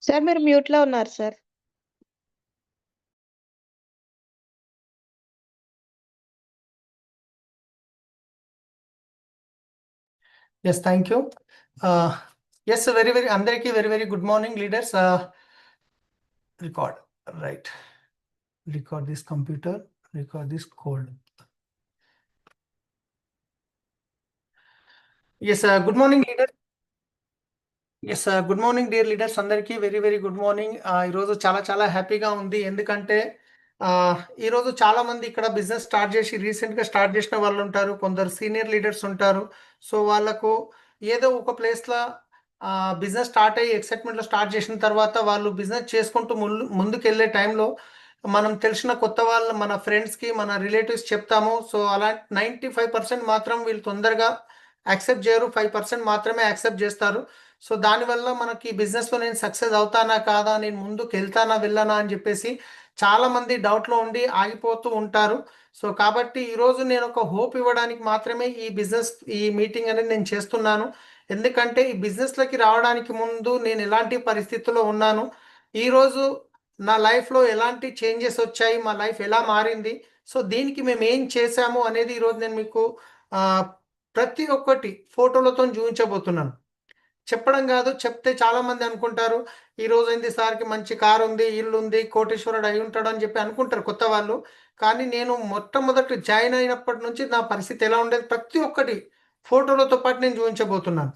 Sir మీరు మ్యూట్లో ఉన్నారు sir. Yes, thank you. Yes, very, అందరికీ very good morning, leaders. Record, right. Record this computer, record this code. Yes, good morning, leaders. Yes good morning dear leaders అందరికీ very good morning. ఈరోజు చాలా హ్యాపీగా ఉంది. ఎందుకంటే ఈరోజు చాలా మంది ఇక్కడ బిజినెస్ స్టార్ట్ చేసి రీసెంట్గా స్టార్ట్ చేసిన వాళ్ళు ఉంటారు, కొందరు సీనియర్ లీడర్స్ ఉంటారు. సో వాళ్ళకు ఏదో ఒక ప్లేస్లో బిజినెస్ స్టార్ట్ అయ్యి ఎక్సైట్మెంట్లో స్టార్ట్ చేసిన తర్వాత వాళ్ళు బిజినెస్ చేసుకుంటూ ముందుకు వెళ్ళే టైంలో మనం తెలిసిన కొత్త వాళ్ళు మన ఫ్రెండ్స్కి మన రిలేటివ్స్ చెప్తాము. సో అలా 95% మాత్రం వీళ్ళు తొందరగా యాక్సెప్ట్ చేయరు, 5% మాత్రమే యాక్సెప్ట్ చేస్తారు. సో దానివల్ల మనకి బిజినెస్లో నేను సక్సెస్ అవుతానా కాదా, నేను ముందుకు వెళ్తానా వెళ్ళనా అని చెప్పేసి చాలామంది డౌట్లో ఉండి ఆగిపోతూ ఉంటారు. సో కాబట్టి ఈరోజు నేను ఒక హోప్ ఇవ్వడానికి మాత్రమే ఈ మీటింగ్ అనేది నేను చేస్తున్నాను. ఎందుకంటే ఈ బిజినెస్లోకి రావడానికి ముందు నేను ఎలాంటి పరిస్థితుల్లో ఉన్నాను, ఈరోజు నా లైఫ్లో ఎలాంటి చేంజెస్ వచ్చాయి, మా లైఫ్ ఎలా మారింది, సో దీనికి మేము ఏం చేసాము అనేది ఈరోజు నేను మీకు ప్రతి ఒక్కటి ఫోటోలతో చూపించబోతున్నాను. చెప్పడం కాదు, చెప్తే చాలా మంది అనుకుంటారు ఈ రోజు ఏంది సార్కి మంచి కారు ఉంది, ఇల్లు ఉంది, కోటేశ్వరుడు అయి ఉంటాడు అని చెప్పి అనుకుంటారు కొత్త వాళ్ళు. కానీ నేను మొట్టమొదటి జాయిన్ అయినప్పటి నుంచి నా పరిస్థితి ఎలా ఉండేది ప్రతి ఒక్కటి ఫోటోలతో పాటు నేను చూపించబోతున్నాను.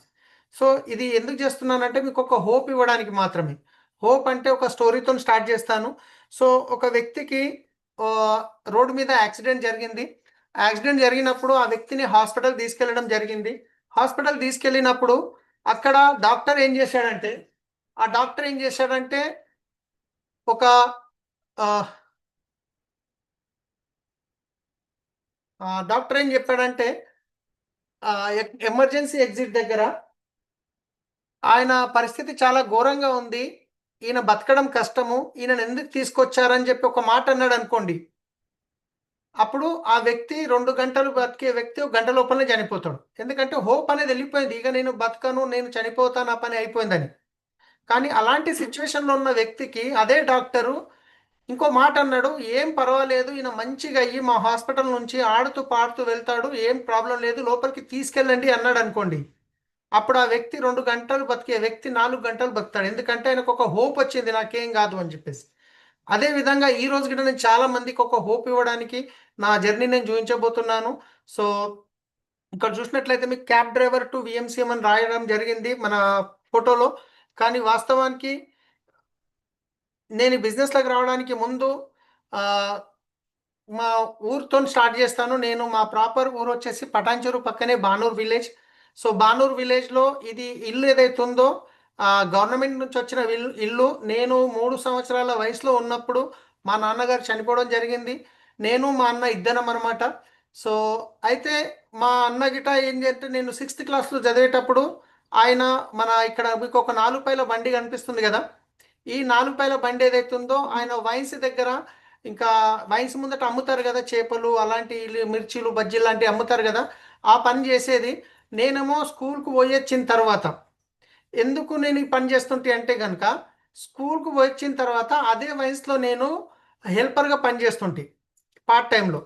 సో ఇది ఎందుకు చేస్తున్నానంటే మీకు ఒక హోప్ ఇవ్వడానికి మాత్రమే. హోప్ అంటే ఒక స్టోరీతో స్టార్ట్ చేస్తాను. సో ఒక వ్యక్తికి రోడ్డు మీద యాక్సిడెంట్ జరిగింది. యాక్సిడెంట్ జరిగినప్పుడు ఆ వ్యక్తిని హాస్పిటల్ తీసుకెళ్ళడం జరిగింది. హాస్పిటల్ తీసుకెళ్ళినప్పుడు అక్కడ డాక్టర్ ఏం చేశాడంటే ఒక డాక్టర్ ఏం చెప్పాడంటే ఎమర్జెన్సీ ఎగ్జిట్ దగ్గర ఆయన పరిస్థితి చాలా ఘోరంగా ఉంది, ఈయన బతకడం కష్టము, ఈయనను ఎందుకు తీసుకొచ్చారని చెప్పి ఒక మాట అన్నాడు అనుకోండి. అప్పుడు ఆ వ్యక్తి 2 గంటలు బతికే వ్యక్తి 1 గంట లోపలనే చనిపోతాడు. ఎందుకంటే హోప్ అనేది వెళ్ళిపోయింది, ఇక నేను బతకను, నేను చనిపోతాను, ఆ పని అయిపోయిందని. కానీ అలాంటి సిచ్యువేషన్లో ఉన్న వ్యక్తికి అదే డాక్టరు ఇంకో మాట అన్నాడు, ఏం పర్వాలేదు, ఈయన మంచిగా అయ్యి మా హాస్పిటల్ నుంచి ఆడుతూ పాడుతూ వెళ్తాడు, ఏం ప్రాబ్లం లేదు, లోపలికి తీసుకెళ్ళండి అన్నాడు అనుకోండి. అప్పుడు ఆ వ్యక్తి 2 గంటలు బతికే వ్యక్తి 4 గంటలు బతుకుతాడు. ఎందుకంటే ఆయనకు ఒక హోప్ వచ్చింది, నాకేం కాదు అని చెప్పేసి. అదే విధంగా ఈ రోజు కూడా నేను చాలా మందికి ఒక హోప్ ఇవ్వడానికి నా జర్నీ నేను చూపించబోతున్నాను. సో ఇక్కడ చూసినట్లయితే మీకు క్యాబ్ డ్రైవర్ టు విఎంసీఎం అని రాయడం జరిగింది మన ఫోటోలో. కానీ వాస్తవానికి నేను బిజినెస్లోకి రావడానికి ముందు మా ఊరితో స్టార్ట్ చేస్తాను. నేను మా ప్రాపర్ ఊరు వచ్చేసి పటాన్చెరు పక్కనే బానూర్ విలేజ్. సో బానూర్ విలేజ్లో ఇది ఇల్లు ఏదైతే ఉందో గవర్నమెంట్ నుంచి వచ్చిన ఇల్లు. నేను 3 సంవత్సరాల వయసులో ఉన్నప్పుడు మా నాన్నగారు చనిపోవడం జరిగింది. నేను మా అన్న ఇద్దరం అనమాట. సో అయితే మా అన్న గిట ఏం చేస్తే నేను 6th క్లాస్లో చదివేటప్పుడు ఆయన మన ఇక్కడ మీకు ఒక 4 పైల బండి కనిపిస్తుంది కదా, ఈ 4 పైల బండి ఏదైతే ఉందో ఆయన వైన్స్ దగ్గర, ఇంకా వైన్స్ ముందట అమ్ముతారు కదా చేపలు అలాంటి మిర్చీలు బజ్జీలు లాంటివి అమ్ముతారు కదా, ఆ పని చేసేది. నేనేమో స్కూల్కు పోయొచ్చిన తర్వాత ఎందుకు నేను ఈ పని చేస్తుంటే అంటే కనుక స్కూల్కు వచ్చిన తర్వాత అదే వయసులో నేను హెల్పర్గా పనిచేస్తుంటే పార్ట్ టైంలో.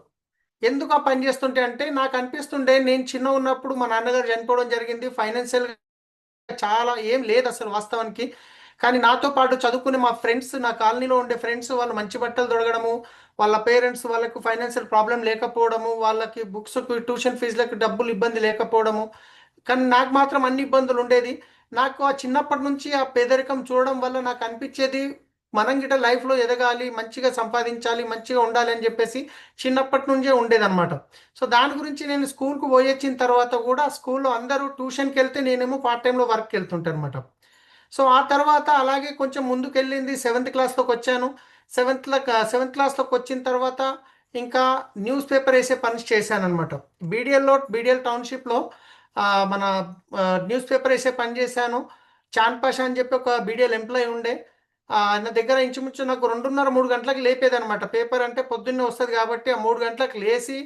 ఎందుకు ఆ పని చేస్తుంటే అంటే నాకు అనిపిస్తుండే నేను చిన్న ఉన్నప్పుడు మా నాన్నగారు చనిపోవడం జరిగింది, ఫైనాన్షియల్ చాలా ఏం లేదు అసలు వాస్తవానికి. కానీ నాతో పాటు చదువుకునే మా ఫ్రెండ్స్, నా కాలనీలో ఉండే ఫ్రెండ్స్, వాళ్ళు మంచి బట్టలు దొరకడము, వాళ్ళ పేరెంట్స్ వాళ్ళకు ఫైనాన్షియల్ ప్రాబ్లం లేకపోవడము, వాళ్ళకి బుక్స్ ట్యూషన్ ఫీజులకు డబ్బులు ఇబ్బంది లేకపోవడము, కానీ నాకు మాత్రం అన్ని ఇబ్బందులు ఉండేది. నాకు ఆ చిన్నప్పటి నుంచి ఆ పేదరికం చూడడం వల్ల నాకు అనిపించేది మనం గిట లైఫ్లో ఎదగాలి, మంచిగా సంపాదించాలి, మంచిగా ఉండాలి అని చెప్పేసి చిన్నప్పటి నుంచే ఉండేదన్నమాట. సో దాని గురించి నేను స్కూల్కు పోయొచ్చిన తర్వాత కూడా స్కూల్లో అందరూ ట్యూషన్కి వెళ్తే నేనేమో పార్ట్ టైంలో వర్క్కి వెళ్తుంటాను అనమాట. సో ఆ తర్వాత అలాగే కొంచెం ముందుకు వెళ్ళింది, 7th క్లాస్లోకి వచ్చాను. సెవెంత్ క్లాస్లోకి వచ్చిన తర్వాత ఇంకా న్యూస్ పేపర్ వేసే పని చేశాను అనమాట. బీడిఎల్ టౌన్షిప్లో మన న్యూస్ పేపర్ వేసే పని చేశాను. చాన్ పాషా అని చెప్పి ఒక బీడిఎల్ ఎంప్లాయీ ఉండే, ఆయన దగ్గర ఇంచుమించు నాకు 2:30-3 గంటలకు లేపేదనమాట. పేపర్ అంటే పొద్దున్నే వస్తుంది కాబట్టి ఆ 3 గంటలకు లేచి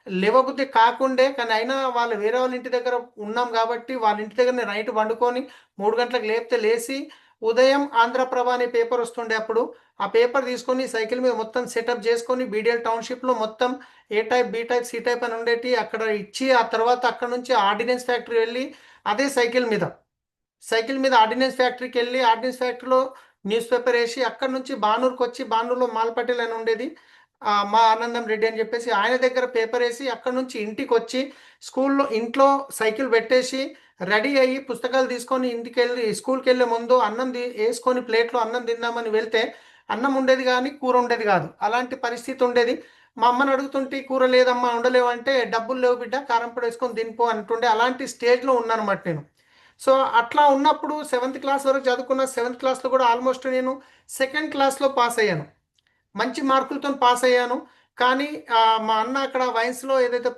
లేవబుద్ధి కాకుండే, కానీ అయినా వాళ్ళు వేరే వాళ్ళ ఇంటి దగ్గర ఉన్నాం కాబట్టి వాళ్ళ ఇంటి దగ్గర నేను నైట్ వండుకొని 3 గంటలకు లేపితే లేచి ఉదయం ఆంధ్రప్రభ అనే పేపర్ వస్తుండే అప్పుడు. ఆ పేపర్ తీసుకొని సైకిల్ మీద మొత్తం సెటప్ చేసుకొని బీడిఎల్ టౌన్షిప్లో మొత్తం A type, B type, C type అని ఉండేటి అక్కడ ఇచ్చి, ఆ తర్వాత అక్కడ నుంచి ఆర్డినెన్స్ ఫ్యాక్టరీ వెళ్ళి అదే సైకిల్ మీద ఆర్డినెన్స్ ఫ్యాక్టరీకి వెళ్ళి ఆర్డినెన్స్ ఫ్యాక్టరీలో న్యూస్ పేపర్ వేసి అక్కడ నుంచి బానూరుకి వచ్చి, బానూరులో మాల్ పటేల్ అని ఉండేది, మా ఆనందం రెడ్డి అని చెప్పేసి ఆయన దగ్గర పేపర్ వేసి అక్కడ నుంచి ఇంటికి వచ్చి ఇంట్లో సైకిల్ పెట్టేసి రెడీ అయ్యి పుస్తకాలు తీసుకొని ఇంటికి వెళ్ళి స్కూల్కి వెళ్ళే ముందు వేసుకొని ప్లేట్లో అన్నం తిందామని వెళ్తే అన్నం ఉండేది కానీ కూర ఉండేది కాదు. అలాంటి పరిస్థితి ఉండేది. మా అమ్మని అడుగుతుంటే కూర లేదమ్మా ఉండలేవంటే, డబ్బులు లేవు బిడ్డ కారం పొడి వేసుకొని తినిపో అంటుండే. అలాంటి స్టేజ్లో ఉన్నానమాట నేను. సో అట్లా ఉన్నప్పుడు సెవెంత్ క్లాస్ వరకు చదువుకున్న. సెవెంత్ క్లాస్లో కూడా ఆల్మోస్ట్ నేను సెకండ్ క్లాస్లో పాస్ అయ్యాను, మంచి మార్కులతో పాస్ అయ్యాను. కానీ మా అన్న అక్కడ వయసులో ఏదైతే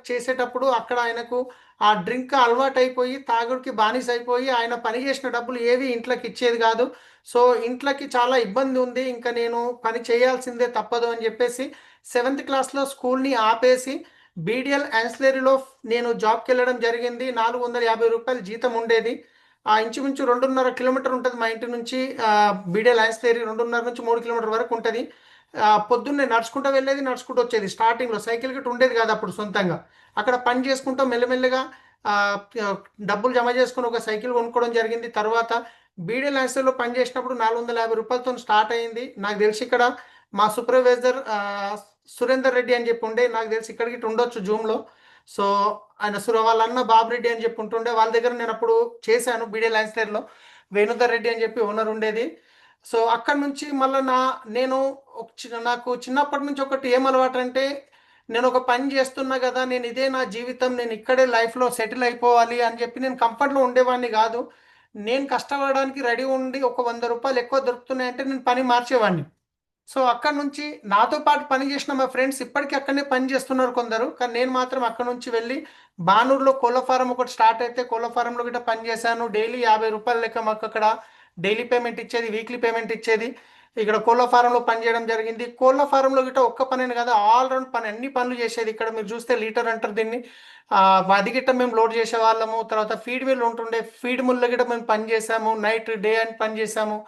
చేసేటప్పుడు అక్కడ ఆయనకు ఆ డ్రింక్ అలవాటు అయిపోయి తాగుడికి బానిస అయిపోయి ఆయన పని చేసిన డబ్బులు ఏవి ఇంట్లోకి ఇచ్చేది కాదు. సో ఇంట్లోకి చాలా ఇబ్బంది ఉంది, ఇంకా నేను పని చేయాల్సిందే తప్పదు అని చెప్పేసి సెవెంత్ క్లాస్లో స్కూల్ని ఆపేసి బీడిఎల్ యాన్సిలరీలో నేను జాబ్కి వెళ్ళడం జరిగింది. 450 రూపాయలు జీతం ఉండేది. ఆ ఇంచుమించు 2.5 కిలోమీటర్ ఉంటుంది మా ఇంటి నుంచి. బీడిఎల్ యాన్సిలరీ 2.5 నుంచి 3 కిలోమీటర్ వరకు ఉంటుంది. పొద్దున్నే నడుచుకుంటూ వెళ్ళేది, నడుచుకుంటూ వచ్చేది. స్టార్టింగ్లో సైకిల్ గిట్ట ఉండేది కాదు అప్పుడు సొంతంగా. అక్కడ పని చేసుకుంటూ మెల్లమెల్లగా ఆ, డబ్బులు జమ చేసుకుని ఒక సైకిల్ కొనుక్కోవడం జరిగింది. తర్వాత బీడీ ల్యాన్సర్లో పని చేసినప్పుడు 450 రూపాయలతో స్టార్ట్ అయింది. నాకు తెలిసి ఇక్కడ మా సూపర్వైజర్ సురేందర్ రెడ్డి అని చెప్పి ఉండే, నాకు తెలిసి ఇక్కడికి ఉండొచ్చు జూమ్లో. సో ఆయన వాళ్ళ అన్న బాబు రెడ్డి అని చెప్పి ఉంటుండే, వాళ్ళ దగ్గర నేను అప్పుడు చేశాను బీడీ ల్యాన్సర్లో. వేణుధర్ రెడ్డి అని చెప్పి ఓనర్ ఉండేది. సో అక్కడ నుంచి మళ్ళీ నేను నాకు చిన్నప్పటి నుంచి ఒకటి ఏం అలవాటు అంటే, నేను ఒక పని చేస్తున్నా కదా, నేను ఇదే నా జీవితం, నేను ఇక్కడే లైఫ్లో సెటిల్ అయిపోవాలి అని చెప్పి నేను కంఫర్ట్లో ఉండేవాడిని కాదు. నేను కష్టపడడానికి రెడీ ఉండి ఒక 100 రూపాయలు ఎక్కువ దొరుకుతున్నాయంటే నేను పని మార్చేవాడిని. సో అక్కడ నుంచి నాతో పాటు పని చేసిన మా ఫ్రెండ్స్ ఇప్పటికీ అక్కడనే పని చేస్తున్నారు కొందరు. కానీ నేను మాత్రం అక్కడ నుంచి వెళ్ళి బానూరులో కోళ్ళ ఫారం ఒకటి స్టార్ట్ అయితే కోళ్ళ ఫారంలో గిట్ట పని చేశాను. డైలీ 50 రూపాయలు లెక్క మాకు అక్కడ డైలీ పేమెంట్ ఇచ్చేది, వీక్లీ పేమెంట్ ఇచ్చేది. ఇక్కడ కోళ్ళ ఫారంలో పని చేయడం జరిగింది. కోళ్ళ ఫారంలో గిట్ట ఒక్క పని కదా, ఆల్ రౌండ్ పని, అన్ని పనులు చేసేది. ఇక్కడ మీరు చూస్తే లీటర్ అంటారు దీన్ని. అది గిట్ట మేము లోడ్ చేసే వాళ్ళము. తర్వాత ఫీడ్ మిల్ ఉంటుండే, ఫీడ్ మిల్ గిట్ట మేము పని చేసాము, నైట్ డే అని పని చేసాము.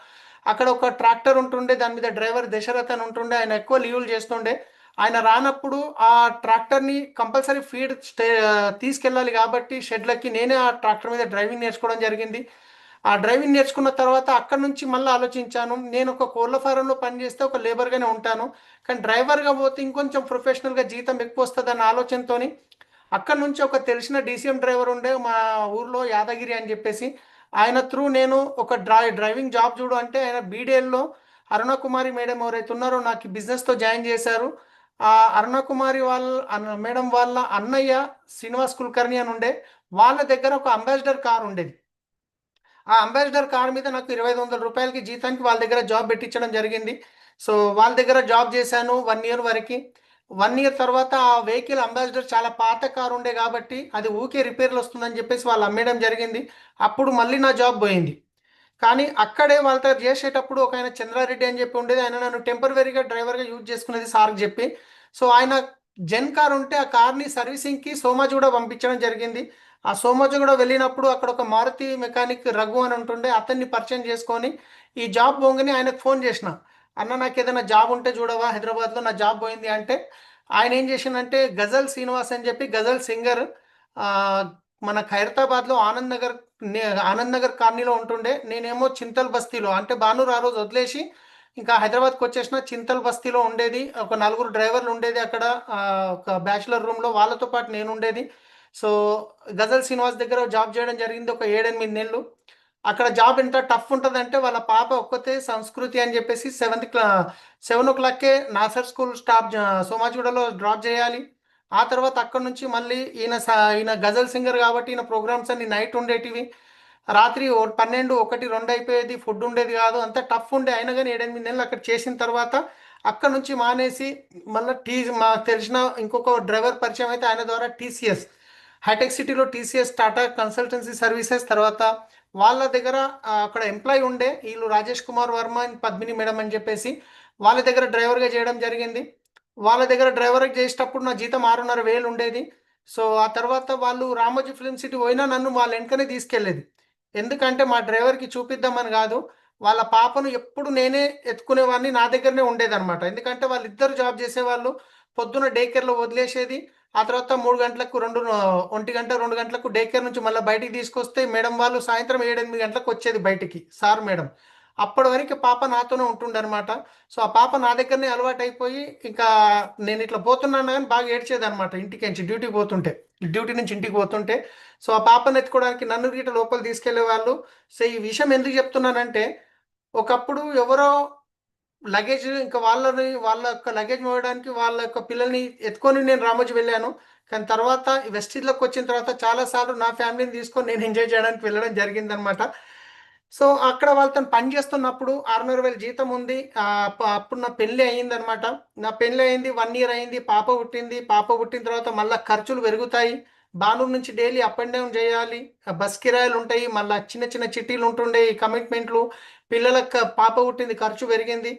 అక్కడ ఒక ట్రాక్టర్ ఉంటుండే, దాని మీద డ్రైవర్ దశరథ్ అని ఉంటుండే, ఆయన ఎక్కువ లీవులు చేస్తుండే. ఆయన రానప్పుడు ఆ ట్రాక్టర్ని కంపల్సరీ తీసుకెళ్ళాలి కాబట్టి షెడ్లకి నేనే ఆ ట్రాక్టర్ మీద డ్రైవింగ్ నేర్చుకోవడం జరిగింది. ఆ డ్రైవింగ్ నేర్చుకున్న తర్వాత అక్కడ నుంచి మళ్ళీ ఆలోచించాను, నేను ఒక కోళ్ళ ఫారంలో పనిచేస్తే ఒక లేబర్గానే ఉంటాను, కానీ డ్రైవర్గా పోతే ఇంకొంచెం ప్రొఫెషనల్గా జీతం ఎక్కువ వస్తుంది అన్న ఆలోచనతో అక్కడ నుంచి ఒక తెలిసిన డీసీఎం డ్రైవర్ ఉండే మా ఊర్లో, యాదగిరి అని చెప్పేసి, ఆయన త్రూ నేను ఒక డ్రైవింగ్ జాబ్ చూడు అంటే ఆయన బీడీఎల్లో అరుణకుమారి మేడం ఎవరైతే ఉన్నారో నాకు బిజినెస్తో జాయిన్ చేశారు. ఆ అరుణకుమారి మేడం వాళ్ళ అన్నయ్య శ్రీనివాస్ కుల్కర్ణి అని ఉండే, వాళ్ళ దగ్గర ఒక అంబాసిడర్ కార్ ఉండేది. ఆ అంబాసిడర్ కార్ మీద నాకు 2500 రూపాయలకి జీతానికి వాళ్ళ దగ్గర జాబ్ పెట్టించడం జరిగింది. సో వాళ్ళ దగ్గర జాబ్ చేశాను 1 ఇయర్ వరకు. 1 ఇయర్ తర్వాత ఆ వెహికల్ అంబాసిడర్ చాలా పాత కారు ఉండే కాబట్టి అది ఊకే రిపేర్లు వస్తుందని చెప్పేసి వాళ్ళు అమ్మేయడం జరిగింది. అప్పుడు మళ్ళీ నా జాబ్ పోయింది. కానీ అక్కడే వాళ్ళతో చేసేటప్పుడు ఒక ఆయన చంద్రారెడ్డి అని చెప్పి ఉండేది, ఆయన నన్ను టెంపరవరీగా డ్రైవర్గా యూజ్ చేసుకునేది సార్కి చెప్పి. సో ఆయన జెన్ కార్ ఉంటే ఆ కార్ని సర్వీసింగ్కి సోమాజిగూడ పంపించడం జరిగింది. ఆ సోమాజిగూడ వెళ్ళినప్పుడు అక్కడ ఒక మారుతి మెకానిక్ రఘు అని ఉంటుండే, అతన్ని పరిచయం చేసుకొని ఈ జాబ్ పోగానే ఆయనకు ఫోన్ చేసిన, అన్న నాకు ఏదైనా జాబ్ ఉంటే చూడవా హైదరాబాద్లో, నా జాబ్ పోయింది అంటే. ఆయన ఏం చేసిందంటే గజల్ శ్రీనివాస్ అని చెప్పి గజల్ సింగర్, మన ఖైరతాబాద్లో ఆనంద్ నగర్ కాలనీలో ఉంటుండే. నేనేమో చింతల్ బస్తీలో, అంటే బానూరు ఆ రోజు వదిలేసి ఇంకా హైదరాబాద్కి వచ్చేసిన, చింతల్ బస్తీలో ఉండేది. ఒక 4 డ్రైవర్లు ఉండేది అక్కడ, ఒక బ్యాచులర్ రూమ్లో, వాళ్ళతో పాటు నేను ఉండేది. సో గజల్ శ్రీనివాస్ దగ్గర జాబ్ చేయడం జరిగింది ఒక 7-8 నెలలు. అక్కడ జాబ్ ఎంత టఫ్ ఉంటుందంటే, వాళ్ళ పాప ఒక్కతే సంస్కృతి అని చెప్పేసి 7 o'clockకే నాసర్ స్కూల్ సోమాజిగూడలో డ్రాప్ చేయాలి. ఆ తర్వాత అక్కడ నుంచి మళ్ళీ ఈయన గజల్ సింగర్ కాబట్టి ఈయన ప్రోగ్రామ్స్ అన్ని నైట్ ఉండేటివి. రాత్రి 12, 1, 2 అయిపోయేది. ఫుడ్ ఉండేది కాదు, అంత టఫ్ ఉండే. అయినా కానీ 7-8 నెలలు అక్కడ చేసిన తర్వాత అక్కడ నుంచి మానేసి మళ్ళీ మాకు తెలిసిన ఇంకొక డ్రైవర్ పరిచయం అయితే ఆయన ద్వారా టీసీఎస్, హైటెక్ సిటీలో టీసీఎస్ టాటా కన్సల్టెన్సీ సర్వీసెస్, తర్వాత వాళ్ళ దగ్గర అక్కడ ఎంప్లాయ్ ఉండే వీళ్ళు రాజేష్ కుమార్ వర్మ అండ్ పద్మిని మేడం అని చెప్పేసి, వాళ్ళ దగ్గర డ్రైవర్గా చేయడం జరిగింది. వాళ్ళ దగ్గర డ్రైవర్గా చేసేటప్పుడు నా జీతం 6,500 ఉండేది. సో ఆ తర్వాత వాళ్ళు రామోజీ ఫిలిం సిటీ పోయినా నన్ను వాళ్ళ వెనకనే తీసుకెళ్ళేది. ఎందుకంటే మా డ్రైవర్కి చూపిద్దామని కాదు, వాళ్ళ పాపను ఎప్పుడు నేనే ఎత్తుకునేవాడిని, నా దగ్గరనే ఉండేదన్నమాట. ఎందుకంటే వాళ్ళిద్దరు జాబ్ చేసేవాళ్ళు. పొద్దున డే కేర్లో వదిలేసేది, ఆ తర్వాత 3 గంటలకు 1 గంట 2 గంటలకు డే కేర్ నుంచి మళ్ళీ బయటికి తీసుకొస్తే మేడం వాళ్ళు సాయంత్రం 7 8 గంటలకు వచ్చేది బయటికి, సార్ మేడం. అప్పటి వరకు పాప నాతోనే ఉంటుండే అనమాట. సో ఆ పాప నా దగ్గరనే అలవాటు అయిపోయి, ఇంకా నేను ఇట్లా పోతున్నాను కానీ బాగా ఏడ్చేది అనమాట. ఇంటికి నుంచి డ్యూటీకి పోతుంటే, డ్యూటీ నుంచి ఇంటికి పోతుంటే, సో ఆ పాపను ఎత్తుకోవడానికి నన్ను గీట లోపల తీసుకెళ్లే వాళ్ళు. సో ఈ విషయం ఎందుకు చెప్తున్నానంటే, ఒకప్పుడు ఎవరో లగేజ్, ఇంకా వాళ్ళ యొక్క లగేజ్ మోయడానికి వాళ్ళ యొక్క పిల్లల్ని ఎత్తుకొని నేను రామోజీ వెళ్ళాను. కానీ తర్వాత వెస్టిజ్లోకి వచ్చిన తర్వాత చాలాసార్లు నా ఫ్యామిలీని తీసుకొని నేను ఎంజాయ్ చేయడానికి వెళ్ళడం జరిగిందనమాట. సో అక్కడ వాళ్ళతో పని చేస్తున్నప్పుడు 6,500 జీతం ఉంది. అప్పుడు నా పెళ్ళి అయిందనమాట. నా పెళ్ళి అయింది, 1 ఇయర్ అయింది, పాప పుట్టింది. పాప పుట్టిన తర్వాత మళ్ళీ ఖర్చులు పెరుగుతాయి. బానూరు నుంచి డైలీ అప్ అండ్ డౌన్ చేయాలి. బస్ కిరాయిలు ఉంటాయి, మళ్ళీ చిన్న చిన్న చిట్టీలు ఉంటుండే, కమిట్మెంట్లు. పిల్లలకు పాప పుట్టింది, ఖర్చు పెరిగింది.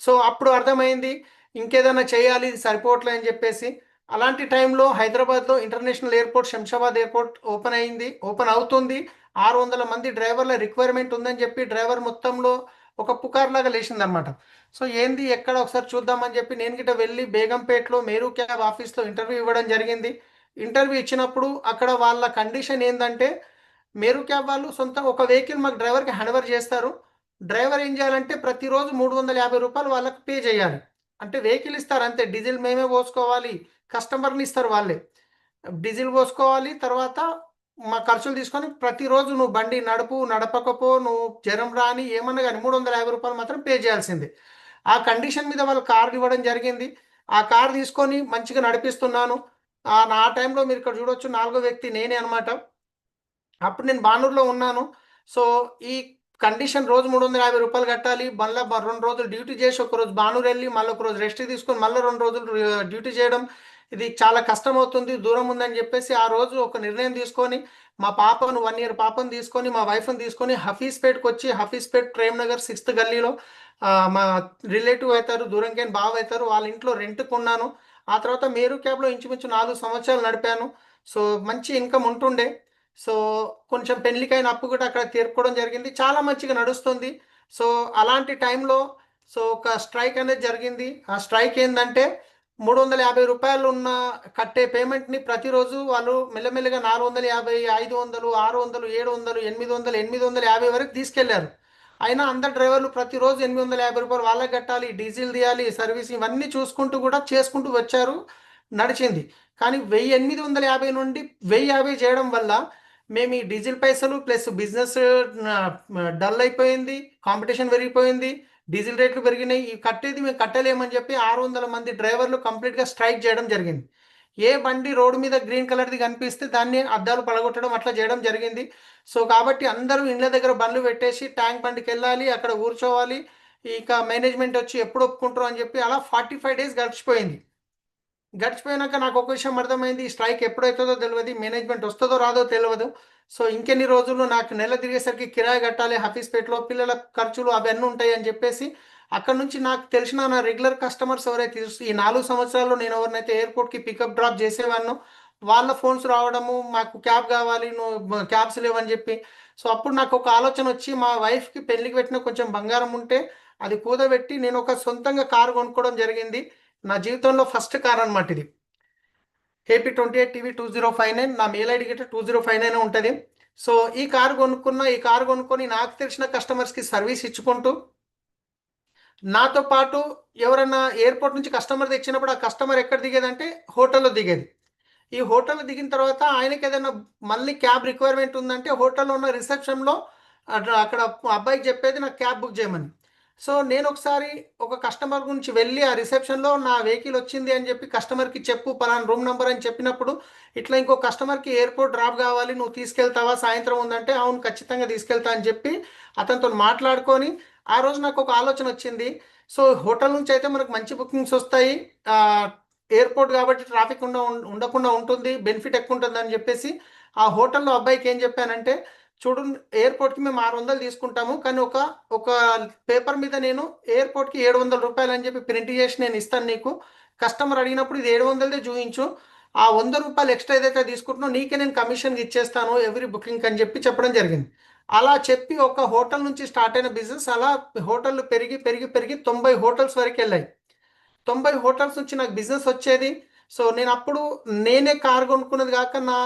సో అప్పుడు అర్థమైంది ఇంకేదైనా చేయాలి, ఇది సరిపోవట్లే అని చెప్పేసి. అలాంటి టైంలో హైదరాబాద్లో international airport, Shamshabad airport open అయింది, ఓపెన్ అవుతుంది. 600 మంది డ్రైవర్ల రిక్వైర్మెంట్ ఉందని చెప్పి డ్రైవర్ మొత్తంలో ఒక పుకార్లాగా లేచిందనమాట. సో ఏంది ఎక్కడ ఒకసారి చూద్దామని చెప్పి నేను గిట్ట వెళ్ళి బేగంపేటలో మేరు క్యాబ్ ఆఫీస్లో ఇంటర్వ్యూ ఇవ్వడం జరిగింది. ఇంటర్వ్యూ ఇచ్చినప్పుడు అక్కడ వాళ్ళ కండిషన్ ఏంటంటే, మేరు క్యాబ్ వాళ్ళు సొంత ఒక వెహికల్ మాకు డ్రైవర్కి హ్యాండ్ ఓవర్ చేస్తారు. డ్రైవర్ ఏం చేయాలంటే ప్రతిరోజు 350 రూపాయలు వాళ్ళకి పే చేయాలి. అంటే వెహికల్ ఇస్తారు అంతే, డీజిల్ మేమే పోసుకోవాలి, కస్టమర్ని ఇస్తారు వాళ్ళే. డీజిల్ పోసుకోవాలి, తర్వాత మా ఖర్చులు తీసుకొని ప్రతిరోజు నువ్వు బండి నడుపు నడపకపో, నువ్వు జ్వరం రాని ఏమన్నా కానీ 350 రూపాయలు మాత్రం పే చేయాల్సిందే. ఆ కండిషన్ మీద వాళ్ళు కార్ ఇవ్వడం జరిగింది. ఆ కార్ తీసుకొని మంచిగా నడిపిస్తున్నాను. నా టైంలో మీరు ఇక్కడ చూడొచ్చు, 4వ వ్యక్తి నేనే అనమాట. అప్పుడు నేను బానూరులో ఉన్నాను. సో ఈ కండిషన్ రోజు 350 రూపాయలు కట్టాలి. మళ్ళీ 2 రోజులు డ్యూటీ చేసి ఒకరోజు బానూరు వెళ్ళి మళ్ళీ ఒక రోజు రెస్ట్ తీసుకొని మళ్ళీ 2 రోజులు డ్యూటీ చేయడం, ఇది చాలా కష్టం అవుతుంది, దూరం ఉందని చెప్పేసి ఆ రోజు ఒక నిర్ణయం తీసుకొని మా పాపను 1 ఇయర్ పాపను తీసుకొని మా వైఫ్ని తీసుకొని హఫీజ్పేట్కి వచ్చి, హఫీజ్పేట్ ప్రేమ్ నగర్ 6th గల్లీలో మా రిలేటివ్ అవుతారు, దూరంకేని బావ అవుతారు, వాళ్ళ ఇంట్లో రెంట్కి ఉన్నాను. ఆ తర్వాత మేరు క్యాబ్లో ఇంచుమించు 4 సంవత్సరాలు నడిపాను. సో మంచి ఇన్కమ్ ఉంటుండే. సో కొంచెం పెళ్లికైన అప్పు కూడా అక్కడ తీర్పుకోవడం జరిగింది, చాలా మంచిగా నడుస్తుంది. సో అలాంటి టైంలో సో ఒక స్ట్రైక్ అనేది జరిగింది. ఆ స్ట్రైక్ ఏంటంటే, 350 రూపాయలు ఉన్న కట్టే పేమెంట్ని ప్రతిరోజు వాళ్ళు మెల్లమెల్లగా 450, 500, 600, 700, 800, 850 వరకు తీసుకెళ్లారు. అయినా అందరు డ్రైవర్లు ప్రతిరోజు 850 రూపాయలు వాళ్ళకి కట్టాలి, డీజిల్ తీయాలి, సర్వీస్ ఇవన్నీ చూసుకుంటూ కూడా చేసుకుంటూ వచ్చారు, నడిచింది. కానీ 1850 నుండి 1050 చేయడం వల్ల మేము ఈ డీజిల్ పైసలు ప్లస్ బిజినెస్ డల్ అయిపోయింది, కాంపిటీషన్ పెరిగిపోయింది, డీజిల్ రేట్లు పెరిగినాయి, ఈ కట్టేది మేము కట్టలేమని చెప్పి 600 మంది డ్రైవర్లు కంప్లీట్గా స్ట్రైక్ చేయడం జరిగింది. ఏ బండి రోడ్డు మీద గ్రీన్ కలర్ది కనిపిస్తే దాన్ని అద్దాలు పడగొట్టడం అట్లా చేయడం జరిగింది. సో కాబట్టి అందరూ ఇండ్ల దగ్గర బండ్లు పెట్టేసి ట్యాంక్ బండికి వెళ్ళాలి, అక్కడ కూర్చోవాలి, ఇక మేనేజ్మెంట్ వచ్చి ఎప్పుడు ఒప్పుకుంటారు అని చెప్పి అలా 45 డేస్ గడిచిపోయింది. గడిచిపోయినాక నాకు ఒక విషయం అర్థమైంది, ఈ స్ట్రైక్ ఎప్పుడైతుందో తెలియదు, మేనేజ్మెంట్ వస్తుందో రాదో తెలియదు. సో ఇంకెన్ని రోజులు నాకు నెల తిరిగేసరికి కిరాయి కట్టాలి, హఫీజ్పేటలో పిల్లల ఖర్చులు అవన్నీ ఉంటాయి అని చెప్పేసి అక్కడ నుంచి నాకు తెలిసిన నా రెగ్యులర్ కస్టమర్స్ ఎవరైతే ఈ 4 సంవత్సరాల్లో నేను ఎవరినైతే ఎయిర్పోర్ట్కి పికప్ డ్రాప్ చేసేవాడినో వాళ్ళ ఫోన్స్ రావడము, మాకు క్యాబ్ కావాలి, నువ్వు క్యాబ్స్ లేవని చెప్పి. సో అప్పుడు నాకు ఒక ఆలోచన వచ్చి, మా వైఫ్కి పెళ్లికి పెట్టిన కొంచెం బంగారం ఉంటే అది కూదబెట్టి నేను ఒక సొంతంగా కారు కొనుక్కోవడం జరిగింది. నా జీవితంలో ఫస్ట్ కార్ అనమాట ఇది. AP28TV2059, నా మెయిల్ ఐడి గిట్ట 2059 ఉంటుంది. సో ఈ కారు కొనుక్కొని నాకు తెలిసిన కస్టమర్స్కి సర్వీస్ ఇచ్చుకుంటూ, నాతో పాటు ఎవరన్నా ఎయిర్పోర్ట్ నుంచి కస్టమర్ తెచ్చినప్పుడు ఆ కస్టమర్ ఎక్కడ దిగేదంటే హోటల్లో దిగేది. ఈ హోటల్లో దిగిన తర్వాత ఆయనకి ఏదైనా మళ్ళీ క్యాబ్ రిక్వైర్మెంట్ ఉందంటే హోటల్లో ఉన్న రిసెప్షన్లో అక్కడ అబ్బాయికి చెప్పేది నాకు క్యాబ్ బుక్ చేయమని. సో నేను ఒకసారి ఒక కస్టమర్ గురించి వెళ్ళి ఆ రిసెప్షన్లో నా వెహికల్ వచ్చింది అని చెప్పి కస్టమర్కి చెప్పు పలానా రూమ్ నెంబర్ అని చెప్పినప్పుడు, ఇట్లా ఇంకో కస్టమర్కి ఎయిర్పోర్ట్ డ్రాప్ కావాలి, నువ్వు తీసుకెళ్తావా సాయంత్రం ఉందంటే అవును ఖచ్చితంగా తీసుకెళ్తా అని చెప్పి అతనితో మాట్లాడుకొని ఆ రోజు నాకు ఒక ఆలోచన వచ్చింది. సో హోటల్ నుంచి అయితే మనకు మంచి బుకింగ్స్ వస్తాయి, ఎయిర్పోర్ట్ కాబట్టి ట్రాఫిక్ ఉండకుండా ఉంటుంది, బెనిఫిట్ ఎక్కువ ఉంటుంది అని చెప్పేసి ఆ హోటల్లో అబ్బాయికి ఏం చెప్పానంటే, చూడు ఎయిర్పోర్ట్కి మేము 600 తీసుకుంటాము, కానీ ఒక ఒక పేపర్ మీద నేను ఎయిర్పోర్ట్కి 700 రూపాయలు అని చెప్పి ప్రింట్ చేసి నేను ఇస్తాను నీకు, కస్టమర్ అడిగినప్పుడు ఇది 700దే చూపించు, ఆ 100 రూపాయలు ఎక్స్ట్రా ఏదైతే తీసుకుంటున్నావు నీకే నేను కమిషన్కి ఇచ్చేస్తాను ఎవ్రీ బుకింగ్ అని చెప్పి చెప్పడం జరిగింది. అలా చెప్పి ఒక హోటల్ నుంచి స్టార్ట్ అయిన బిజినెస్ అలా హోటళ్ళు పెరిగి పెరిగి పెరిగి 90 హోటల్స్ వరకు వెళ్ళాయి. 90 హోటల్స్ నుంచి నాకు బిజినెస్ వచ్చేది. సో నేను అప్పుడు నేనే కార్ కొనుక్కున్నది కాక నా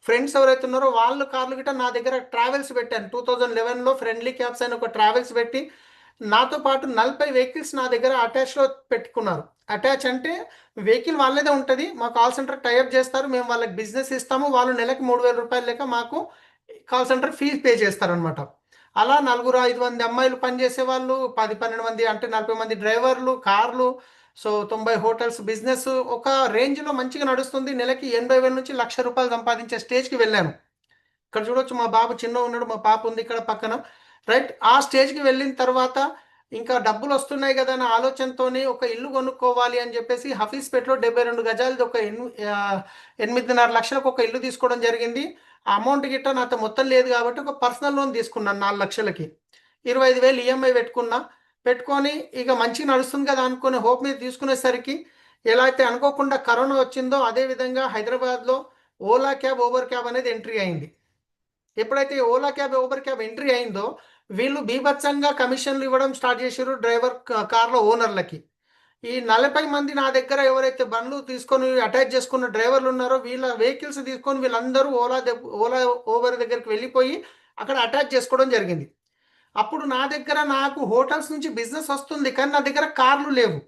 ఫ్రెండ్స్ ఎవరైతే ఉన్నారో వాళ్ళు కార్లు గిట్ట నా దగ్గర ట్రావెల్స్ పెట్టాను. 2011లో ఫ్రెండ్లీ క్యాబ్స్ అని ఒక ట్రావెల్స్ పెట్టి నాతో పాటు 40 వెహికల్స్ నా దగ్గర అటాచ్లో పెట్టుకున్నారు. అటాచ్ అంటే వెహికల్ వాళ్ళదే ఉంటుంది, మా కాల్ సెంటర్ టైఅప్ చేస్తారు, మేము వాళ్ళకి బిజినెస్ ఇస్తాము, వాళ్ళు నెలకు 3000 రూపాయలు లెక్క మాకు కాల్ సెంటర్ ఫీజు పే చేస్తారనమాట. అలా నలుగురు 5 మంది అమ్మాయిలు పనిచేసే వాళ్ళు, 10-12 మంది అంటే 40 మంది డ్రైవర్లు, కార్లు. సో 90 హోటల్స్ బిజినెస్ ఒక రేంజ్లో మంచిగా నడుస్తుంది. నెలకి 80,000 నుంచి 1,00,000 రూపాయలు సంపాదించే స్టేజ్కి వెళ్ళాను. ఇక్కడ చూడొచ్చు మా బాబు చిన్న ఉన్నాడు, మా పాప ఉంది ఇక్కడ పక్కన. రైట్, ఆ స్టేజ్కి వెళ్ళిన తర్వాత ఇంకా డబ్బులు వస్తున్నాయి కదా అనే ఆలోచనతోని ఒక ఇల్లు కొనుక్కోవాలి అని చెప్పేసి హఫీజ్పేటలో 72 గజాలది ఒక 8.5 లక్షలకు ఒక ఇల్లు తీసుకోవడం జరిగింది. ఆ అమౌంట్ గిట్ట నాతో మొత్తం లేదు కాబట్టి ఒక పర్సనల్ లోన్ తీసుకున్నాను 4 లక్షలకి. 25,000 ఈఎంఐ పెట్టుకున్నా. పెట్టుకొని ఇక మంచిగా నడుస్తుంది కదా అనుకునే హోప్ మీద తీసుకునేసరికి ఎలా అయితే అనుకోకుండా కరోనా వచ్చిందో అదే విధంగా హైదరాబాద్లో ఓలా క్యాబ్, ఊబర్ క్యాబ్ అనేది ఎంట్రీ అయింది. ఎప్పుడైతే Ola cab, Uber cab entry అయిందో వీళ్ళు బీభత్సంగా కమిషన్లు ఇవ్వడం స్టార్ట్ చేశారు డ్రైవర్ కార్ల ఓనర్లకి. ఈ 40 మంది నా దగ్గర ఎవరైతే బండ్లు తీసుకొని అటాచ్ చేసుకున్న డ్రైవర్లు ఉన్నారో వీళ్ళ వెహికల్స్ తీసుకొని వీళ్ళందరూ ఓలా ఊబర్ దగ్గరికి వెళ్ళిపోయి అక్కడ అటాచ్ చేసుకోవడం జరిగింది. అప్పుడు నా దగ్గర నాకు హోటల్స్ నుంచి బిజినెస్ వస్తుంది కానీ నా దగ్గర కార్లు లేవు.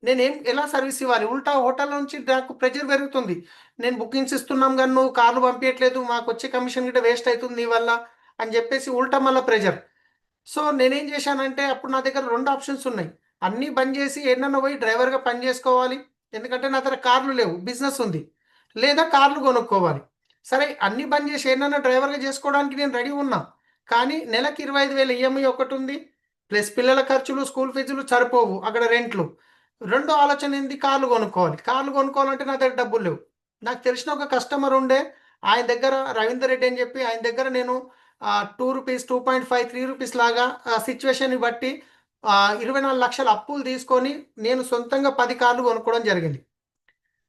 నేనేం ఎలా సర్వీస్ ఇవ్వాలి? ఉల్టా హోటల్ నుంచి నాకు ప్రెజర్ పెరుగుతుంది. నేను బుకింగ్స్ ఇస్తున్నాం కానీ నువ్వు కార్లు పంపించట్లేదు, మాకు వచ్చే కమిషన్ గిట్ట వేస్ట్ అవుతుంది నీ వల్ల అని చెప్పేసి ఉల్టా మళ్ళీ ప్రెజర్. సో నేనేం చేశానంటే అప్పుడు నా దగ్గర 2 ఆప్షన్స్ ఉన్నాయి. అన్నీ బంద్ చేసి ఏదన్నా పోయి డ్రైవర్గా పని చేసుకోవాలి, ఎందుకంటే నా దగ్గర కార్లు లేవు, బిజినెస్ ఉంది. లేదా కార్లు కొనుక్కోవాలి. సరే అన్నీ బంద్ చేసి ఏదన్నా డ్రైవర్గా చేసుకోవడానికి నేను రెడీ ఉన్నా. కానీ నెలకి 25,000 ఈఎంఐ ఒకటి ఉంది, ప్లస్ పిల్లల ఖర్చులు, స్కూల్ ఫీజులు సరిపోవు, అక్కడ రెంట్లు. రెండో ఆలోచన ఏంది? కార్లు కొనుక్కోవాలి. కార్లు కొనుక్కోవాలంటే నా దగ్గర డబ్బులు లేవు. నాకు తెలిసిన ఒక కస్టమర్ ఉండే, ఆయన దగ్గర రవీందర్ రెడ్డి అని చెప్పి ఆయన దగ్గర నేను 2 రూపీస్, 2.5, 3 రూపీస్ లాగా సిచ్యువేషన్ని బట్టి 24 లక్షల అప్పులు తీసుకొని నేను సొంతంగా 10 కార్లు కొనుక్కోవడం జరిగింది.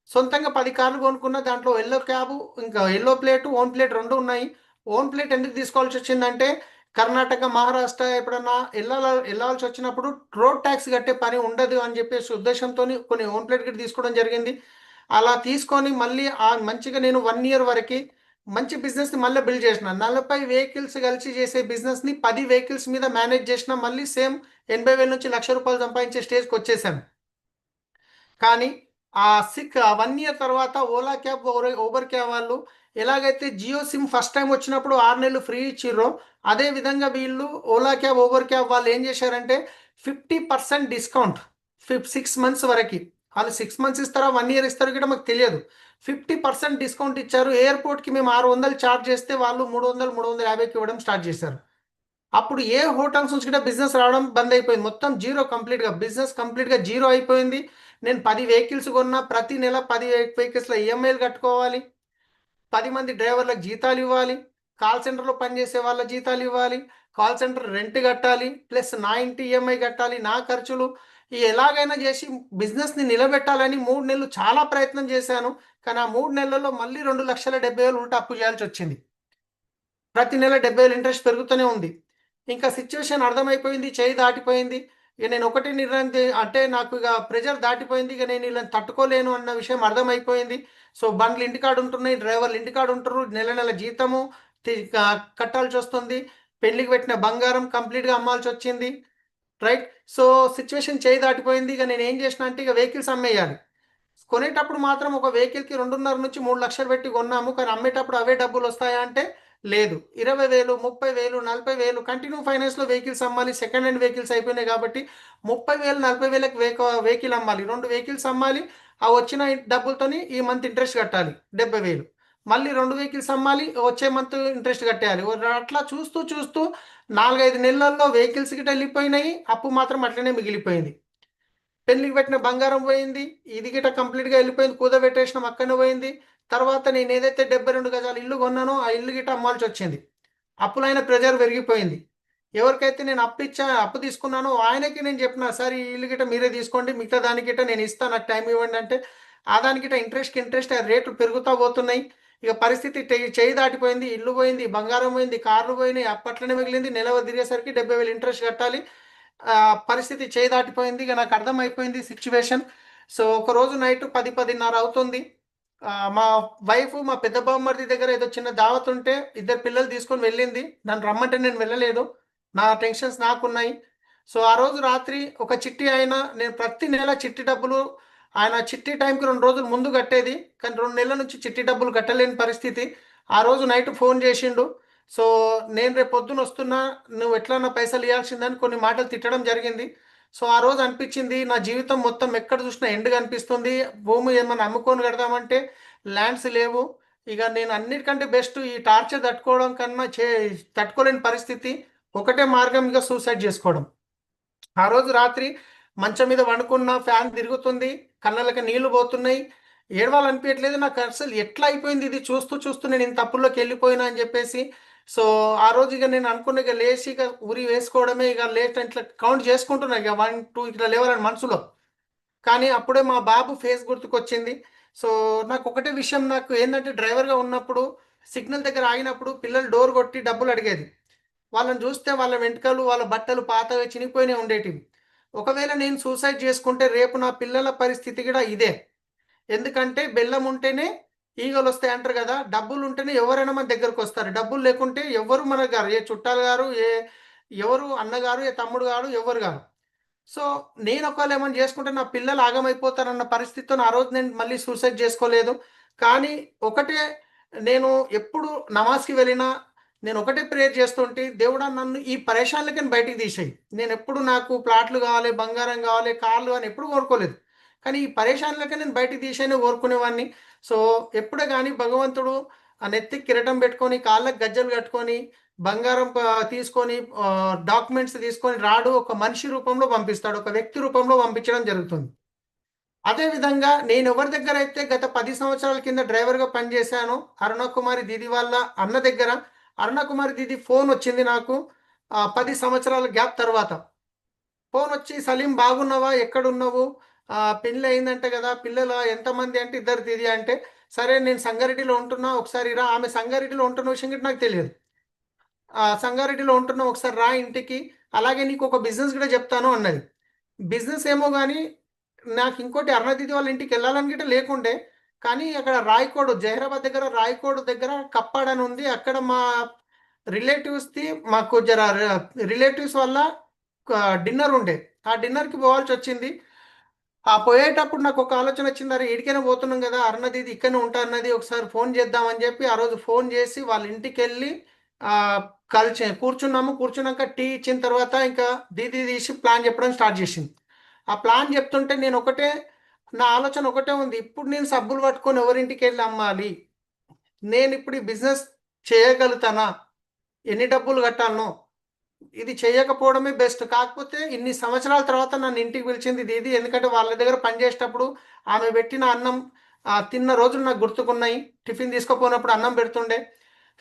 సొంతంగా 10 కార్లు కొనుక్కున్న, దాంట్లో ఎల్లో క్యాబు ఇంకా ఎల్లో ప్లేటు, ఓన్ ప్లేట్ 2 ఉన్నాయి. ఓన్ ప్లేట్ ఎందుకు తీసుకోవాల్సి వచ్చిందంటే కర్ణాటక, మహారాష్ట్ర ఎప్పుడన్నా వెళ్ళాల్సి వచ్చినప్పుడు రోడ్ ట్యాక్స్ కట్టే పని ఉండదు అని చెప్పేసి ఉద్దేశంతో కొన్ని ఓన్ ప్లేట్ గిట్ట తీసుకోవడం జరిగింది. అలా తీసుకొని మళ్ళీ మంచిగా నేను 1 ఇయర్ వరకు మంచి బిజినెస్ని మళ్ళీ బిల్డ్ చేసిన. 40 వెహికల్స్ కలిసి చేసే బిజినెస్ని 10 వెహికల్స్ మీద మేనేజ్ చేసిన. మళ్ళీ సేమ్ 80,000 నుంచి 1,00,000 రూపాయలు సంపాదించే స్టేజ్కి వచ్చేసాను. కానీ ఆ 1 ఇయర్ తర్వాత ఓలా క్యాబ్, ఊబర్ క్యాబ్ వాళ్ళు ఎలాగైతే జియో సిమ్ ఫస్ట్ టైం వచ్చినప్పుడు 6 నెలలు ఫ్రీ ఇచ్చిర్రో అదే విధంగా వీళ్ళు ఓలా క్యాబ్, ఊబర్ క్యాబ్ వాళ్ళు ఏం చేశారంటే 50% డిస్కౌంట్ 6 మంత్స్ వరకు. వాళ్ళు 6 మంత్స్ ఇస్తారా 1 ఇయర్ ఇస్తారో కూడా మాకు తెలియదు. 50% డిస్కౌంట్ ఇచ్చారు. ఎయిర్పోర్ట్కి మేము 600 ఛార్జ్ చేస్తే వాళ్ళు 300, 350కి ఇవ్వడం స్టార్ట్ చేశారు. అప్పుడు ఏ హోటల్స్ నుంచి కూడా బిజినెస్ రావడం బంద్ అయిపోయింది. మొత్తం జీరో, కంప్లీట్గా బిజినెస్ కంప్లీట్గా జీరో అయిపోయింది. నేను 10 వెహికల్స్ కొన్నా, ప్రతి నెల 10 వెహికల్స్లో ఈఎంఐలు కట్టుకోవాలి, 10 మంది డ్రైవర్లకు జీతాలు ఇవ్వాలి, కాల్ సెంటర్లో పనిచేసే వాళ్ళ జీతాలు ఇవ్వాలి, కాల్ సెంటర్ రెంట్ కట్టాలి, ప్లస్ నా ఇంటి ఈఎంఐ కట్టాలి, నా ఖర్చులు. ఈ ఎలాగైనా చేసి బిజినెస్ని నిలబెట్టాలని 3 నెలలు చాలా ప్రయత్నం చేశాను. కానీ ఆ 3 నెలల్లో మళ్ళీ 2,70,000 ఉల్టా అప్పు చేయాల్సి వచ్చింది. ప్రతి నెల 70,000 ఇంట్రెస్ట్ పెరుగుతూనే ఉంది. ఇంకా సిచ్యువేషన్ అర్థమైపోయింది, చేయి దాటిపోయింది. ఇక నేను ఒకటి నిర్ణయం అంటే నాకు ఇక ప్రెజర్ దాటిపోయింది. ఇక నేను ఇలా తట్టుకోలేను అన్న విషయం అర్థమైపోయింది. సో బండ్లు ఇంటికాడ ఉంటున్నాయి, డ్రైవర్లు ఇంటికాడ ఉంటారు, నెల నెల జీతము కట్టాల్సి వస్తుంది, పెళ్లికి పెట్టిన బంగారం కంప్లీట్గా అమ్మాల్సి వచ్చింది. రైట్, సో సిచ్యువేషన్ చేయి దాటిపోయింది. ఇక నేను ఏం చేసిన అంటే ఇక వెహికల్స్ అమ్మేయాలి. కొనేటప్పుడు మాత్రం ఒక వెహికల్కి 2.5 నుంచి 3 లక్షలు పెట్టి కొన్నాము, కానీ అమ్మేటప్పుడు అవే డబ్బులు వస్తాయా అంటే లేదు. 20,000, 30,000, 40,000 కంటిన్యూ ఫైనాన్స్లో వెహికల్స్ అమ్మాలి. సెకండ్ హ్యాండ్ వెహికల్స్ అయిపోయినాయి కాబట్టి 30,000, 40,000కి వెహికల్ అమ్మాలి. 2 వెహికల్స్ అమ్మాలి. ఆ వచ్చిన డబ్బులతోని ఈ మంత్ ఇంట్రెస్ట్ కట్టాలి 70,000. మళ్ళీ 2 వెహికల్స్ అమ్మాలి, వచ్చే మంత్ ఇంట్రెస్ట్ కట్టేయాలి. అట్లా చూస్తూ చూస్తూ 4-5 నెలల్లో వెహికల్స్ గిట్ట వెళ్ళిపోయినాయి, అప్పు మాత్రం అట్లనే మిగిలిపోయింది. పెళ్లికి పెట్టిన బంగారం పోయింది, ఇది గిట్ట కంప్లీట్గా వెళ్ళిపోయింది, కూదబెట్టేసిన అక్కనే పోయింది. తర్వాత నేను ఏదైతే 72 గజాల ఇల్లు కొన్నానో ఆ ఇల్లు గిట్ట అమ్మాల్సి వచ్చింది. అప్పులైన ప్రెజర్ పెరిగిపోయింది. ఎవరికైతే నేను అప్పు తీసుకున్నానో ఆయనకి నేను చెప్పిన, సార్ ఈ ఇల్లు గిట్ట మీరే తీసుకోండి, మిగతా దానికి గిట్ట నేను ఇస్తాను, నాకు టైం ఇవ్వండి అంటే ఆ దానికి గిట్ట ఇంట్రెస్ట్ రేట్లు పెరుగుతూ పోతున్నాయి. ఇక పరిస్థితి చేయి దాటిపోయింది, ఇల్లు పోయింది, బంగారం పోయింది, కార్లు పోయినాయి, అప్పట్లోనే మిగిలింది. నెల తిరిగేసరికి 70,000 ఇంట్రెస్ట్ కట్టాలి. పరిస్థితి చేయి దాటిపోయింది. ఇక నాకు అర్థమైపోయింది సిచ్యువేషన్. సో ఒక రోజు నైట్ 10-10:30 అవుతుంది. మా వైఫ్ మా పెద్ద బామ్మర్ది దగ్గర ఏదో చిన్న దావత్ ఉంటే ఇద్దరు పిల్లలు తీసుకొని వెళ్ళింది. నన్ను రమ్మంటే నేను వెళ్ళలేదు. నా టెన్షన్స్ నాకున్నాయి. సో ఆ రోజు రాత్రి ఒక చిట్టి అయినా, నేను ప్రతి నెల చిట్టి డబ్బులు ఆయన చిట్టి టైంకి 2 రోజులు ముందు కట్టేది, కానీ 2 నెలల నుంచి చిట్టి డబ్బులు కట్టలేని పరిస్థితి. ఆ రోజు నైట్ ఫోన్ చేసిండు. సో నేను రేపు పొద్దున వస్తున్నా, నువ్వు ఎట్లా నా పైసలు ఇవ్వాల్సిందని కొన్ని మాటలు తిట్టడం జరిగింది. సో ఆ రోజు అనిపించింది నా జీవితం మొత్తం ఎక్కడ చూసినా ఎండ్ కనిపిస్తుంది. భూమి ఏమన్నా అమ్ముకొని కడదామంటే ల్యాండ్స్ లేవు. ఇక నేను అన్నిటికంటే బెస్ట్ ఈ టార్చర్ తట్టుకోవడం కన్నా తట్టుకోలేని పరిస్థితి. ఒకటే మార్గం, ఇక సూసైడ్ చేసుకోవడం. ఆ రోజు రాత్రి మంచం మీద వండుకున్న, ఫ్యాన్ తిరుగుతుంది, కళ్ళకి నీళ్లు పోతున్నాయి, ఏడవాలనిపించట్లేదు. నాకు అసలు ఎట్లా అయిపోయింది ఇది, చూస్తూ చూస్తూ నేను ఇంత తప్పుల్లోకి వెళ్ళిపోయినా అని చెప్పేసి. సో ఆ రోజు ఇక నేను అనుకున్న, ఇక లేచి ఇక ఉరి వేసుకోవడమే. ఇక లేట్ ఇట్లా కౌంట్ చేసుకుంటున్నా, ఇక 1 2 ఇట్లా లేవాలని మనసులో. కానీ అప్పుడే మా బాబు ఫేస్ గుర్తుకొచ్చింది. సో నాకు ఒకటే విషయం, నాకు ఏంటంటే డ్రైవర్గా ఉన్నప్పుడు సిగ్నల్ దగ్గర ఆగినప్పుడు పిల్లలు డోర్ కొట్టి డబ్బులు అడిగేది. వాళ్ళని చూస్తే వాళ్ళ వెంట్రుకలు, వాళ్ళ బట్టలు పాతవి చినిగిపోయినాయి ఉండేటివి. ఒకవేళ నేను సూసైడ్ చేసుకుంటే రేపు నా పిల్లల పరిస్థితి కూడా ఇదే. ఎందుకంటే బెల్లం ఉంటేనే ఈగలు వస్తాయి అంటారు కదా, డబ్బులు ఉంటేనే ఎవరైనా మన దగ్గరకు వస్తారు. డబ్బులు లేకుంటే ఎవరు మన గారు, ఏ చుట్టాలు గారు, ఎవరు అన్నగారు, ఏ తమ్ముడు గారు, ఎవరు గారు. సో నేను ఒకవేళ ఏమైనా చేసుకుంటే నా పిల్లలు ఆగమైపోతారన్న పరిస్థితితో ఆ రోజు నేను మళ్ళీ సూసైడ్ చేసుకోలేదు. కానీ ఒకటే, నేను ఎప్పుడు నమాజ్కి వెళ్ళినా నేను ఒకటే ప్రేయర్ చేస్తుంటే, దేవుడా నన్ను ఈ పరేషాన్లకి బయటికి తీసేయి. నేను ఎప్పుడు నాకు ప్లాట్లు కావాలి, బంగారం కావాలి, కార్లు అని ఎప్పుడు కోరుకోలేదు. కానీ ఈ పరేషాన్లకే నేను బయటికి తీసేనే కోరుకునేవాడిని. సో ఎప్పుడే కానీ భగవంతుడు ఆ నెత్తికి కిరీటం పెట్టుకొని, కాళ్ళకి గజ్జలు కట్టుకొని, బంగారం తీసుకొని, డాక్యుమెంట్స్ తీసుకొని రాడు, ఒక మనిషి రూపంలో పంపిస్తాడు, ఒక వ్యక్తి రూపంలో పంపించడం జరుగుతుంది. అదేవిధంగా నేను ఎవరి దగ్గర అయితే గత 10 సంవత్సరాల కింద డ్రైవర్గా పనిచేశాను, అరుణకుమారి దీది వాళ్ళ అన్న దగ్గర. అరుణకుమారి దీది ఫోన్ వచ్చింది నాకు 10 సంవత్సరాల గ్యాప్ తర్వాత. ఫోన్ వచ్చి, సలీం బాగున్నావా, ఎక్కడున్నావు, పెళ్ళి అయిందంటే కదా, పిల్లలు ఎంతమంది అంటే ఇద్దరు దీది అంటే, సరే నేను సంగారెడ్డిలో ఉంటున్నా, ఒకసారి రా. ఆమె సంగారెడ్డిలో ఉంటున్న విషయం కూడా నాకు తెలియదు. సంగారెడ్డిలో ఉంటున్నా, ఒకసారి రా ఇంటికి, అలాగే నీకు ఒక బిజినెస్ కూడా చెప్తాను అన్నది. బిజినెస్ ఏమో కానీ నాకు ఇంకోటి అరుణదిది వాళ్ళ ఇంటికి వెళ్ళాలని గిట్ట లేకుండే. కానీ అక్కడ రాయకోడు, జహీరాబాద్ దగ్గర రాయకోడు దగ్గర కప్పాడ్ అని ఉంది. అక్కడ మా రిలేటివ్స్ది, మాకు జర రిలేటివ్స్ వల్ల డిన్నర్ ఉండే. ఆ డిన్నర్కి పోవాల్సి వచ్చింది. ఆ పోయేటప్పుడు నాకు ఒక ఆలోచన వచ్చింది, అరే ఇడికైనా పోతున్నాం కదా, అరుణదిది ఇక్కడనే ఉంటా అన్నది, ఒకసారి ఫోన్ చేద్దామని చెప్పి ఆ రోజు ఫోన్ చేసి వాళ్ళ ఇంటికి వెళ్ళి ఆ, కలిసి కూర్చున్నాము. కూర్చున్నాక టీ ఇచ్చిన తర్వాత ఇంకా దీది తీసి ప్లాన్ చెప్పడం స్టార్ట్ చేసింది. ఆ ప్లాన్ చెప్తుంటే నేను ఒకటే, నా ఆలోచన ఒకటే ఉంది, ఇప్పుడు నేను సబ్బులు పట్టుకొని ఎవరింటికి వెళ్ళి అమ్మాలి, నేను ఇప్పుడు ఈ బిజినెస్ చేయగలుగుతానా, ఎన్ని డబ్బులు కట్టాలనో, ఇది చేయకపోవడమే బెస్ట్. కాకపోతే ఇన్ని సంవత్సరాల తర్వాత నన్ను ఇంటికి పిలిచింది దీది, ఎందుకంటే వాళ్ళ దగ్గర పనిచేసేటప్పుడు ఆమె పెట్టిన అన్నం తిన్న రోజులు నాకు గుర్తుకున్నాయి. టిఫిన్ తీసుకుపోయినప్పుడు అన్నం పెడుతుండే.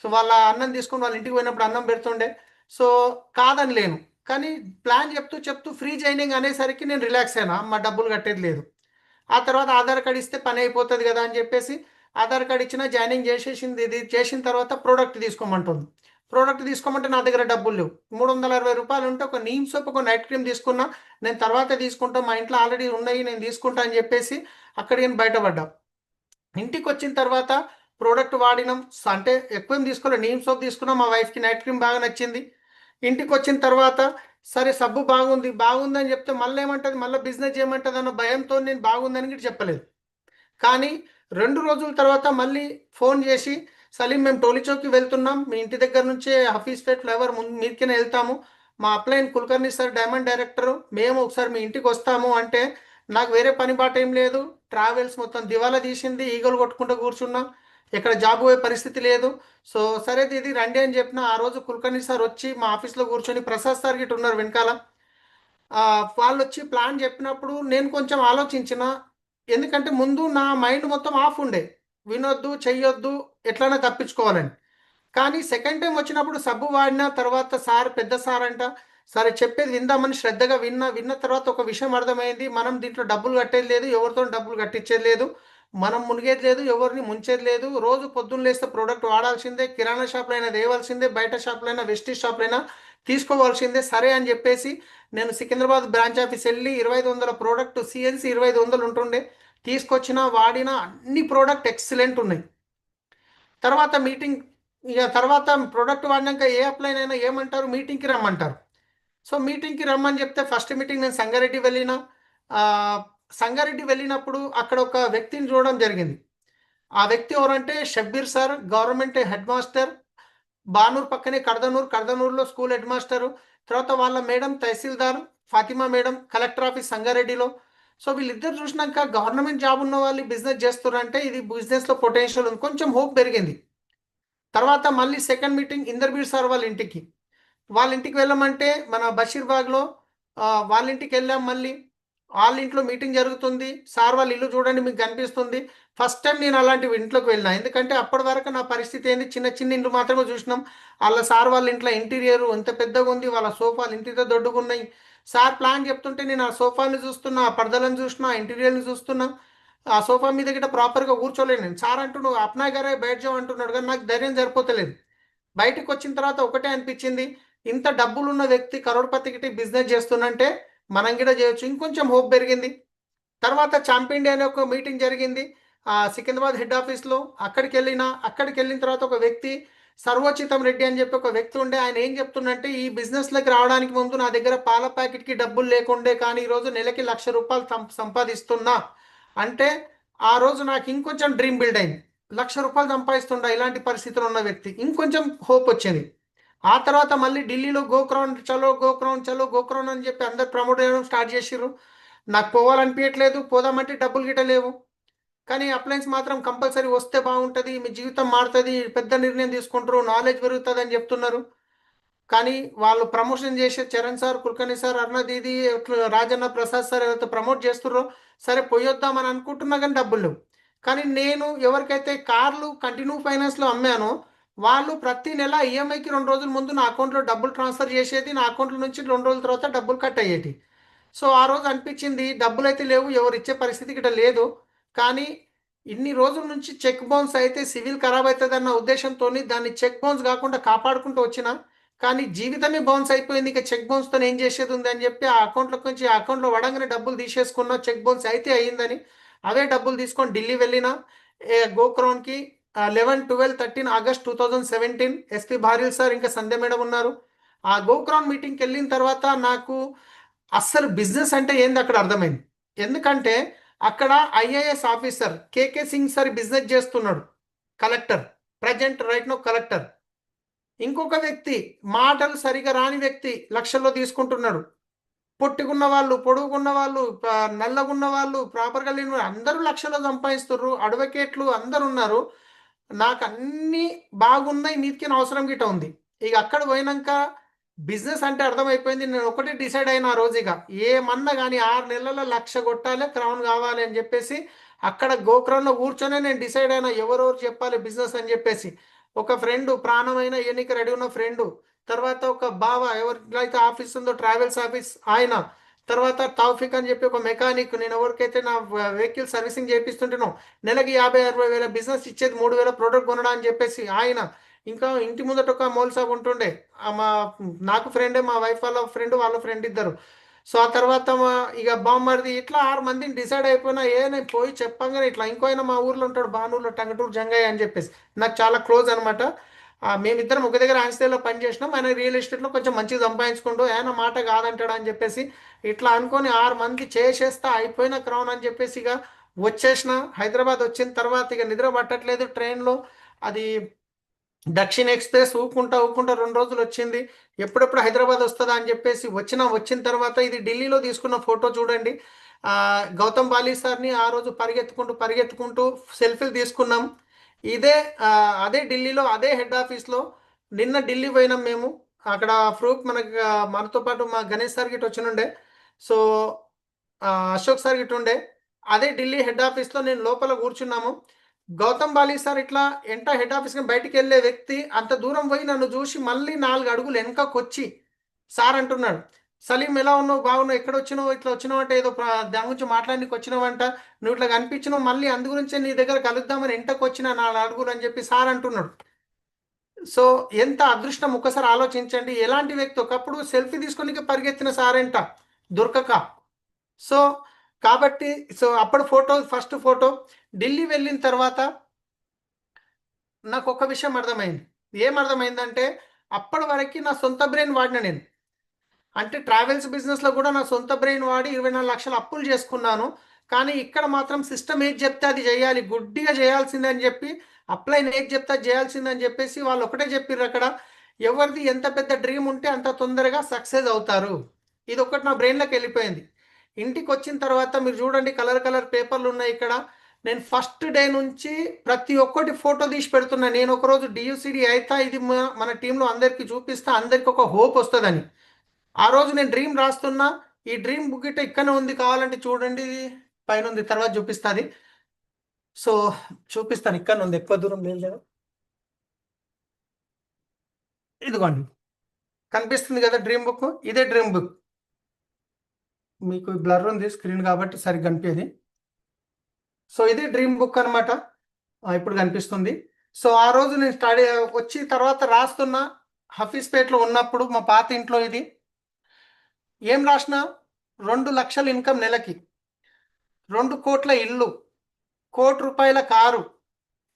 సో వాళ్ళ అన్నం తీసుకొని వాళ్ళ ఇంటికి పోయినప్పుడు అన్నం పెడుతుండే. సో కాదని లేను. కానీ ప్లాన్ చెప్తూ చెప్తూ ఫ్రీ జాయినింగ్ అనేసరికి నేను రిలాక్స్ అయినా, మా డబ్బులు కట్టేది లేదు. ఆ తర్వాత ఆధార్ కార్డు ఇస్తే పని అయిపోతుంది కదా అని చెప్పేసి ఆధార్ కార్డు ఇచ్చిన, జాయినింగ్ చేసేసింది. ఇది చేసిన తర్వాత ప్రోడక్ట్ తీసుకోమంటుంది. ప్రోడక్ట్ తీసుకోమంటే నా దగ్గర డబ్బులు లేవు. 360 రూపాయలు ఉంటే ఒక నీమ్ సోప్, ఒక నైట్ క్రీమ్ తీసుకున్నా. నేను తర్వాత తీసుకుంటా, మా ఇంట్లో ఆల్రెడీ ఉన్నాయి, నేను తీసుకుంటా అని చెప్పేసి అక్కడికి నేను బయటపడ్డా. ఇంటికి వచ్చిన తర్వాత ప్రోడక్ట్ వాడినాం. అంటే ఎక్కువ తీసుకోలేదు, నీమ్ సోప్ తీసుకున్నాం. మా వైఫ్కి నైట్ క్రీమ్ బాగా నచ్చింది. ఇంటికి వచ్చిన తర్వాత సరే సబ్బు బాగుంది బాగుందని చెప్తే మళ్ళీ ఏమంటుంది, మళ్ళీ బిజినెస్ చేయమంటుంది అన్న భయంతో నేను బాగుందని కూడా చెప్పలేదు. కానీ 2 రోజుల తర్వాత మళ్ళీ ఫోన్ చేసి, సలీం మేము టోలీచౌక్కి వెళ్తున్నాం, మీ ఇంటి దగ్గర నుంచే హఫీజ్ పేట్ ఫ్లైఓవర్ మీదకినే వెళ్తాము, మా upline Kulkarni sir diamond director, మేము ఒకసారి మీ ఇంటికి వస్తాము అంటే, నాకు వేరే పని బాట ఏం లేదు. ట్రావెల్స్ మొత్తం దివాలా తీసింది, ఈగలు కొట్టుకుంటూ కూర్చున్నా, ఇక్కడ జాబ్ పోయే పరిస్థితి లేదు. సో సరే ఇది రండి అని చెప్పిన. ఆ రోజు కుల్కర్ణి సార్ వచ్చి మా ఆఫీస్లో కూర్చొని, ప్రసాద్ సార్ గిట్ట ఉన్నారు వెనకాల, వాళ్ళు వచ్చి ప్లాన్ చెప్పినప్పుడు నేను కొంచెం ఆలోచించిన. ఎందుకంటే ముందు నా మైండ్ మొత్తం ఆఫ్ ఉండే, వినొద్దు చెయ్యొద్దు, ఎట్లైనా తప్పించుకోవాలని. కానీ సెకండ్ టైం వచ్చినప్పుడు సబ్బు వాడిన తర్వాత సార్, పెద్ద సార్ అంట, సరే చెప్పేది విందామని శ్రద్ధగా విన్న తర్వాత ఒక విషయం అర్థమైంది, మనం దీంట్లో డబ్బులు కట్టేది లేదు, ఎవరితో డబ్బులు కట్టించేది లేదు, మనం మునిగేది లేదు, ఎవరిని ముంచేది లేదు. రోజు పొద్దున్న లేస్తే ప్రోడక్ట్ వాడాల్సిందే, కిరాణా షాప్లో అయినా తేవాల్సిందే, బయట షాప్లో అయినా వెస్టీజ్ షాప్లో అయినా తీసుకోవాల్సిందే. సరే అని చెప్పేసి నేను సికింద్రాబాద్ బ్రాంచ్ ఆఫీస్ వెళ్ళి 2500 ప్రోడక్ట్ సిఎన్సి 2500 ఉంటుండే తీసుకొచ్చిన, వాడిన అన్ని ప్రోడక్ట్ ఎక్సలెంట్ ఉన్నాయి. తర్వాత మీటింగ్, ఇక తర్వాత ప్రోడక్ట్ వాడినాక ఏ అప్లైన్ అయినా ఏమంటారు, మీటింగ్కి రమ్మంటారు. సో మీటింగ్కి రమ్మని చెప్తే ఫస్ట్ మీటింగ్ నేను సంగారెడ్డి వెళ్ళిన. ఆ, సంగారెడ్డి వెళ్ళినప్పుడు అక్కడ ఒక వ్యక్తిని చూడడం జరిగింది. ఆ వ్యక్తి ఎవరంటే Shabbir sir, government head master, Banur పక్కనే కర్దనూరులో స్కూల్ హెడ్ మాస్టరు. తర్వాత వాళ్ళ madam tahsildar Fatima madam, collector office సంగారెడ్డిలో. సో వీళ్ళిద్దరు చూసినాక గవర్నమెంట్ జాబ్ ఉన్న వాళ్ళు బిజినెస్ చేస్తున్నారంటే ఇది బిజినెస్లో పొటెన్షియల్ ఉంది, కొంచెం హోప్ పెరిగింది. తర్వాత మళ్ళీ సెకండ్ మీటింగ్ ఇందర్బీర్ సార్ వాళ్ళ ఇంటికి వెళ్ళమంటే మన బషీర్బాగ్లో వాళ్ళ ఇంటికి వెళ్ళాం. మళ్ళీ వాళ్ళ ఇంట్లో మీటింగ్ జరుగుతుంది. సార్ వాళ్ళ ఇల్లు చూడండి మీకు కనిపిస్తుంది. ఫస్ట్ టైం నేను అలాంటి ఇంట్లోకి వెళ్ళిన, ఎందుకంటే అప్పటి వరకు నా పరిస్థితి ఏంది, చిన్న చిన్న ఇంట్లో మాత్రమే చూసినాం. వాళ్ళ సార్ వాళ్ళ ఇంట్లో ఇంటీరియర్ ఎంత పెద్దగా ఉంది, వాళ్ళ సోఫాలు ఇంటితో దొడ్డుకున్నాయి. సార్ ప్లాన్ చెప్తుంటే నేను ఆ సోఫాని చూస్తున్నా, ఆ పరదలను చూస్తున్నా, ఆ ఇంటీరియర్ని చూస్తున్నా. ఆ సోఫా మీద గిట్ట ప్రాపర్గా కూర్చోలేను నేను. సార్ అంటున్నాడు అప్నా గారే బయట జావ్ అంటున్నాడు, కానీ నాకు ధైర్యం సరిపోతలేదు. బయటకు వచ్చిన తర్వాత ఒకటే అనిపించింది, ఇంత డబ్బులున్న వ్యక్తి కరోడ్పతికి బిజినెస్ చేస్తున్నంటే మనం కూడా చేయొచ్చు. ఇంకొంచెం హోప్ పెరిగింది. తర్వాత చాంపియన్ అనే ఒక మీటింగ్ జరిగింది సికింద్రాబాద్ హెడ్ ఆఫీస్లో. అక్కడికి వెళ్ళిన తర్వాత ఒక వ్యక్తి సర్వోచితం రెడ్డి అని చెప్పి ఒక వ్యక్తి ఉండే. ఆయన ఏం చెప్తుండంటే, ఈ బిజినెస్లోకి రావడానికి ముందు నా దగ్గర పాల ప్యాకెట్కి డబ్బులు లేకుండే, కానీ ఈరోజు నెలకి ₹1,00,000 సంపాదిస్తున్నా అంటే ఆ రోజు నాకు ఇంకొంచెం డ్రీమ్ బిల్డ్ అయింది. ₹1,00,000 సంపాదిస్తుండా ఇలాంటి పరిస్థితులు ఉన్న వ్యక్తి, ఇంకొంచెం హోప్ వచ్చింది. ఆ తర్వాత మళ్ళీ ఢిల్లీలో గోక్రౌన్ చలో గోక్రౌన్ చలో గోక్రౌన్ అని చెప్పి అందరు ప్రమోట్ చేయడం స్టార్ట్ చేసిర్రు. నాకు పోవాలనిపించట్లేదు, పోదామంటే డబ్బులు గిట్ట లేవు. కానీ అప్లయన్స్ మాత్రం కంపల్సరీ వస్తే బాగుంటుంది, మీ జీవితం మారుతుంది, పెద్ద నిర్ణయం తీసుకుంటారు, నాలెడ్జ్ పెరుగుతుంది అని చెప్తున్నారు. కానీ వాళ్ళు ప్రమోషన్ చేసే చరణ్ సార్, కుల్కర్ణి సార్, అరుణ దీది, రాజన్న ప్రసాద్ సార్ ఎవరైతే ప్రమోట్ చేస్తున్నారో సరే పోయొద్దామని అనుకుంటున్నా, కానీ డబ్బులు లేవు. కానీ నేను ఎవరికైతే కార్లు కంటిన్యూ ఫైనాన్స్లో అమ్మానో వాళ్ళు ప్రతి నెల ఈఎంఐకి 2 రోజుల ముందు నా అకౌంట్లో డబ్బులు ట్రాన్స్ఫర్ చేసేది, నా అకౌంట్లో నుంచి 2 రోజుల తర్వాత డబ్బులు కట్ అయ్యేది. సో ఆ రోజు అనిపించింది డబ్బులు అయితే లేవు, ఎవరు ఇచ్చే పరిస్థితి ఇక్కడ లేదు. కానీ ఇన్ని రోజుల నుంచి చెక్ బౌన్స్ అయితే సివిల్ ఖరాబ్ అవుతుందన్న ఉద్దేశంతో దాన్ని చెక్ బౌన్స్ కాకుండా కాపాడుకుంటూ వచ్చిన. కానీ జీవితమే బౌన్స్ అయిపోయింది, ఇక చెక్ బౌన్స్తో ఏం చేసేది ఉంది అని చెప్పి ఆ అకౌంట్లోకి నుంచి ఆ అకౌంట్లో వడంగానే డబ్బులు తీసేసుకున్నా. చెక్ బౌన్స్ అయితే అయ్యిందని అవే డబ్బులు తీసుకొని ఢిల్లీ వెళ్ళిన. గోక్రౌన్కి 11, 12, 13 ఆగస్ట్ 2017 ఎస్పీ భారీల్ సార్ ఇంకా సంధ్య మేడం ఉన్నారు. ఆ గోక్రౌన్ మీటింగ్కి వెళ్ళిన తర్వాత నాకు అస్సలు బిజినెస్ అంటే ఏంది అక్కడ అర్థమైంది. ఎందుకంటే అక్కడ IAS officer KK Singh sir business చేస్తున్నాడు, collector, present right now collector. ఇంకొక వ్యక్తి మాటలు సరిగా రాని వ్యక్తి లక్షల్లో తీసుకుంటున్నాడు. పొట్టుకున్న వాళ్ళు, పొడుగున్న వాళ్ళు, నల్లగున్న వాళ్ళు, ప్రాపర్గా లేని వాళ్ళు అందరూ లక్షల్లో సంపాదిస్తున్నారు. అడ్వకేట్లు అందరు ఉన్నారు. నాకు అన్నీ బాగున్నాయి, నీతికి అవసరం గిట్ట ఉంది. ఇక అక్కడ పోయినాక బిజినెస్ అంటే అర్థమైపోయింది. నేను ఒకటే డిసైడ్ అయిన ఆ రోజు, ఇక ఏమన్నా కానీ 6 నెలల 1,00,000 కొట్టాలి, క్రౌన్ కావాలి అని చెప్పేసి అక్కడ గోక్రౌన్లో కూర్చొనే నేను డిసైడ్ అయినా ఎవరెవరు చెప్పాలి బిజినెస్ అని చెప్పేసి. ఒక ఫ్రెండ్, ప్రాణమైన ఎన్నిక రెడీ ఉన్న ఫ్రెండు, తర్వాత ఒక బావ ఎవరికైతే ఆఫీస్ ఉందో ట్రావెల్స్ ఆఫీస్ ఆయన, తర్వాత తౌఫిక్ అని చెప్పి ఒక మెకానిక్, నేను ఎవరికైతే నా వెహికల్ సర్వీసింగ్ చేపిస్తుంటానో నెలకి 50-60 వేల బిజినెస్ ఇచ్చేది 3,000 ప్రోడక్ట్ కొనడా అని చెప్పేసి ఆయన, ఇంకా ఇంటి ముందట ఒక మౌల్ సాబ్ ఉంటుండే, మా నాకు ఫ్రెండే, మా వైఫ్ వాళ్ళ ఫ్రెండ్, వాళ్ళ ఫ్రెండ్ ఇద్దరు. సో ఆ తర్వాత ఇక బామ్మర్ది, ఇట్లా 6 మందిని డిసైడ్ అయిపోయినా. నేను పోయి చెప్పంగానే ఇట్లా ఇంకో ఆయన మా ఊర్లో ఉంటాడు, బానూరులో, టంగటూరు జంగయ్య అని చెప్పేసి నాకు చాలా క్లోజ్ అనమాట. మేమిద్దరం ఒక దగ్గర ఆన్స్టేలో పని చేసినాం. ఆయన రియల్ ఎస్టేట్లో కొంచెం మంచిగా సంపాదించుకుంటూ ఆయన మాట కాదంటాడు అని చెప్పేసి ఇట్లా అనుకొని 6 మంది చేసేస్తా అయిపోయిన క్రౌన్ అని చెప్పేసి ఇక వచ్చేసిన. హైదరాబాద్ వచ్చిన తర్వాత ఇక నిద్ర పట్టట్లేదు ట్రైన్లో. అది దక్షిణ ఎక్స్ప్రెస్ ఊకుంటా ఊకుంటా 2 రోజులు వచ్చింది. ఎప్పుడెప్పుడు హైదరాబాద్ వస్తుందా అని చెప్పేసి వచ్చిన తర్వాత ఇది ఢిల్లీలో తీసుకున్న ఫోటో చూడండి. గౌతమ్ బాలి సార్ని ఆ రోజు పరిగెత్తుకుంటూ సెల్ఫీలు తీసుకున్నాం. ఇదే అదే ఢిల్లీలో అదే హెడ్ ఆఫీస్లో. నిన్న ఢిల్లీ పోయినాం మేము. అక్కడ ప్రూఫ్ మనతో పాటు మా గణేష్ సార్ గిట్ వచ్చినుండే. సో అశోక్ సార్ గిట్ ఉండే. అదే ఢిల్లీ హెడ్ ఆఫీస్లో నేను లోపల కూర్చున్నాము. గౌతమ్ బాలి సార్ ఇట్లా హెడ్ ఆఫీస్కి బయటికి వెళ్ళే వ్యక్తి అంత దూరం పోయి నన్ను చూసి మళ్ళీ 4 అడుగులు వెనకకు వచ్చి సార్ అంటున్నాడు, సలీం ఎలా ఉన్నావు, బాగున్నావు, ఎక్కడ వచ్చినావు, ఇట్లా వచ్చినావు అంటే ఏదో దాని గురించి మాట్లాడడానికి వచ్చినావంట, నువ్వు ఇట్లా కనిపించినావు, మళ్ళీ అందు గురించే నీ దగ్గర కలుద్దామని ఎంటకు వచ్చిన నా అడుగులు అని చెప్పి సార్ అంటున్నాడు. సో ఎంత అదృష్టం ఒక్కసారి ఆలోచించండి, ఎలాంటి వ్యక్తి. ఒకప్పుడు సెల్ఫీ తీసుకొని పరిగెత్తిన సారెంట దొరకక. సో కాబట్టి అప్పుడు ఫోటో, ఫస్ట్ ఫోటో. ఢిల్లీ వెళ్ళిన తర్వాత నాకు ఒక విషయం అర్థమైంది. ఏం అర్థమైందంటే, అప్పటి వరకు నా సొంత బ్రెయిన్ వాడిన నేను. అంటే ట్రావెల్స్ బిజినెస్లో కూడా నా సొంత బ్రెయిన్ వాడి 24 లక్షలు అప్పులు చేసుకున్నాను. కానీ ఇక్కడ మాత్రం సిస్టమ్ ఏది చెప్తే అది చేయాలి, గుడ్డిగా చేయాల్సిందే అని చెప్పి, అప్లైన్ ఏది చెప్తే అది చేయాల్సిందని చెప్పేసి వాళ్ళు ఒకటే చెప్పారు అక్కడ, ఎవరిది ఎంత పెద్ద డ్రీమ్ ఉంటే అంత తొందరగా సక్సెస్ అవుతారు. ఇది ఒకటి నా బ్రెయిన్లోకి వెళ్ళిపోయింది. ఇంటికి వచ్చిన తర్వాత మీరు చూడండి, కలర్ కలర్ పేపర్లు ఉన్నాయి ఇక్కడ. నేను ఫస్ట్ డే నుంచి ప్రతి ఒక్కటి ఫోటో తీసి పెడుతున్నా. నేను ఒకరోజు డియూసిడి అయితే ఇది మన టీంలో అందరికీ చూపిస్తా, అందరికి ఒక హోప్ వస్తుందని. ఆ రోజు నేను డ్రీమ్ రాస్తున్నా. ఈ డ్రీమ్ బుక్ ఇట్ట ఇక్కడనే ఉంది, కావాలంటే చూడండి, ఇది పైన ఉంది, తర్వాత చూపిస్తుంది. సో చూపిస్తాను, ఇక్కడ ఉంది, ఎక్కువ దూరం లేదు కదా. ఇదిగోండి, కనిపిస్తుంది కదా డ్రీమ్ బుక్, ఇదే డ్రీమ్ బుక్. మీకు బ్లర్ ఉంది స్క్రీన్ కాబట్టి సరిగ్గా కనిపించేది. సో ఇది డ్రీమ్ బుక్ అనమాట. ఇప్పుడు కనిపిస్తుంది. సో ఆ రోజు నేను స్టడీ వచ్చి తర్వాత రాస్తున్నా, హఫీస్పేట్లో ఉన్నప్పుడు మా పాత ఇంట్లో. ఇది ఏం రాసిన, 2 లక్షల ఇన్కమ్ నెలకి, 2 కోట్ల ఇల్లు, 1 కోటి రూపాయల కారు,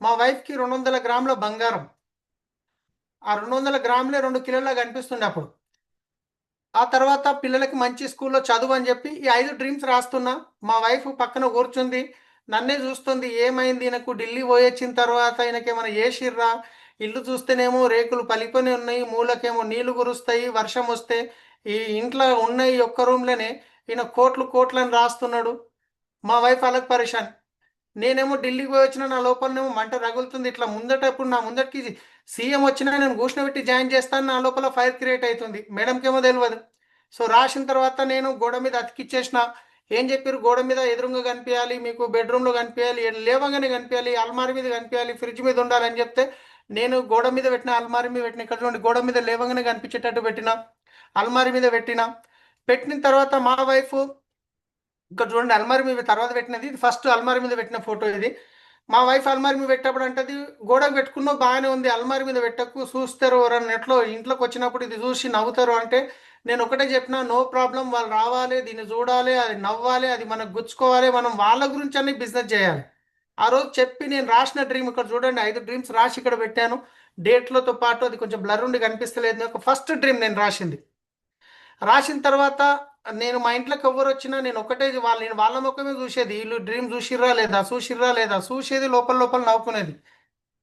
మా వైఫ్కి 200 గ్రాముల బంగారం. ఆ 200 గ్రాములే 2 కిలోలా కనిపిస్తుండే అప్పుడు. ఆ తర్వాత పిల్లలకి మంచి స్కూల్లో చదువు అని చెప్పి ఈ 5 డ్రీమ్స్ రాస్తున్నా. మా వైఫ్ పక్కన కూర్చుంది, నన్నే చూస్తుంది, ఏమైంది ఈయనకు, ఢిల్లీ పోయొచ్చిన తర్వాత ఈయనకేమైనా చేసిర్రా, ఇల్లు చూస్తేనేమో రేకులు పలికొని ఉన్నాయి, మూలకేమో నీళ్లు కురుస్తాయి వర్షం వస్తే, ఈ ఇంట్లో ఉన్నాయి ఒక్క రూమ్లోనే ఈయన కోట్లు కోట్లని రాస్తున్నాడు. మా వైఫ్ అలాగ పరేషాన్. నేనేమో ఢిల్లీకి పోయి వచ్చిన, నా లోపలనేమో మంట రగులుతుంది. ఇట్లా ముందటప్పుడు నా ముందటికి సీఎం వచ్చినా నేను కూర్చుని జాయిన్ చేస్తాను, నా లోపల ఫైర్ క్రియేట్ అవుతుంది. మేడంకేమో తెలియదు. సో రాసిన తర్వాత నేను గోడ మీద అతికిచ్చేసిన. ఏం చెప్పారు, గోడ మీద ఎదురుగా కనిపించాలి, మీకు బెడ్రూమ్లో కనిపించాలి, లేవగానే కనిపించాలి, అల్మారి మీద కనిపించాలి, ఫ్రిడ్జ్ మీద ఉండాలని చెప్తే, నేను గోడ మీద పెట్టిన, అల్మారి మీద పెట్టిన. ఇక్కడ చూడండి, గోడ మీద లేవగానే కనిపించేటట్టు పెట్టిన, అల్మారి మీద పెట్టిన. పెట్టిన తర్వాత మా వైఫ్, ఇక్కడ చూడండి అల్మారి మీద తర్వాత పెట్టినది, ఇది ఫస్ట్ అల్మారి మీద పెట్టిన ఫోటో ఇది. మా వైఫ్ అల్మారి మీద పెట్టినప్పుడు అంటది, గోడకు పెట్టుకున్నావు బాగానే ఉంది, అల్మారి మీద పెట్టకు, చూస్తారు ఎవరన్నా నెట్లో ఇంట్లోకి వచ్చినప్పుడు ఇది చూసి నవ్వుతారు అంటే. నేను ఒకటే చెప్పిన, నో ప్రాబ్లం, వాళ్ళు రావాలి, దీన్ని చూడాలి, అది నవ్వాలి, అది మనకు గుచ్చుకోవాలి, మనం వాళ్ళ గురించి అన్ని బిజినెస్ చేయాలి. ఆ రోజు చెప్పి నేను రాసిన డ్రీమ్ ఇక్కడ చూడండి, 5 డ్రీమ్స్ రాసి ఇక్కడ పెట్టాను డేట్లతో పాటు. అది కొంచెం బ్లర్ ఉండి కనిపిస్తలేదు నాకు. ఫస్ట్ డ్రీమ్ నేను రాసింది. రాసిన తర్వాత నేను మా ఇంట్లోకి ఎవరు వచ్చినా నేను ఒకటే, నేను వాళ్ళ ముఖమే చూసేది, వీళ్ళు డ్రీమ్ చూసిర్రా లేదా, చూసిర్రా లేదా, చూసేది, లోపల లోపల నవ్వుకునేది.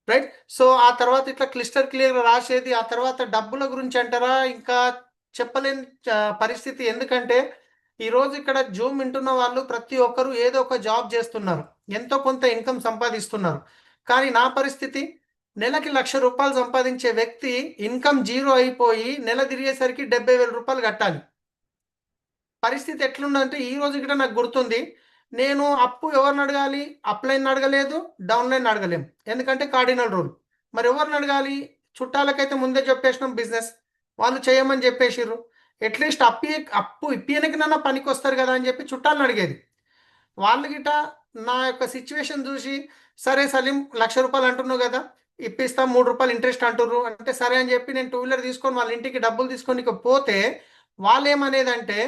రైట్. సో ఆ తర్వాత ఇట్లా క్లిస్టర్ క్లియర్ రాసేది. ఆ తర్వాత డబ్బుల గురించి అంటారా, ఇంకా చెప్పలేని పరిస్థితి. ఎందుకంటే ఈరోజు ఇక్కడ జూమ్ వింటున్న వాళ్ళు ప్రతి ఒక్కరు ఏదో ఒక జాబ్ చేస్తున్నారు, ఎంతో కొంత ఇన్కమ్ సంపాదిస్తున్నారు. కానీ నా పరిస్థితి, నెలకి 1,00,000 రూపాయలు సంపాదించే వ్యక్తి ఇన్కమ్ జీరో అయిపోయి నెల తిరిగేసరికి 70,000 రూపాయలు కట్టాలి. పరిస్థితి ఎట్లుందంటే ఈ రోజు కూడా నాకు గుర్తుంది. నేను అప్పు ఎవరిని అడగాలి, అప్లైన్ అడగలేదు, డౌన్లైన్ అడగలేము, ఎందుకంటే కార్డినల్ రూల్. మరి ఎవరిని అడగాలి, చుట్టాలకైతే ముందే చెప్పేసినాం బిజినెస్, వాళ్ళు చేయమని చెప్పేసిర్రు. అట్లీస్ట్ అప్పు ఇప్పియనికి నన్న పనికి వస్తారు కదా అని చెప్పి చుట్టాలను అడిగేది. వాళ్ళు గిట నా యొక్క సిచ్యువేషన్ చూసి, సరే సలీం 1,00,000 రూపాయలు అంటున్నావు కదా, ఇప్పిస్తాం, 3 రూపాయలు ఇంట్రెస్ట్ అంటుర్రు అంటే సరే అని చెప్పి నేను 2 వీలర్ తీసుకొని వాళ్ళ ఇంటికి డబ్బులు తీసుకొని పోతే, వాళ్ళు ఏమనేదంటే,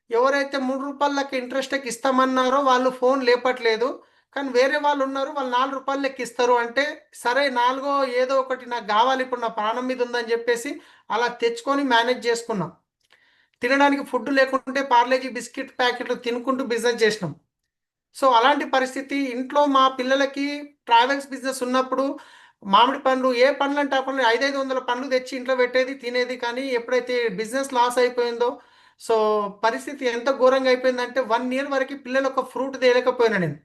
ఎవరైతే 3 రూపాయల లెక్క ఇంట్రెస్ట్ ఇస్తామన్నారో వాళ్ళు ఫోన్ లేపట్లేదు, కానీ వేరే వాళ్ళు ఉన్నారు, వాళ్ళు 4 రూపాయలు లెక్క ఇస్తారు అంటే, సరే నాలుగో ఏదో ఒకటి నాకు కావాలి, ఇప్పుడు నా ప్రాణం మీద ఉందని చెప్పేసి అలా తెచ్చుకొని మేనేజ్ చేసుకున్నాం. తినడానికి ఫుడ్ లేకుంటే పార్లేజీ బిస్కెట్ ప్యాకెట్లు తినుకుంటూ బిజినెస్ చేసినాం. సో అలాంటి పరిస్థితి ఇంట్లో. మా పిల్లలకి ట్రావెల్స్ బిజినెస్ ఉన్నప్పుడు మామిడి పండ్లు, ఏ పండ్లు అంటే ఆ పండ్లు 500 పండ్లు తెచ్చి ఇంట్లో పెట్టేది, తినేది. కానీ ఎప్పుడైతే బిజినెస్ లాస్ అయిపోయిందో, సో పరిస్థితి ఎంత ఘోరంగా అయిపోయిందంటే 1 ఇయర్ వరకు పిల్లలు ఒక ఫ్రూట్ తేలేకపోయినా నేను.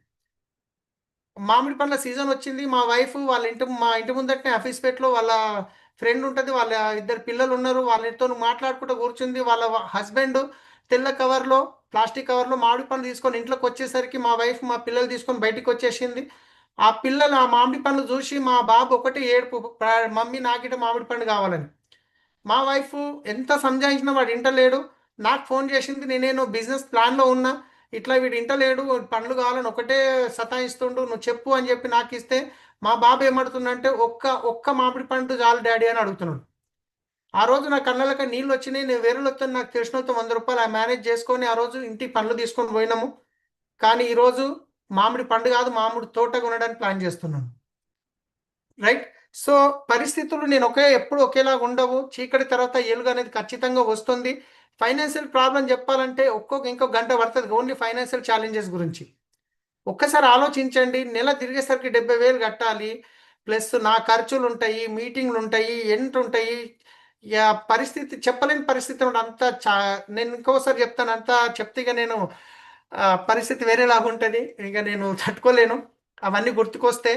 మామిడి పండ్ల సీజన్ వచ్చింది, మా వైఫ్ వాళ్ళ మా ఇంటి ముందటనే హఫీస్పేట్లో వాళ్ళ ఫ్రెండ్ ఉంటుంది, వాళ్ళ 2 పిల్లలు ఉన్నారు, వాళ్ళతో మాట్లాడుకుంటూ కూర్చుంది. వాళ్ళ హస్బెండ్ తెల్ల కవర్లో, ప్లాస్టిక్ కవర్లో మామిడి పండ్లు తీసుకొని ఇంట్లోకి వచ్చేసరికి మా వైఫ్ మా పిల్లలు తీసుకొని బయటికి వచ్చేసింది. ఆ పిల్లలు ఆ మామిడి పండ్లు చూసి మా బాబు ఒకటి ఏడుపు, మమ్మీ నాకిట మామిడి పండు కావాలని. మా వైఫ్ ఎంత సంజాయించినా వాడు ఇంటలేడు. నాకు ఫోన్ చేసింది, నేనేను బిజినెస్ ప్లాన్లో ఉన్నా, ఇట్లా వీడు ఇంటలేడు, పండ్లు కావాలని ఒకటే సతాయిస్తుండు, నువ్వు చెప్పు అని చెప్పి నాకు ఇస్తే, మా బాబు ఏమడుతుందంటే ఒక్క ఒక్క మామిడి పండు చాలు డాడీ అని అడుగుతున్నాడు. ఆ రోజు నా కళ్ళకి నీళ్ళు వచ్చినాయి. నేను వేరే వాళ్ళతో, నాకు తెలిసిన వాళ్ళతో 100 రూపాయలు మేనేజ్ చేసుకొని ఆ రోజు ఇంటికి పండ్లు తీసుకొని పోయినాము. కానీ ఈరోజు మామిడి పండు కాదు, మామిడి తోట కొనడానికి ప్లాన్ చేస్తున్నాను. రైట్. సో పరిస్థితులు నేను ఎప్పుడు ఒకేలాగా ఉండవు. చీకటి తర్వాత ఎలుగు అనేది ఖచ్చితంగా వస్తుంది. ఫైనాన్షియల్ ప్రాబ్లం చెప్పాలంటే ఇంకో గంట పడుతుంది ఓన్లీ ఫైనాన్షియల్ ఛాలెంజెస్ గురించి. ఒక్కసారి ఆలోచించండి, నెల తిరిగేసరికి 70,000 కట్టాలి, ప్లస్ నా ఖర్చులు ఉంటాయి, మీటింగ్లు ఉంటాయి, ఎంట్ ఉంటాయి. పరిస్థితి చెప్పలేని పరిస్థితి ఉంటుంది. నేను ఇంకోసారి చెప్తాను, అంతా చెప్తే ఇక నేను పరిస్థితి వేరేలాగా ఉంటుంది, ఇక నేను తట్టుకోలేను అవన్నీ గుర్తుకొస్తే.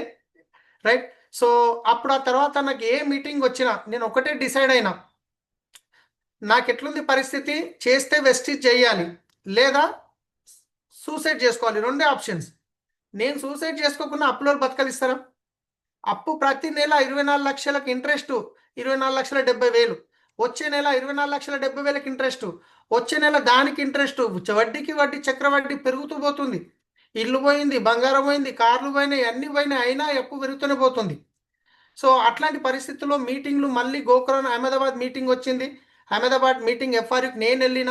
రైట్. సో అప్పుడు ఆ తర్వాత నాకు ఏ మీటింగ్ వచ్చినా నేను ఒకటే డిసైడ్ అయినా, నాకు ఎట్లుంది పరిస్థితి, చేస్తే వెస్టిజ్ చేయాలి లేదా సూసైడ్ చేసుకోవాలి, రెండే ఆప్షన్స్. నేను సూసైడ్ చేసుకోకుండా అప్పులో బతకలిస్తారా? అప్పు ప్రతి నెల 24 లక్షలకు ఇంట్రెస్ట్, 24,70,000. వచ్చే నెల 24,70,000కి ఇంట్రెస్ట్, వచ్చే నెల దానికి ఇంట్రెస్ట్, వడ్డీకి వడ్డీ చక్రవడ్డీ పెరుగుతూ పోతుంది. ఇల్లు పోయింది, బంగారం పోయింది, కార్లు పోయినాయి, అన్ని పోయినాయి, అయినా అప్పు పెరుగుతూనే పోతుంది. సో అట్లాంటి పరిస్థితుల్లో మీటింగ్లు మళ్ళీ గోకర్ణ అహ్మదాబాద్ మీటింగ్ వచ్చింది. అహ్మదాబాద్ మీటింగ్ ఎఫ్ఆర్యూకి నేను వెళ్ళిన,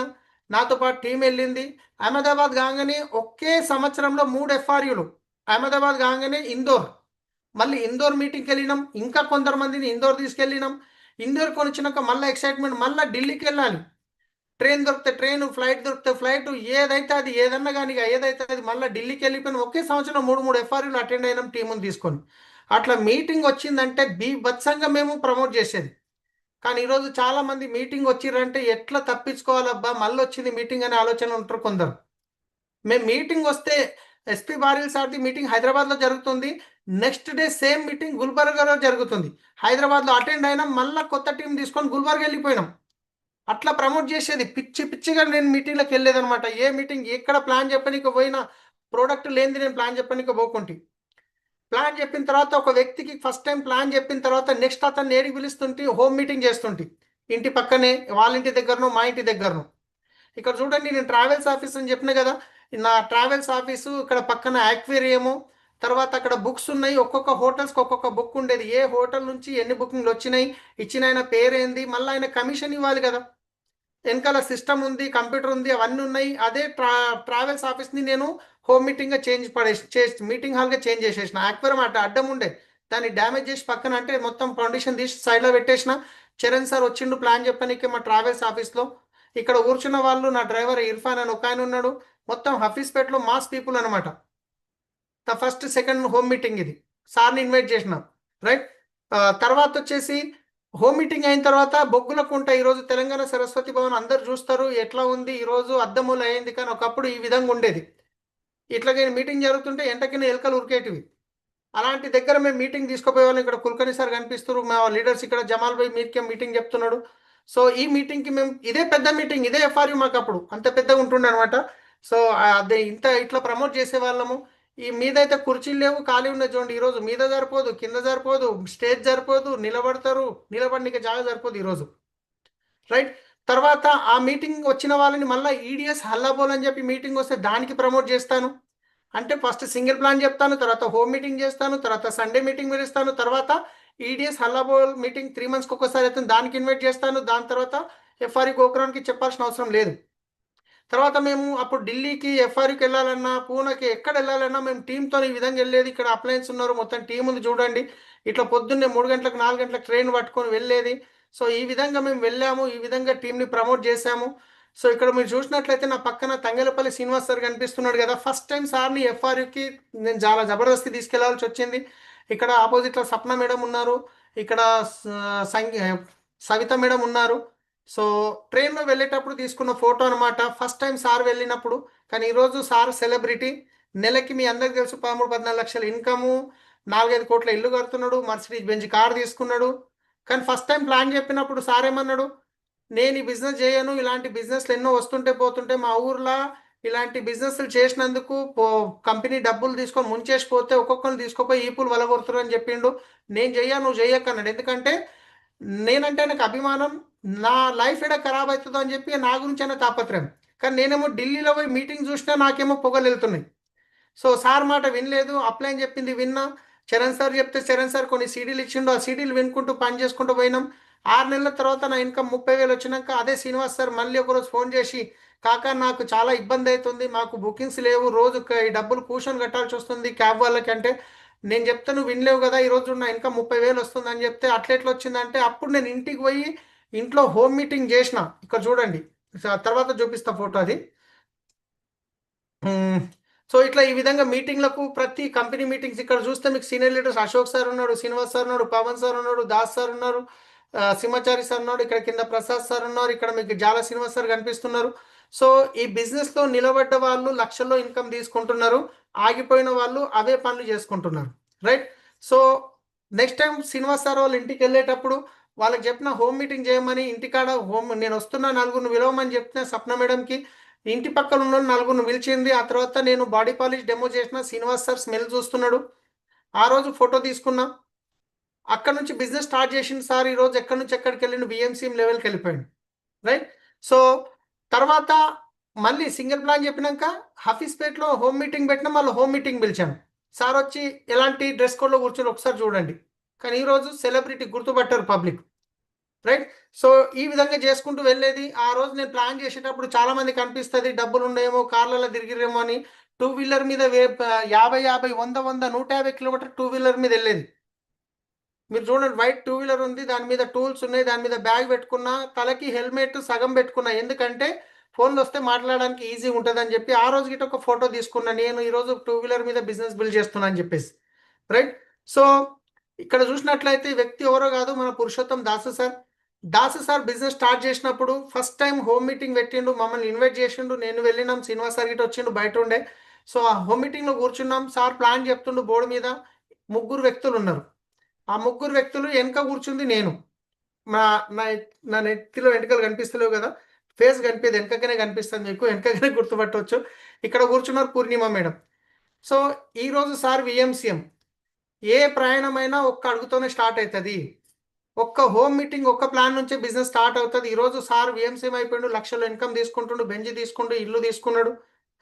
నాతో పాటు టీం వెళ్ళింది. అహ్మదాబాద్ కాగానే ఒకే సంవత్సరంలో 3 ఎఫ్ఆర్యూలు. అహ్మదాబాద్ కాగానే ఇందోర్, మళ్ళీ ఇందోర్ మీటింగ్కి వెళ్ళినాం, ఇంకా కొంతమందిని ఇందోర్ తీసుకెళ్ళినాం. ఇందోర్ కొనిచ్చినాక మళ్ళీ ఎక్సైట్మెంట్, మళ్ళీ ఢిల్లీకి వెళ్ళాలి. ట్రైన్ దొరికితే ట్రైన్, ఫ్లైట్ దొరికితే ఫ్లైట్, ఏదైతే అది, ఏదన్నా కానీ ఏదైతే అది, మళ్ళీ ఢిల్లీకి వెళ్ళిపోయిన ఒకే సంవత్సరం 3 ఎఫ్ఆర్యూలు అటెండ్ అయినాం టీముని తీసుకొని. అట్లా మీటింగ్ వచ్చిందంటే బీభత్సంగా మేము ప్రమోట్ చేసేది. కానీ ఈరోజు చాలా మంది మీటింగ్ వచ్చిర్రంటే ఎట్లా తప్పించుకోవాలబ్బా, మళ్ళీ వచ్చింది మీటింగ్ అనే ఆలోచన ఉంటారు కొందరు. మేము మీటింగ్ వస్తే, ఎస్పీ బారిల్ సార్ది మీటింగ్ హైదరాబాద్లో జరుగుతుంది, నెక్స్ట్ డే సేమ్ మీటింగ్ గుల్బర్గాలో జరుగుతుంది. హైదరాబాద్లో అటెండ్ అయినాం, మళ్ళీ కొత్త టీం తీసుకొని గుల్బర్గా వెళ్ళిపోయినాం. అట్లా ప్రమోట్ చేసేది, పిచ్చి పిచ్చిగా నేను మీటింగ్లకు వెళ్ళేదనమాట. ఏ మీటింగ్ ఎక్కడ ప్లాన్ చెప్పనీకి పోయినా, ప్రోడక్ట్ లేనిది నేను ప్లాన్ చెప్పనీకి పోకుంటే, ప్లాన్ చెప్పిన తర్వాత ఒక వ్యక్తికి ఫస్ట్ టైం ప్లాన్ చెప్పిన తర్వాత నెక్స్ట్ అతన్ని ఏడికి పిలుస్తుంటే హోమ్ మీటింగ్ చేస్తుంటే, ఇంటి పక్కనే, వాళ్ళ ఇంటి దగ్గరను, మా ఇంటి దగ్గరను. ఇక్కడ చూడండి, నేను ట్రావెల్స్ ఆఫీస్ అని చెప్పిన కదా, నా ట్రావెల్స్ ఆఫీసు ఇక్కడ పక్కన యాక్వేరియము, తర్వాత అక్కడ బుక్స్ ఉన్నాయి. ఒక్కొక్క హోటల్స్కి ఒక్కొక్క బుక్ ఉండేది, ఏ హోటల్ నుంచి ఎన్ని బుకింగ్లు వచ్చినాయి, ఇచ్చిన ఆయన పేరేంది, మళ్ళీ ఆయన కమిషన్ ఇవ్వాలి కదా. వెనకాల సిస్టమ్ ఉంది, కంప్యూటర్ ఉంది, అవన్నీ ఉన్నాయి. అదే ట్రావెల్స్ ఆఫీస్ని నేను హోమ్ మీటింగ్గా మీటింగ్ హాల్గా చేంజ్ చేసేసిన. యాక్వేరియం అడ్డం ఉండే, దాన్ని డ్యామేజ్ చేసి పక్కన, అంటే మొత్తం ఫౌండేషన్ తీసి సైడ్లో పెట్టేసిన. చరణ్ సార్ వచ్చిండు ప్లాన్ చెప్పడానికి మా ట్రావెల్స్ ఆఫీస్లో. ఇక్కడ కూర్చున్న వాళ్ళు, నా డ్రైవర్ ఇర్ఫాన్ అని ఒక ఆయన ఉన్నాడు. మొత్తం హఫీస్పేట్లో మాస్ పీపుల్ అనమాట. The first second home meeting ఇది, సార్ని ఇన్వైట్ చేసిన. రైట్. తర్వాత వచ్చేసి హోమ్ మీటింగ్ అయిన తర్వాత బొగ్గులకు ఉంటాయి. ఈరోజు తెలంగాణ సరస్వతి భవన్ అందరు చూస్తారు ఎట్లా ఉంది, ఈరోజు అద్దములు అయింది. కానీ ఒకప్పుడు ఈ విధంగా ఉండేది. ఇట్లాగే మీటింగ్ జరుగుతుంటే ఎంటకిన ఎలుకలు ఉరికేటివి. అలాంటి దగ్గర మేము మీటింగ్ తీసుకుపోయే వాళ్ళం. ఇక్కడ కుల్కర్ణి సార్ కనిపిస్తారు, మా లీడర్స్ ఇక్కడ జమాల్ భాయ్ మీకే మీటింగ్ చెప్తున్నాడు. సో ఈ మీటింగ్కి మేము, ఇదే పెద్ద మీటింగ్, ఇదే ఎఫ్ఆర్యూ మాకు అప్పుడు అంత పెద్దగా ఉంటుండే అనమాట. సో అదే ఇట్లా ప్రమోట్ చేసే వాళ్ళము. ఈ మీదైతే కుర్చీలు లేవు, ఖాళీ ఉన్న చూడండి. ఈరోజు మీద సరిపోదు, కింద సరిపోదు, స్టేజ్ సరిపోదు, నిలబడతారు, నిలబడిక జాగా సరిపోదు ఈరోజు. రైట్. తర్వాత ఆ మీటింగ్ వచ్చిన వాళ్ళని మళ్ళీ ఈడిఎస్ హల్లాబోల్ అని చెప్పి మీటింగ్ వస్తే దానికి ప్రమోట్ చేస్తాను. అంటే ఫస్ట్ సింగిల్ ప్లాన్ చెప్తాను, తర్వాత హోమ్ మీటింగ్ చేస్తాను, తర్వాత సండే మీటింగ్ పిలుస్తాను, తర్వాత ఈడిఎస్ హల్లాబోల్ మీటింగ్ 3 monthsకి ఒక్కసారి అవుతుంది, దానికి ఇన్వైట్ చేస్తాను. దాని తర్వాత ఎఫ్ఆర్ఈ గోకురానికి చెప్పాల్సిన అవసరం లేదు. తర్వాత మేము అప్పుడు ఢిల్లీకి ఎఫ్ఆర్యూకి వెళ్ళాలన్నా, పూనాకి ఎక్కడ వెళ్ళాలన్నా మేము టీంతో ఈ విధంగా వెళ్ళేది. ఇక్కడ అప్లయన్స్ ఉన్నారు, మొత్తం టీం ఉంది చూడండి. ఇట్లా పొద్దున్నే 3 గంటలకు 4 గంటలకు ట్రైన్ పట్టుకొని వెళ్ళేది. సో ఈ విధంగా మేము వెళ్ళాము, ఈ విధంగా టీంని ప్రమోట్ చేశాము. సో ఇక్కడ మీరు చూసినట్లయితే నా పక్కన తంగలపల్లి శ్రీనివాస్ సార్ కనిపిస్తున్నాడు కదా. ఫస్ట్ టైం సార్ని ఎఫ్ఆర్యూకి నేను చాలా జబర్దస్తి తీసుకెళ్లాల్సి వచ్చింది. ఇక్కడ ఆపోజిట్లో సప్న మేడం ఉన్నారు, ఇక్కడ సవిత మేడం ఉన్నారు. సో ట్రైన్లో వెళ్ళేటప్పుడు తీసుకున్న ఫోటో అనమాట, ఫస్ట్ టైం సార్ వెళ్ళినప్పుడు. కానీ ఈరోజు సార్ సెలబ్రిటీ, నెలకి మీ అందరికి తెలుసు 13-14 లక్షల ఇన్కము, 4-5 కోట్ల ఇల్లు కడుతున్నాడు, మర్సిడీస్ బెంజ్ కార్ తీసుకున్నాడు. కానీ ఫస్ట్ టైం ప్లాన్ చెప్పినప్పుడు సార్ ఏమన్నాడు, నేను ఈ బిజినెస్ చేయను, ఇలాంటి బిజినెస్లు ఎన్నో వస్తుంటే పోతుంటే మా ఊర్లో ఇలాంటి బిజినెస్లు చేసినందుకు కంపెనీ డబ్బులు తీసుకొని ముంచేసిపోతే ఒక్కొక్కరిని తీసుకుపోయి ఈపులు వలగొడుతున్నారు అని చెప్పిండు. నేను చెయ్యా, నువ్వు చెయ్యకన్నాడు. ఎందుకంటే నేనంటే నాకు అభిమానం, నా లైఫ్ ఎడ ఖరాబ్ అవుతుందో అని చెప్పి నా గురించి అయినా తాపత్రయం. కానీ నేనేమో ఢిల్లీలో పోయి మీటింగ్ చూసినా నాకేమో పొగలు వెళ్తున్నాయి. సో సార్ మాట వినలేదు, అప్లై అని చెప్పింది విన్నా. చరణ్ సార్ చెప్తే చరణ్ సార్ కొన్ని సీడీలు ఇచ్చిండు, ఆ సీడీలు వినుకుంటూ పని చేసుకుంటూ పోయినాం. 6 నెలల తర్వాత నా ఇన్కమ్ 30,000 వచ్చినాక అదే శ్రీనివాస్ సార్ మళ్ళీ ఒకరోజు ఫోన్ చేసి, కాకా నాకు చాలా ఇబ్బంది అవుతుంది, మాకు బుకింగ్స్ లేవు, రోజు ఈ డబ్బులు కూర్చొని కట్టాల్సి వస్తుంది క్యాబ్ వాళ్ళకి అంటే. నేను చెప్తే నువ్వు వినలేవు కదా, ఈరోజు నా ఇన్కమ్ 30,000 వస్తుంది అని చెప్తే అట్లెట్లా వచ్చిందంటే అప్పుడు నేను ఇంటికి పోయి ఇంట్లో హోమ్ మీటింగ్ చేసిన. ఇక్కడ చూడండి, తర్వాత చూపిస్తా ఫోటో అది. మ్మ్. సో ఇట్లా ఈ విధంగా మీటింగ్లకు ప్రతి కంపెనీ మీటింగ్స్ ఇక్కడ చూస్తే మీకు సీనియర్ లీడర్స్ అశోక్ సార్ ఉన్నాడు, శ్రీనివాస్ సార్ ఉన్నాడు, పవన్ సార్ ఉన్నాడు, దాస్ సార్ ఉన్నారు, సింహాచారి సార్ ఉన్నాడు, ఇక్కడ కింద ప్రసాద్ సార్ ఉన్నారు, ఇక్కడ మీకు జాల శ్రీనివాస్ సార్ కనిపిస్తున్నారు. సో ఈ బిజినెస్ లో నిలబడ్డ వాళ్ళు లక్షల్లో ఇన్కమ్ తీసుకుంటున్నారు, ఆగిపోయిన వాళ్ళు అవే పనులు చేసుకుంటున్నారు. Right. So next time Srinivas sir వాళ్ళ ఇంటికి వెళ్ళేటప్పుడు వాళ్ళకి చెప్పిన హోమ్ మీటింగ్ చేయమని, ఇంటికాడ హోమ్ నేను వస్తున్నా నలుగురిని విలవమని చెప్తున్నా సప్న మేడంకి. ఇంటి పక్కన ఉన్న నలుగురిని పిలిచింది. ఆ తర్వాత నేను బాడీ పాలిష్ డెమో చేసిన, శ్రీనివాస్ సార్ స్మెల్ చూస్తున్నాడు. ఆ రోజు ఫోటో తీసుకున్నా. అక్కడ నుంచి బిజినెస్ స్టార్ట్ చేసింది సార్. ఈ రోజు ఎక్కడి నుంచి ఎక్కడికి వెళ్ళిండు, బిఎంసీఎం లెవెల్కి వెళ్ళిపోయాడు. రైట్. సో తర్వాత మళ్ళీ సింగిల్ ప్లాన్ చెప్పినాక హఫీస్పేట్లో హోమ్ మీటింగ్ పెట్టినా, మళ్ళీ హోమ్ మీటింగ్ పిలిచాను. సార్ వచ్చి ఎలాంటి డ్రెస్ కోడ్లో కూర్చొని ఒకసారి చూడండి. కానీ ఈరోజు సెలబ్రిటీ గుర్తుపట్టారు పబ్లిక్. రైట్. సో ఈ విధంగా చేసుకుంటూ వెళ్ళేది. ఆ రోజు నేను ప్లాన్ చేసేటప్పుడు చాలా మంది కనిపిస్తుంది డబ్బులు ఉండేమో, కార్లలో తిరిగిరేమో అని. టూ వీలర్ మీద 50 100 150 కిలోమీటర్ టూ వీలర్ మీద వెళ్ళేది. మీరు చూడండి, వైట్ టూ వీలర్ ఉంది, దాని మీద టూల్స్ ఉన్నాయి, దాని మీద బ్యాగ్ పెట్టుకున్నా, తలకి హెల్మెట్ సగం పెట్టుకున్నా, ఎందుకంటే ఫోన్లు వస్తే మాట్లాడడానికి ఈజీ ఉంటుంది అని చెప్పి. ఆ రోజు గిట్ట ఒక ఫోటో తీసుకున్నా, నేను ఈరోజు టూ వీలర్ మీద బిజినెస్ బిల్డ్ చేస్తున్నా అని చెప్పేసి. రైట్. సో ఇక్కడ చూసినట్లయితే ఈ వ్యక్తి ఎవరో కాదు, మన Purushottam Dasu sir. Dasu sir business start చేసినప్పుడు ఫస్ట్ టైం హోమ్ మీటింగ్ పెట్టిండు, మమ్మల్ని ఇన్వైట్ చేసిండు, నేను వెళ్ళినాం, శ్రీనివాస్ సార్ గిట్ట వచ్చిండు, బయట ఉండే. సో ఆ హోమ్ మీటింగ్లో కూర్చున్నాం, సార్ ప్లాన్ చెప్తుండు, బోర్డు మీద 3 వ్యక్తులు ఉన్నారు. ఆ 3 వ్యక్తులు వెనక కూర్చుంది నేను. మా నా నా నెత్తిలో వెంట్రుకలు కనిపిస్తలేవు కదా, ఫేస్ కనిపించదు, వెనకనే కనిపిస్తుంది, మీకు వెనకనే గుర్తుపట్టవచ్చు. ఇక్కడ కూర్చున్నారు పూర్ణిమ మేడం. సో ఈరోజు సార్ విఎంసీఎం. ఏ ప్రయాణమైనా ఒక్క అడుగుతోనే స్టార్ట్ అవుతుంది. ఒక్క హోమ్ మీటింగ్, ఒక్క ప్లాన్ నుంచే బిజినెస్ స్టార్ట్ అవుతుంది. ఈరోజు సార్ విఎంసీఎం అయిపోయిండు, లక్షల్లో ఇన్కమ్ తీసుకుంటుండు, బెంజ్ తీసుకుంటూ ఇల్లు తీసుకున్నాడు.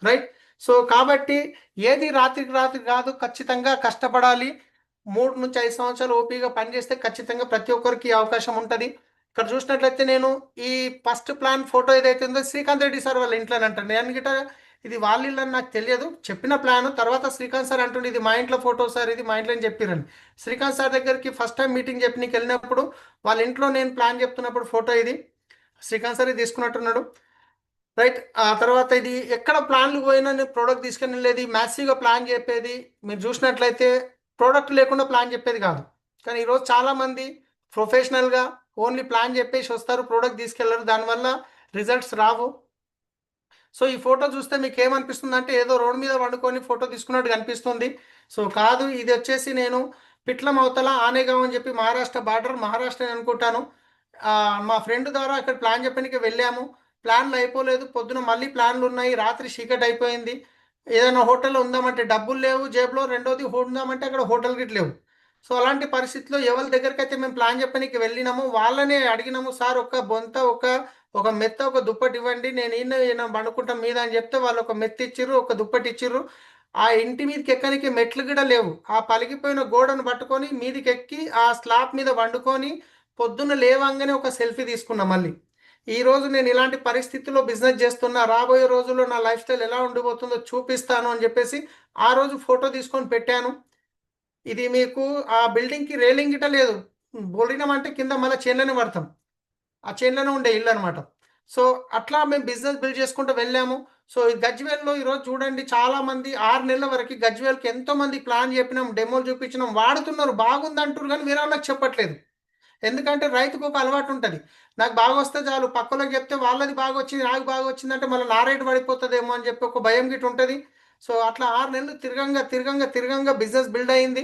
రైట్. సో కాబట్టి ఏది రాత్రికి రాత్రి కాదు, ఖచ్చితంగా కష్టపడాలి. 3 నుంచి 5 సంవత్సరాలు ఓపీగా పనిచేస్తే ఖచ్చితంగా ప్రతి ఒక్కరికి అవకాశం ఉంటుంది. ఇక్కడ చూసినట్లయితే నేను ఈ ఫస్ట్ ప్లాన్ ఫోటో ఏదైతే ఉందో శ్రీకాంత్ రెడ్డి సార్ వాళ్ళ ఇంట్లోనే అంటాను. నేను గిట్ట ఇది వాళ్ళ ఇల్లు అని నాకు తెలియదు, చెప్పిన ప్లాన్ తర్వాత శ్రీకాంత్ సార్ అంటుండే ఇది మా ఇంట్లో ఫోటో సార్, ఇది మా ఇంట్లో అని చెప్పిరని. శ్రీకాంత్ సార్ దగ్గరికి ఫస్ట్ టైం మీటింగ్ చెప్పి వెళ్ళినప్పుడు వాళ్ళ ఇంట్లో నేను ప్లాన్ చెప్తున్నప్పుడు ఫోటో ఇది శ్రీకాంత్ సార్ తీసుకున్నట్టున్నాడు. రైట్. ఆ తర్వాత ఇది ఎక్కడ ప్లాన్లు పోయినా నేను ప్రోడక్ట్ తీసుకుని వెళ్ళేది, మ్యాసివ్గా ప్లాన్ చెప్పేది. మీరు చూసినట్లయితే ప్రోడక్ట్ లేకుండా ప్లాన్ చెప్పేది కాదు. కానీ ఈరోజు చాలామంది ప్రొఫెషనల్గా ఓన్లీ ప్లాన్ చెప్పేసి వస్తారు, ప్రోడక్ట్ తీసుకెళ్లరు, దానివల్ల రిజల్ట్స్ రావు. సో ఈ ఫోటో చూస్తే మీకు ఏమనిపిస్తుంది అంటే ఏదో రోడ్ మీద వండుకొని ఫోటో తీసుకున్నట్టు కనిపిస్తుంది. సో కాదు, ఇది వచ్చేసి నేను పిట్లం అవతల ఆనేగావ్ అని చెప్పి మహారాష్ట్ర బార్డర్, మహారాష్ట్ర అని అనుకుంటాను. మా ఫ్రెండ్ ద్వారా అక్కడ ప్లాన్ చెప్పడానికి వెళ్ళాము. ప్లాన్లు అయిపోలేదు, పొద్దున మళ్ళీ ప్లాన్లు ఉన్నాయి, రాత్రి చీకటి అయిపోయింది. ఏదైనా హోటల్లో ఉందామంటే డబ్బులు లేవు జేబులో, రెండోది ఉందామంటే అక్కడ హోటల్ గిట్ లేవు. సో అలాంటి పరిస్థితిలో ఎవరి దగ్గరికి అయితే మేము ప్లాన్ చెప్పడానికి వెళ్ళినాము వాళ్ళనే అడిగినాము, సార్ ఒక బొంత ఒక ఒక మెత్త ఒక దుప్పటి ఇవ్వండి, నేను ఈయన పండుకుంటాం మీద అని చెప్తే వాళ్ళు ఒక మెత్త ఇచ్చిర్రు, ఒక దుప్పటి ఇచ్చిర్రు. ఆ ఇంటి మీదకి ఎక్కడానికి మెట్లు కూడా లేవు. ఆ పలిగిపోయిన గోడను పట్టుకొని మీదికి ఎక్కి ఆ స్లాబ్ మీద వండుకొని పొద్దున్న లేవంగానే ఒక సెల్ఫీ తీసుకున్నా. మళ్ళీ ఈరోజు నేను ఇలాంటి పరిస్థితుల్లో బిజినెస్ చేస్తున్నా, రాబోయే రోజుల్లో నా లైఫ్ స్టైల్ ఎలా ఉండిపోతుందో చూపిస్తాను అని చెప్పేసి ఆ రోజు ఫోటో తీసుకొని పెట్టాను. ఇది మీకు ఆ బిల్డింగ్కి రేలింగ్ గిట్ట లేదు, బొలినామంటే కింద మళ్ళీ చైన్లోనే పడతాం, ఆ చైన్లోనే ఉండే ఇల్లు అనమాట. సో అట్లా మేము బిజినెస్ బిల్డ్ చేసుకుంటూ వెళ్ళాము. సో ఈ గజ్వేల్లో ఈరోజు చూడండి చాలామంది 6 నెలల వరకు గజ్వేల్కి ఎంతోమంది ప్లాన్ చెప్పినాం, డెమోలు చూపించినాం, వాడుతున్నారు, బాగుంది అంటారు, కానీ వేరే వాళ్ళకి చెప్పట్లేదు. ఎందుకంటే రైతుకు ఒక అలవాటు ఉంటుంది, నాకు బాగా వస్తే చాలు, పక్కలోకి చెప్తే వాళ్ళది బాగా వచ్చింది నాకు బాగా వచ్చింది అంటే మళ్ళీ నా రేటు పడిపోతుందేమో అని చెప్పి ఒక భయం గిట్ట ఉంటుంది. సో అట్లా 6 నెలలు తిరగంగా తిరగంగా తిరగంగా బిజినెస్ బిల్డ్ అయింది.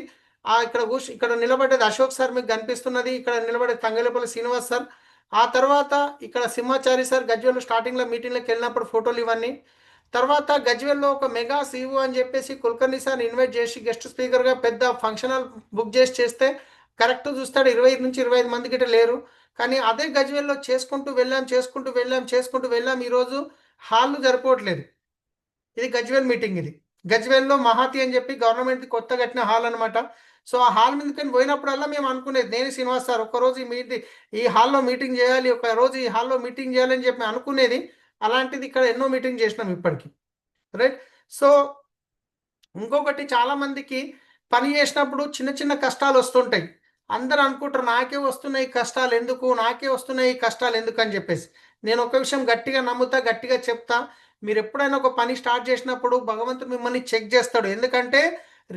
ఇక్కడ నిలబడేది అశోక్ సార్ మీకు కనిపిస్తున్నది, ఇక్కడ నిలబడేది తంగలేపల్లి శ్రీనివాస్ సార్. ఆ తర్వాత ఇక్కడ సింహాచారి సార్ గజ్వేల్ స్టార్టింగ్లో మీటింగ్లోకి వెళ్ళినప్పుడు ఫోటోలు ఇవన్నీ. తర్వాత గజ్వేల్లో ఒక మెగా సీఓ అని చెప్పేసి కుల్కర్ణి సార్ ఇన్వైట్ చేసి గెస్ట్ స్పీకర్గా పెద్ద ఫంక్షన్ హాల్ బుక్ చేస్తే కరెక్ట్ చూస్తాడు 25 నుంచి 25 మంది గిట్ట లేరు. కానీ అదే గజ్వేల్లో చేసుకుంటూ వెళ్ళాం ఈరోజు హాళ్ళు సరిపోవట్లేదు. ఇది గజ్వేల్ మీటింగ్. ఇది గజ్వేల్లో మహాతి అని చెప్పి గవర్నమెంట్ కొత్త కట్టిన హాల్ అనమాట. సో ఆ హాల్ మీదకి పోయినప్పుడల్లా మేము అనుకునేది, నేను శ్రీనివాస్ సార్ ఒకరోజు ఈ హాల్లో మీటింగ్ చేయాలి, ఒక రోజు ఈ హాల్లో మీటింగ్ చేయాలని చెప్పి అనుకునేది. అలాంటిది ఇక్కడ ఎన్నో మీటింగ్ చేసినాం ఇప్పటికి, రైట్. సో ఇంకొకటి, చాలా మందికి పని చేసినప్పుడు చిన్న చిన్న కష్టాలు వస్తుంటాయి. అందరూ అనుకుంటారు నాకే వస్తున్నాయి కష్టాలు ఎందుకు, నాకే వస్తున్నాయి కష్టాలు ఎందుకు అని చెప్పేసి. నేను ఒక విషయం గట్టిగా నమ్ముతా, గట్టిగా చెప్తా. మీరు ఎప్పుడైనా ఒక పని స్టార్ట్ చేసినప్పుడు భగవంతుడు మిమ్మల్ని చెక్ చేస్తాడు. ఎందుకంటే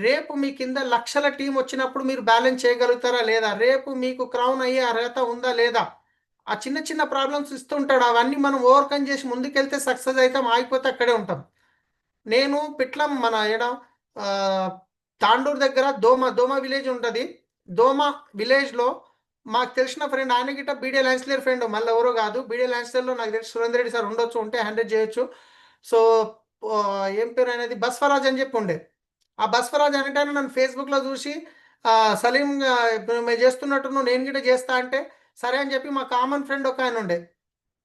రేపు మీ కింద లక్షల టీం వచ్చినప్పుడు మీరు బ్యాలెన్స్ చేయగలుగుతారా లేదా, రేపు మీకు క్రౌన్ అయ్యే అర్హత ఉందా లేదా, ఆ చిన్న చిన్న ప్రాబ్లమ్స్ ఇస్తుంటాడు. అవన్నీ మనం ఓవర్కమ్ చేసి ముందుకెళ్తే సక్సెస్ అవుతాం, ఆగిపోతే అక్కడే ఉంటాం. నేను పిట్లం మన తాండూరు దగ్గర దోమ విలేజ్ ఉంటుంది. దోమ విలేజ్లో మాకు తెలిసిన ఫ్రెండ్, ఆయన గిట్ట బీడే ల్యాన్స్లేర్ ఫ్రెండ్, మళ్ళీ ఎవరో కాదు. బీడే ల్యాన్స్లేర్లో నాకు తెలిసి సురేందర్ రెడ్డి సార్ ఉండొచ్చు, ఉంటే హ్యాండిల్ చేయొచ్చు. సో ఏం పేరు అనేది, బస్వరాజ్ అని చెప్పి ఉండే. ఆ బస్వరాజ్ అంటే నన్ను ఫేస్బుక్లో చూసి సలీం మేము చేస్తున్నట్టు నేను గిట్ట చేస్తా అంటే సరే అని చెప్పి, మా కామన్ ఫ్రెండ్ ఒక ఆయన ఉండే.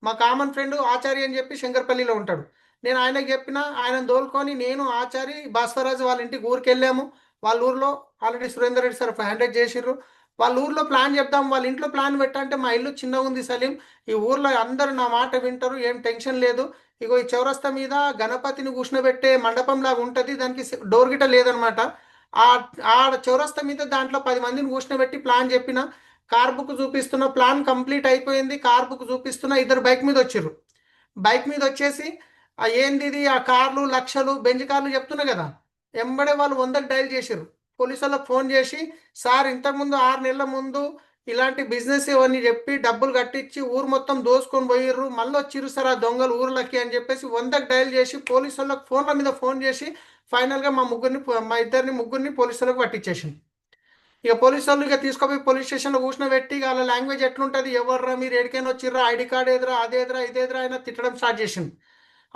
మా కామన్ ఫ్రెండ్ ఆచార్య అని చెప్పి శంకర్పల్లిలో ఉంటాడు. నేను ఆయనకు చెప్పిన, ఆయన దోలుకొని నేను ఆచారి భాస్వరాజు వాళ్ళ ఇంటికి ఊరికి వెళ్ళాము. వాళ్ళ ఊర్లో already Surender Reddy sir handed చేసిర్రు. వాళ్ళ ఊర్లో ప్లాన్ చెప్తాం, వాళ్ళ ఇంట్లో ప్లాన్ పెట్టంటే మా ఇల్లు చిన్నగా ఉంది సలీం, ఈ ఊర్లో అందరు నా మాట వింటారు, ఏం టెన్షన్ లేదు. ఇగో ఈ చౌరస్తా మీద గణపతిని కూర్చునబెట్టే మండపం లాగా ఉంటుంది, దానికి డోర్ గిట్ట లేదనమాట. ఆ ఆ చౌరస్తా మీద దాంట్లో 10 మందిని కూర్చునబెట్టి ప్లాన్ చెప్పిన. కార్ బుక్ చూపిస్తున్న, ప్లాన్ కంప్లీట్ అయిపోయింది. కార్ బుక్ చూపిస్తున్న, ఇద్దరు బైక్ మీద వచ్చిర్రు. బైక్ మీద వచ్చేసి ఏంది ఇది, ఆ కార్లు లక్షలు బెంజ్ కార్లు చెప్తున్నా కదా, ఎంబడే వాళ్ళు 100కి డైల్ చేసిర్రు. పోలీసు వాళ్ళకి ఫోన్ చేసి, సార్ ఇంతకుముందు 6 నెలల ముందు ఇలాంటి బిజినెస్ ఇవన్నీ చెప్పి డబ్బులు కట్టించి ఊరు మొత్తం దోసుకొని పోయిర్రు, మళ్ళీ వచ్చిర్రు సార్ ఆ దొంగలు ఊర్లకి అని చెప్పేసి 100కి డైల్ చేసి పోలీసు వాళ్ళకి ఫోన్ల మీద ఫోన్ చేసి ఫైనల్గా మా ఇద్దరిని ముగ్గురిని పోలీసు వాళ్ళకి పట్టించేసింది. ఇక పోలీసు వాళ్ళు ఇక తీసుకుపోయి పోలీస్ స్టేషన్లో కూర్చోబెట్టి, వాళ్ళ లాంగ్వేజ్ ఎట్లుంటుంది, ఎవర్రా మీరు ఎడికైనా వచ్చిర్రా, ఐడి కార్డ్ ఎదురా, అదేదిరా ఇదేదిరా అయినా తిట్టడం స్టార్ట్ చేసింది.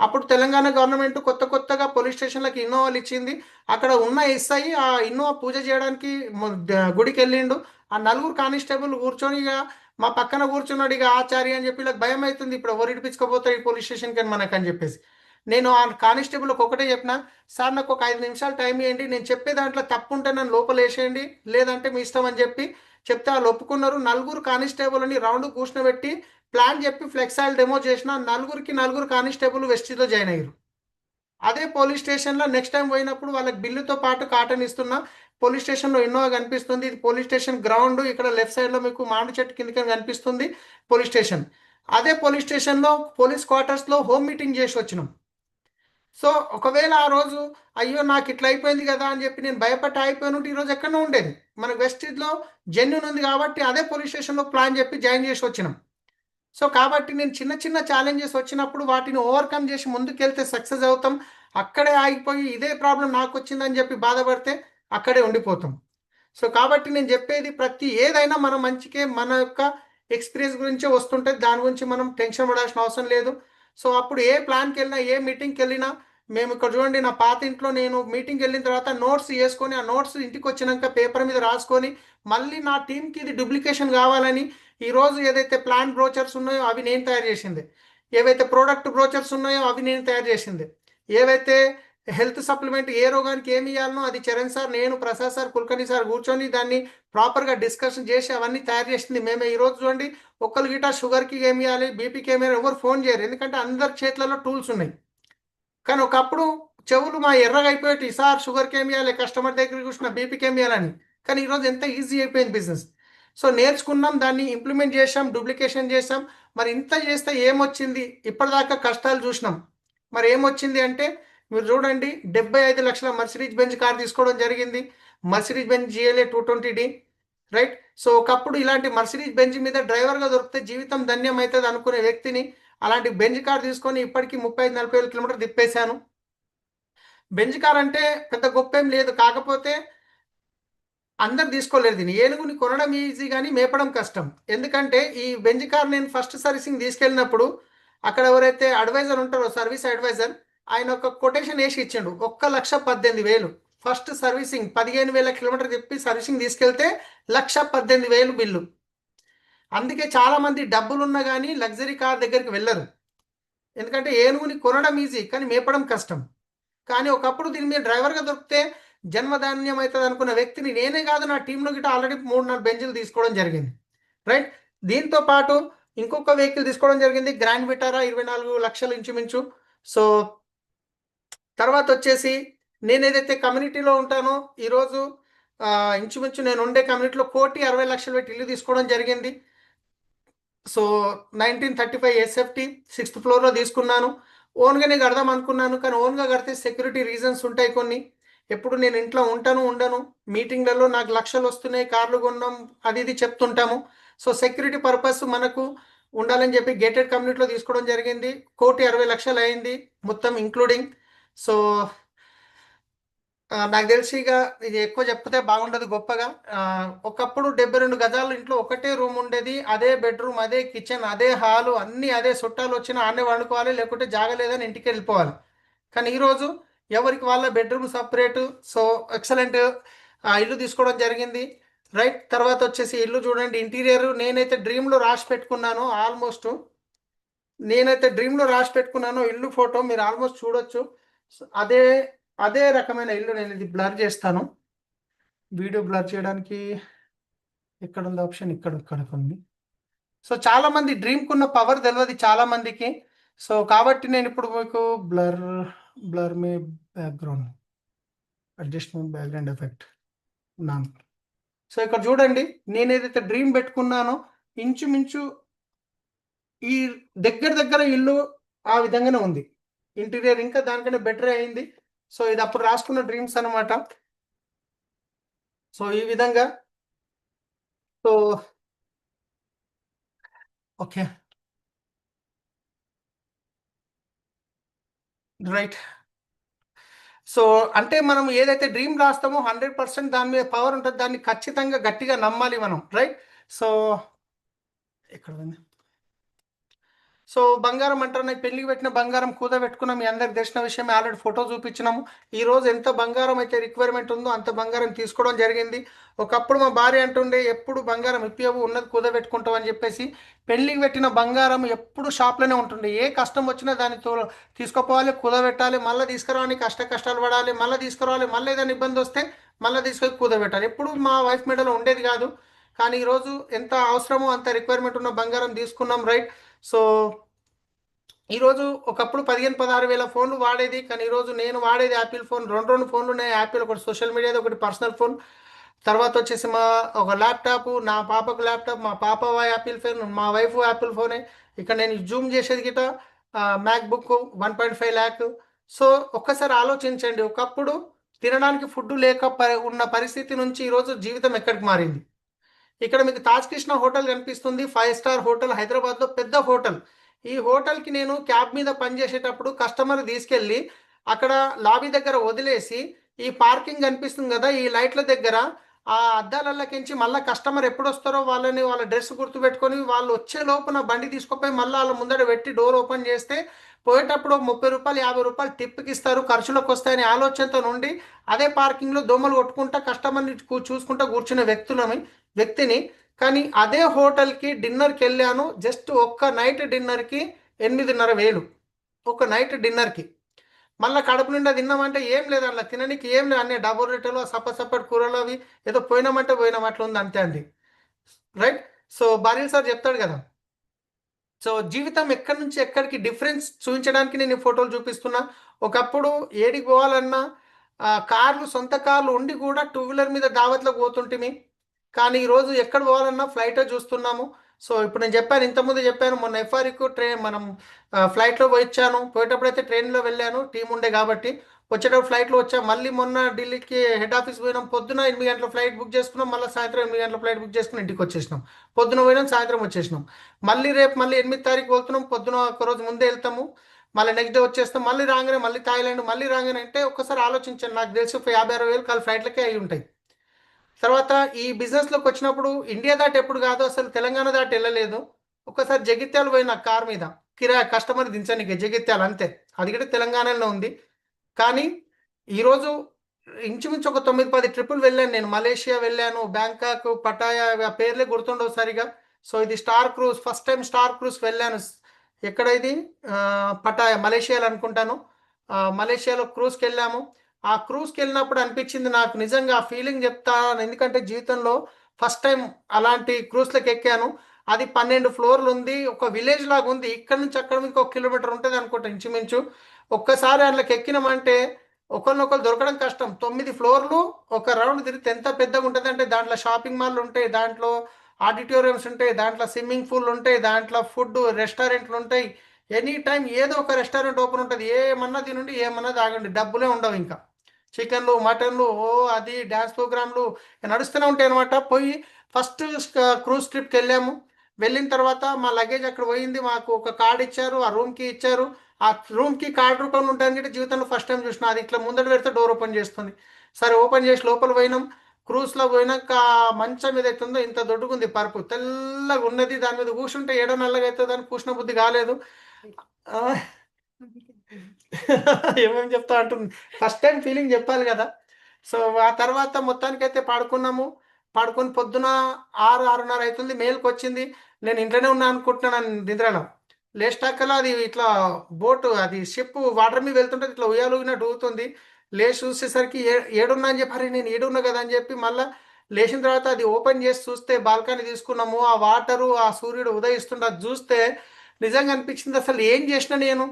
అప్పుడు తెలంగాణ గవర్నమెంట్ కొత్తగా పోలీస్ స్టేషన్లకు ఇన్నోవాలు ఇచ్చింది. అక్కడ ఉన్న ఎస్ఐ ఆ ఇన్నోవా పూజ చేయడానికి గుడికి వెళ్ళిండు. ఆ నలుగురు కానిస్టేబుల్ కూర్చొని ఇక మా పక్కన కూర్చున్నాడు. ఇక ఆచార్య అని చెప్పి, ఇలా భయం అవుతుంది, ఇప్పుడు ఎవరు ఇడిపించుకోపోతారు ఈ పోలీస్ స్టేషన్కి అని మనకు అని చెప్పేసి. నేను ఆ కానిస్టేబుల్కి ఒకటే చెప్పిన, సార్ నాకు ఒక 5 నిమిషాలు టైం ఇవ్వండి, నేను చెప్పే దాంట్లో తప్పు ఉంటే నన్ను లోపల వేసేయండి, లేదంటే మీ ఇష్టం అని చెప్పి చెప్తే వాళ్ళు ఒప్పుకున్నారు. నలుగురు కానిస్టేబుల్ అని రౌండ్ కూర్చునబెట్టి ప్లాన్ చెప్పి ఫ్లెక్సాయిల్ డెమో చేసిన. నలుగురు కానిస్టేబుల్ వెస్టీలో జాయిన్ అయ్యారు. అదే పోలీస్ స్టేషన్లో నెక్స్ట్ టైం పోయినప్పుడు వాళ్ళకి బిల్లుతో పాటు కాటన్ ఇస్తున్నా. పోలీస్ స్టేషన్లో ఇన్నోవా కనిపిస్తుంది, ఇది పోలీస్ స్టేషన్ గ్రౌండ్, ఇక్కడ లెఫ్ట్ సైడ్లో మీకు మామిడి చెట్టు కిందకి కనిపిస్తుంది పోలీస్ స్టేషన్. అదే పోలీస్ స్టేషన్లో పోలీస్ క్వార్టర్స్లో హోమ్ మీటింగ్ చేసి వచ్చినాం. సో ఒకవేళ ఆ రోజు అయ్యో నాకు ఇట్లా అయిపోయింది కదా అని చెప్పి నేను భయపట్టి అయిపోయిన ఉంటే ఈరోజు ఎక్కడో ఉండేది. మనకు వెస్టీజ్లో జెన్యున్ ఉంది కాబట్టి అదే పోలీస్ స్టేషన్లో ప్లాన్ చెప్పి జాయిన్ చేసి వచ్చినాం. సో కాబట్టి నేను చిన్న చిన్న ఛాలెంజెస్ వచ్చినప్పుడు వాటిని ఓవర్కమ్ చేసి ముందుకెళ్తే సక్సెస్ అవుతాం. అక్కడే ఆగిపోయి ఇదే ప్రాబ్లం నాకు వచ్చిందని చెప్పి బాధపడితే అక్కడే ఉండిపోతాం. సో కాబట్టి నేను చెప్పేది, ప్రతి ఏదైనా మన మంచికే, మన యొక్క ఎక్స్పీరియన్స్ గురించే వస్తుంటుంది, దాని గురించి మనం టెన్షన్ పడాల్సిన అవసరం లేదు. సో అప్పుడు ఏ ప్లాన్కి వెళ్ళినా, ఏ మీటింగ్కి వెళ్ళినా, మేము ఇక్కడ చూడండి, నా పాత ఇంట్లో నేను మీటింగ్కి వెళ్ళిన తర్వాత నోట్స్ వేసుకొని, ఆ నోట్స్ ఇంటికి వచ్చినాక పేపర్ మీద రాసుకొని, మళ్ళీ నా టీంకి ఇది డూప్లికేషన్ కావాలని ఈరోజు ఏదైతే ప్లాన్ బ్రోచర్స్ ఉన్నాయో అవి నేను తయారు చేసింది, ఏవైతే ప్రోడక్ట్ బ్రోచర్స్ ఉన్నాయో అవి నేను తయారు చేసింది, ఏవైతే హెల్త్ సప్లిమెంట్ ఏ రోగానికి ఏమి ఇవ్వాలనో అది చరణ్ సార్, నేను, ప్రసాద్ సార్, కుల్కర్ణి సార్ కూర్చొని దాన్ని ప్రాపర్గా డిస్కషన్ చేసి అవన్నీ తయారు చేసింది మేమే. ఈరోజు చూడండి, ఒక్కరు గిటా షుగర్కి ఏమి ఇవ్వాలి, బీపీకి ఏమి ఎవరు ఫోన్ చేయరు, ఎందుకంటే అందరి చేతులలో టూల్స్ ఉన్నాయి. కానీ ఒకప్పుడు చెవులు మా ఎర్రగా అయిపోయేటి, సార్ షుగర్కి ఏమి ఇవ్వాలి, కస్టమర్ దగ్గరికి కూర్చున్న బీపీకి ఏమి ఇవ్వాలని. కానీ ఈరోజు ఎంత ఈజీ అయిపోయింది బిజినెస్. సో నేర్చుకున్నాం, దాన్ని ఇంప్లిమెంట్ చేసాం, డూప్లికేషన్ చేసాం. మరి ఇంత చేస్తే ఏమొచ్చింది, ఇప్పటిదాకా కష్టాలు చూసినాం, మరి ఏమొచ్చింది అంటే మీరు చూడండి, 75 లక్షల మర్సిడీస్ బెంజ్ కార్ తీసుకోవడం జరిగింది. Mercedes Benz GLA 220D, right. So ఒకప్పుడు ఇలాంటి మర్సిడీస్ బెంజ్ మీద డ్రైవర్గా దొరికితే జీవితం ధన్యం అవుతుంది అనుకునే వ్యక్తిని అలాంటి బెంజ్ కార్ తీసుకొని ఇప్పటికీ 35-40 వేల కిలోమీటర్ తిప్పేశాను. బెంజ్ కార్ అంటే పెద్ద గొప్ప ఏం లేదు, కాకపోతే అందరు తీసుకోలేదు. దీన్ని ఏనుగుని కొనడం ఈజీ కానీ మేపడం కష్టం. ఎందుకంటే ఈ బెంజ్ కార్ నేను ఫస్ట్ సర్వీసింగ్ తీసుకెళ్ళినప్పుడు అక్కడ ఎవరైతే అడ్వైజర్ ఉంటారో, సర్వీస్ అడ్వైజర్, ఆయన ఒక కొటేషన్ వేసి ఇచ్చిండు, 1,18,000. ఫస్ట్ సర్వీసింగ్ 15,000 కిలోమీటర్ తిప్పి సర్వీసింగ్ తీసుకెళ్తే 1,18,000 బిల్లు. అందుకే చాలా మంది డబ్బులున్నా కానీ లగ్జరీ కార్ దగ్గరికి వెళ్ళరు. ఎందుకంటే ఏనుగుని కొనడం ఈజీ కానీ మేపడం కష్టం. కానీ ఒకప్పుడు దీని మీద డ్రైవర్గా దొరికితే జన్మధాన్యం అవుతుంది అనుకున్న వ్యక్తిని నేనే కాదు, నా టీంలో గిట్ట ఆల్రెడీ 3-4 బెంచ్లు తీసుకోవడం జరిగింది. రైట్. దీంతో పాటు ఇంకొక వెహికల్ తీసుకోవడం జరిగింది, గ్రాండ్ విటారా, 24 లక్షలు ఇంచుమించు. సో తర్వాత వచ్చేసి నేను ఏదైతే కమ్యూనిటీలో ఉంటానో ఈరోజు ఇంచుమించు నేను ఉండే కమ్యూనిటీలో 1,60,00,000 పెట్టి ఇల్లు తీసుకోవడం జరిగింది. సో 1935 ఎస్ఎఫ్టీ 6th ఫ్లోర్లో తీసుకున్నాను. ఓన్గా నేను కడదాం అనుకున్నాను, కానీ ఓన్గా కడితే సెక్యూరిటీ రీజన్స్ ఉంటాయి కొన్ని. ఎప్పుడు నేను ఇంట్లో ఉంటాను ఉండను, మీటింగ్లలో నాకు లక్షలు వస్తున్నాయి, కార్లు కొన్నాం, అది ఇది చెప్తుంటాము. సో సెక్యూరిటీ పర్పస్ మనకు ఉండాలని చెప్పి గేటెడ్ కమ్యూనిటీలో తీసుకోవడం జరిగింది. 1,60,00,000 అయింది మొత్తం ఇంక్లూడింగ్. సో నాకు తెలిసి ఇక ఇది ఎక్కువ చెప్తే బాగుండదు గొప్పగా. ఒకప్పుడు 72 గజాల ఇంట్లో ఒకటే రూమ్ ఉండేది, అదే బెడ్రూమ్, అదే కిచెన్, అదే హాలు, అన్నీ అదే, చుట్టాలు వచ్చినా ఆడనే వండుకోవాలి, లేకుంటే జాగలేదని ఇంటికి వెళ్ళిపోవాలి. కానీ ఈరోజు ఎవరికి వాళ్ళ బెడ్రూమ్ సపరేటు. సో ఎక్సలెంట్ ఇల్లు తీసుకోవడం జరిగింది. రైట్. తర్వాత వచ్చేసి ఇల్లు చూడండి, ఇంటీరియర్ నేనైతే డ్రీమ్లో రాసి పెట్టుకున్నాను. ఆల్మోస్ట్ నేనైతే డ్రీమ్లో రాసి పెట్టుకున్నాను ఇల్లు ఫోటో మీరు ఆల్మోస్ట్ చూడొచ్చు. అదే అదే రకమైన ఇల్లు. నేను ఇది బ్లర్ చేస్తాను, వీడియో బ్లర్ చేయడానికి ఎక్కడ ఉంది ఆప్షన్, ఇక్కడ ఉంది. సో చాలా మంది డ్రీమ్కి ఉన్న పవర్ తెలియదు చాలా మందికి. సో కాబట్టి నేను ఇప్పుడు మీకు బ్లర్ మే బ్యాక్గ్రౌండ్ అడ్జస్ట్మెంట్ బ్యాక్గ్రౌండ్ ఎఫెక్ట్ నా. సో ఇక్కడ చూడండి, నేను ఏదైతే డ్రీమ్ పెట్టుకున్నానో ఇంచుమించు ఈ దగ్గర దగ్గర ఇల్లు ఆ విధంగానే ఉంది. ఇంటీరియర్ ఇంకా దానికన్నా బెటర్ అయింది. సో ఇది అప్పుడు రాసుకున్న డ్రీమ్స్ అనమాట. సో ఈ విధంగా. So okay. రైట్. సో అంటే మనం ఏదైతే డ్రీమ్ రాస్తామో 100% దాని మీద పవర్ ఉంటుంది, దాన్ని ఖచ్చితంగా గట్టిగా నమ్మాలి మనం. రైట్. సో ఎక్కడ ఉంది. సో బంగారం అంటారు, నాకు పెళ్లికి పెట్టిన బంగారం కూద పెట్టుకున్నాం, మీ అందరికి తెలిసిన విషయమే, ఆల్రెడీ ఫోటో చూపించినాము. ఈ రోజు ఎంత బంగారం అయితే రిక్వైర్మెంట్ ఉందో అంత బంగారం తీసుకోవడం జరిగింది. ఒకప్పుడు మా భార్య అంటుండే ఎప్పుడు బంగారం ఇప్పియవు, ఉన్నది కూద పెట్టుకుంటాం అని చెప్పేసి. పెళ్లికి పెట్టిన బంగారం ఎప్పుడు షాప్లోనే ఉంటుండే, ఏ కష్టం వచ్చినా దాన్ని తీసుకుపోవాలి, కుదబెట్టాలి, మళ్ళీ తీసుకురావాలి, కష్టాలు పడాలి, మళ్ళీ తీసుకురావాలి, మళ్ళీ ఏదైనా ఇబ్బంది వస్తే మళ్ళీ తీసుకొని కుదబెట్టాలి. ఎప్పుడు మా వైఫ్ మెడలో ఉండేది కాదు. కానీ ఈరోజు ఎంత అవసరమో అంత రిక్వైర్మెంట్ ఉన్న బంగారం తీసుకున్నాం. రైట్. సో ఈరోజు ఒకప్పుడు 15-16 వేల ఫోన్లు వాడేది, కానీ ఈరోజు నేను వాడేది యాపిల్ ఫోన్. రెండు ఫోన్లు ఉన్నాయి యాపిల్, ఒకటి సోషల్ మీడియాది, ఒకటి పర్సనల్ ఫోన్. తర్వాత వచ్చేసి మా ఒక ల్యాప్టాప్, నా పాపకు ల్యాప్టాప్, మా పాప యాపిల్ ఫోన్, మా వైఫ్ యాపిల్ ఫోనే. ఇక్కడ నేను జూమ్ చేసేది గిట మ్యాక్బుక్ 1.5 ల్యాక్. సో ఒక్కసారి ఆలోచించండి, ఒకప్పుడు తినడానికి ఫుడ్ లేక ఉన్న పరిస్థితి నుంచి ఈరోజు జీవితం ఎక్కడికి మారింది. ఇక్కడ మీకు తాజ్ కృష్ణ హోటల్ కనిపిస్తుంది, 5 స్టార్ హోటల్, హైదరాబాద్లో పెద్ద హోటల్. ఈ హోటల్కి నేను క్యాబ్ మీద పనిచేసేటప్పుడు కస్టమర్ తీసుకెళ్ళి అక్కడ లాబీ దగ్గర వదిలేసి, ఈ పార్కింగ్ కనిపిస్తుంది కదా, ఈ లైట్ల దగ్గర ఆ అద్దాలకించి మళ్ళీ కస్టమర్ ఎప్పుడు వస్తారో వాళ్ళ డ్రెస్ గుర్తుపెట్టుకొని వాళ్ళు వచ్చే లోపున బండి తీసుకుపోయి మళ్ళీ వాళ్ళ ముందర పెట్టి డోర్ ఓపెన్ చేస్తే పోయేటప్పుడు 30 రూపాయలు 50 రూపాయలు టిప్కి ఇస్తారు, ఖర్చులకు వస్తాయని ఆలోచనతో నుండి అదే పార్కింగ్లో దోమలు కొట్టుకుంటా కస్టమర్ని చూసుకుంటా కూర్చునే వ్యక్తిని. కానీ అదే హోటల్కి డిన్నర్కి వెళ్ళాను, జస్ట్ ఒక్క నైట్ డిన్నర్కి 8,500. ఒక నైట్ డిన్నర్కి. మళ్ళీ కడుపు నిండా తిన్నామంటే ఏం లేదు అట్లా తినడానికి, ఏం లేదు, అన్నీ డబుల్ రేటులో సపరేట్ కూరలు అవి, ఏదో పోయినామంటే పోయినాం అట్లా ఉంది అంతే అండి. రైట్. సో బారిల్ సార్ చెప్తాడు కదా, సో జీవితం ఎక్కడి నుంచి ఎక్కడికి డిఫరెన్స్ చూపించడానికి నేను ఈ ఫోటోలు చూపిస్తున్నా. ఒకప్పుడు ఏడికి పోవాలన్నా కార్లు, సొంత కార్లు ఉండి కూడా 2 వీలర్ మీద దావత్లకు పోతుంటిమి. కానీ ఈరోజు ఎక్కడ పోవాలన్నా ఫ్లైటే చూస్తున్నాము. సో ఇప్పుడు నేను చెప్పాను, ఇంతకుముందు చెప్పాను, మొన్న ఎఫ్ఆర్కు మనం ఫ్లైట్లో పోయించాను. పోయేటప్పుడు అయితే ట్రైన్లో వెళ్ళాను, టీం ఉండే కాబట్టి. వచ్చేటప్పుడు ఫ్లైట్లో వచ్చాం. మళ్ళీ మొన్న ఢిల్లీకి హెడ్ ఆఫీస్ పోయినాం, పొద్దున 8 గంటల ఫ్లైట్ బుక్ చేసుకున్నాం, మళ్ళీ సాయంత్రం 8 గంటల ఫ్లైట్ బుక్ చేసుకుని ఇంటికి వచ్చేసినాం. పొద్దున పోయినాం, సాయంత్రం వచ్చేసినాం. మళ్ళీ రేపు 8 తారీఖు వెళ్తున్నాం, పొద్దున ఒక రోజు ముందే వెళ్తాము, మళ్ళీ నెక్స్ట్ డే వచ్చేస్తాం. మళ్ళీ రాగానే మళ్ళీ థాయిలాండ్, మళ్ళీ రాగానే అంటే ఒక్కసారి ఆలోచించండి, నాకు తెలిసి 50-60 వేలు కాలు ఫ్లైట్లకే అయి ఉంటాయి. తర్వాత ఈ బిజినెస్లోకి వచ్చినప్పుడు ఇండియా దాటి ఎప్పుడు కాదు, అసలు తెలంగాణ దాటి వెళ్ళలేదు. ఒక్కసారి జగిత్యాల పోయిన కార్ మీద కస్టమర్ దించడానికి, జగిత్యాల అంతే, అది కూడా తెలంగాణలో ఉంది. కానీ ఈరోజు ఇంచుమించు ఒక 9-10 ట్రిప్పులు వెళ్ళాను నేను. మలేషియా వెళ్ళాను, బ్యాంకాక్, పటాయా, ఆ పేర్లే గుర్తుండవు సరిగా. సో ఇది star cruise, first time star క్రూజ్కి వెళ్ళాను. ఎక్కడ ఇది? పటాయా, మలేషియాలో అనుకుంటాను. మలేషియాలో క్రూజ్కి వెళ్ళాము. ఆ క్రూజ్కి వెళ్ళినప్పుడు అనిపించింది నాకు నిజంగా ఆ ఫీలింగ్ చెప్తాను, ఎందుకంటే జీవితంలో ఫస్ట్ టైం అలాంటి క్రూజ్లకు ఎక్కాను. అది 12 ఫ్లోర్లు ఉంది, ఒక విలేజ్ లాగా ఉంది. ఇక్కడ నుంచి అక్కడ ఇంకొక కిలోమీటర్ ఉంటుంది అనుకుంటా ఇంచుమించు. ఒక్కసారి అందులోకి ఎక్కినామంటే ఒకరినొకరు దొరకడం కష్టం. 9 ఫ్లోర్లు, ఒక రౌండ్ తిరిగితే ఎంత పెద్దగా ఉంటుంది అంటే దాంట్లో షాపింగ్ మాల్ ఉంటాయి, దాంట్లో ఆడిటోరియంస్ ఉంటాయి, దాంట్లో స్విమ్మింగ్ పూల్ ఉంటాయి, దాంట్లో ఫుడ్ రెస్టారెంట్లు ఉంటాయి. ఎనీ టైం ఏదో ఒక రెస్టారెంట్ ఓపెన్ ఉంటుంది. ఏమన్నా తినండి, ఏమన్నా తాగండి, డబ్బులే ఉండవు. ఇంకా చికెన్లు, మటన్లు, అది డ్యాన్స్ ప్రోగ్రాంలు నడుస్తూనే ఉంటాయి అనమాట. పోయి ఫస్ట్ క్రూజ్ ట్రిప్కి వెళ్ళాము. వెళ్ళిన తర్వాత మా లగేజ్ అక్కడ పోయింది, మాకు ఒక కార్డ్ ఇచ్చారు, ఆ రూమ్కి ఇచ్చారు. ఆ రూమ్కి కార్డ్ రూపంలో ఉంటాయని జీవితంలో ఫస్ట్ టైం చూసిన. అది ఇట్లా ముందట పెడితే డోర్ ఓపెన్ చేస్తుంది. సరే ఓపెన్ చేసి లోపల పోయినాం. క్రూజ్లో పోయినాక మంచం మీద అవుతుందో ఇంత దొడ్డుకుంది, పరుపు తెల్లగా ఉన్నది. దాని మీద కూర్చుంటే ఏడో నల్లగా అవుతుంది అని కూర్చున్న బుద్ధి కాలేదు. ఏమేమి చెప్తా అంటుంది, ఫస్ట్ టైం ఫీలింగ్ చెప్పాలి కదా. సో ఆ తర్వాత మొత్తానికైతే పాడుకున్నాము. పాడుకొని పొద్దున 6-6:30 అవుతుంది, మేలుకు వచ్చింది. నేను ఇంట్లోనే ఉన్నా అనుకుంటున్నాను నిద్రలో. లేచినాకలా అది ఇట్లా బోటు, అది షిప్ వాటర్ మీద వెళ్తుంటే ఇట్లా ఉయ్యాలు ఊగినట్టు ఊగుతుంది. లేచి చూసేసరికి ఏడున్నా అని చెప్పి, అరే నేను ఏడున్నా కదా అని చెప్పి మళ్ళీ లేచిన తర్వాత అది ఓపెన్ చేసి చూస్తే బాల్కనీ తీసుకున్నాము. ఆ వాటరు, ఆ సూర్యుడు ఉదయిస్తుంటే అది చూస్తే నిజంగా అనిపించింది, అసలు ఏం చేసిన నేను.